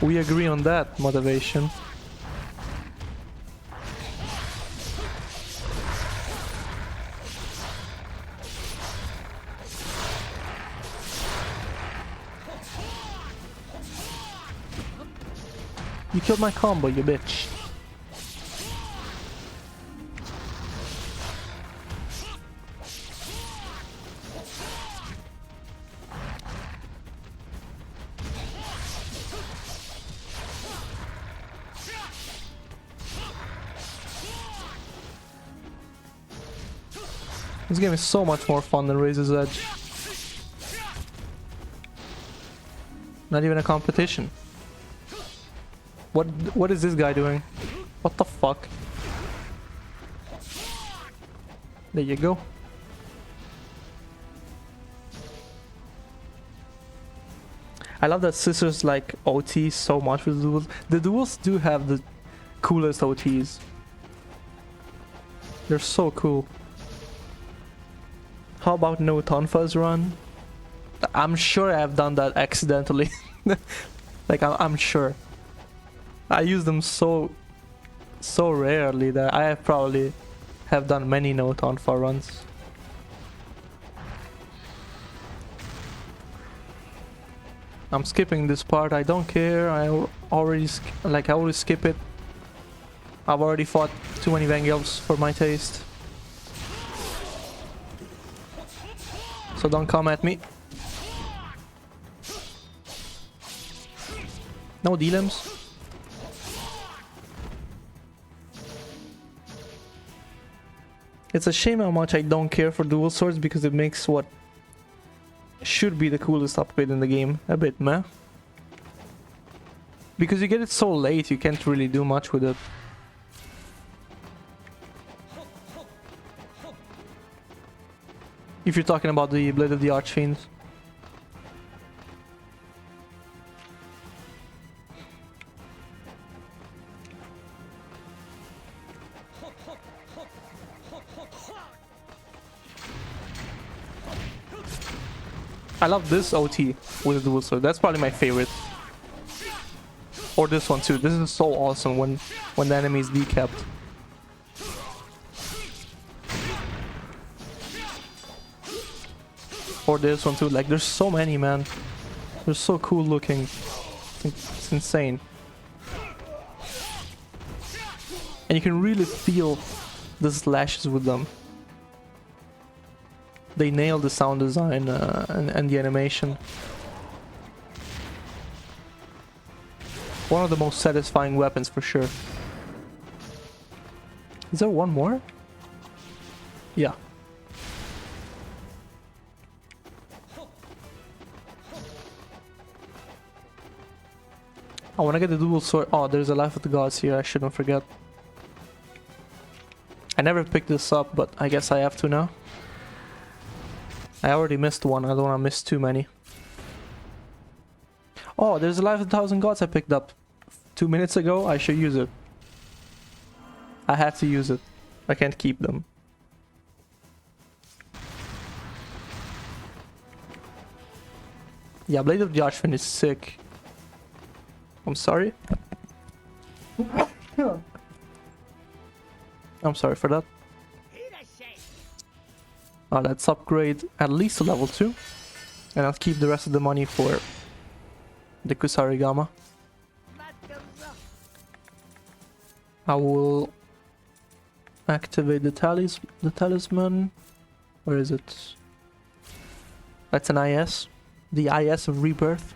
We agree on that, Motivation. You killed my combo, you bitch. This game is so much more fun than Razor's Edge. Not even a competition. What is this guy doing? What the fuck? There you go. I love that Scissors like OT so much with the duels. The duels do have the coolest OTs. They're so cool. How about no Tonfuzz run? I'm sure I've done that accidentally. Like I'm sure. I use them so rarely that I probably have done many no Tonfa runs. I'm skipping this part. I don't care. I always skip it. I've already fought too many Vangelfs for my taste. So don't come at me. No D-limbs. It's a shame how much I don't care for dual swords because it makes what should be the coolest upgrade in the game a bit meh. Because you get it so late, you can't really do much with it. If you're talking about the Blade of the Archfiend. I love this OT with the dual sword. That's probably my favorite. Or this one too. This is so awesome when the enemy is decapped. Or this one too. Like there's so many, man. They're so cool looking. It's insane. And you can really feel the slashes with them. They nailed the sound design and the animation. One of the most satisfying weapons for sure. Is there one more? Yeah. I want to get the dual sword. Oh, there's a Life of the Gods here. I shouldn't forget. I never picked this up, but I guess I have to now. I already missed one. I don't want to miss too many. Oh, there's a Life of the Thousand Gods I picked up 2 minutes ago. I should use it. I had to use it. I can't keep them. Yeah, Blade of the Archfiend is sick. I'm sorry. I'm sorry for that. Let's upgrade at least to level 2. And I'll keep the rest of the money for the Kusarigama. I will activate the talisman. Where is it? That's an IS. The IS of Rebirth.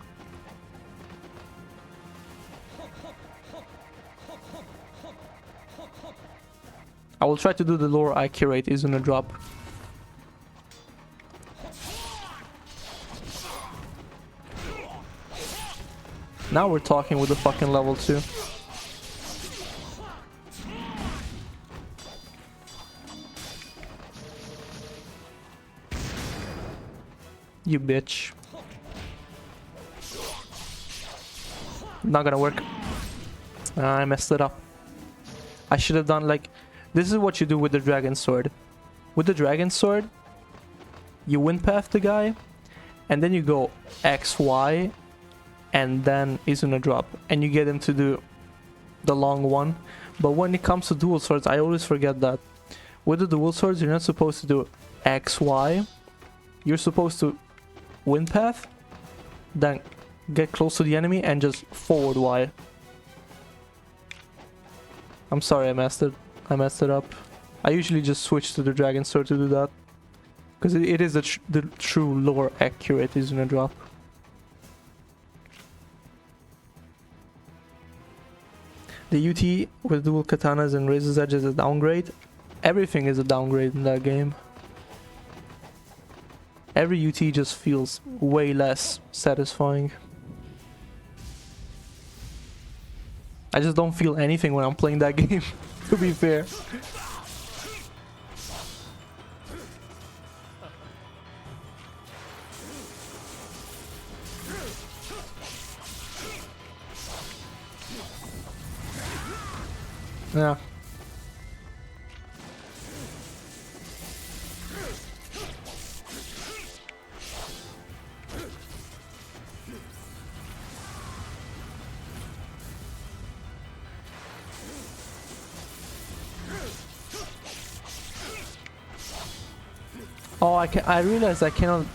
I will try to do the lore accurate Izuna drop. Now we're talking with the fucking level 2. You bitch. Not gonna work. I messed it up. I should have done like... This is what you do with the dragon sword. With the dragon sword, you wind path the guy, and then you go X, Y, and then Izuna drop, and you get him to do the long one. But when it comes to dual swords, I always forget that. With the dual swords, you're not supposed to do X, Y. You're supposed to wind path, then get close to the enemy and just forward Y. I'm sorry I messed it up. I usually just switch to the dragon sword to do that, because it is the true lore accurate Izuna drop. The UT with dual katanas and Razor's Edge is a downgrade. Everything is a downgrade in that game. Every UT just feels way less satisfying. I just don't feel anything when I'm playing that game, to be fair. Yeah. Oh, I realized I cannot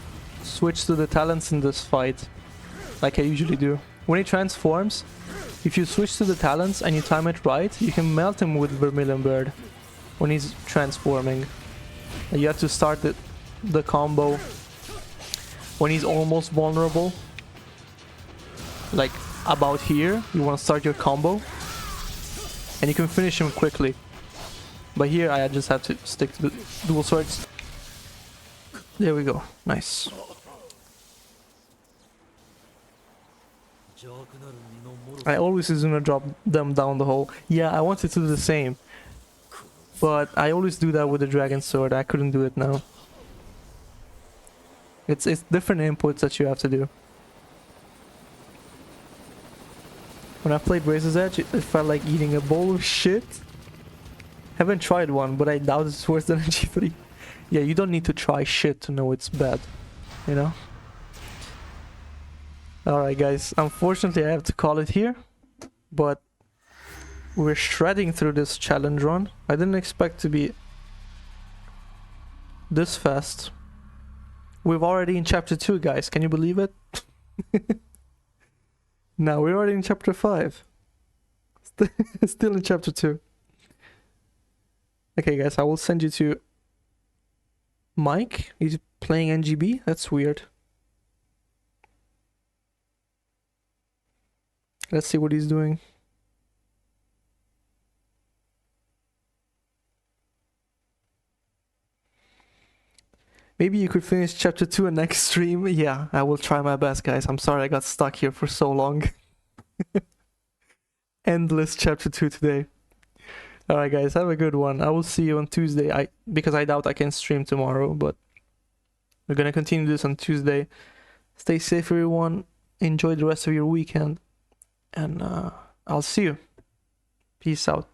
switch to the talents in this fight like I usually do. When he transforms, if you switch to the talents and you time it right, you can melt him with Vermilion Bird when he's transforming. And you have to start the combo when he's almost vulnerable. Like about here, you want to start your combo and you can finish him quickly. But here I just have to stick to the dual swords. There we go. Nice. I always Izuna drop them down the hole. Yeah, I wanted to do the same, but I always do that with the dragon sword. I couldn't do it now. It's different inputs that you have to do. When I played Razor's Edge, it felt like eating a bowl of shit. Haven't tried one, but I doubt it's worse than a G3. Yeah, you don't need to try shit to know it's bad, you know? Alright guys, unfortunately I have to call it here, but we're shredding through this challenge run. I didn't expect to be this fast. We're already in chapter 2 guys, can you believe it? Now we're already in chapter 5. Still in chapter 2. Okay guys, I will send you to Mike. He's playing NGB. That's weird. Let's see what he's doing. Maybe you could finish chapter 2 in next stream. Yeah, I will try my best, guys. I'm sorry I got stuck here for so long. Endless chapter 2 today. Alright guys, have a good one. I will see you on Tuesday. Because I doubt I can stream tomorrow, but we're gonna continue this on Tuesday. Stay safe everyone. Enjoy the rest of your weekend. And I'll see you. Peace out.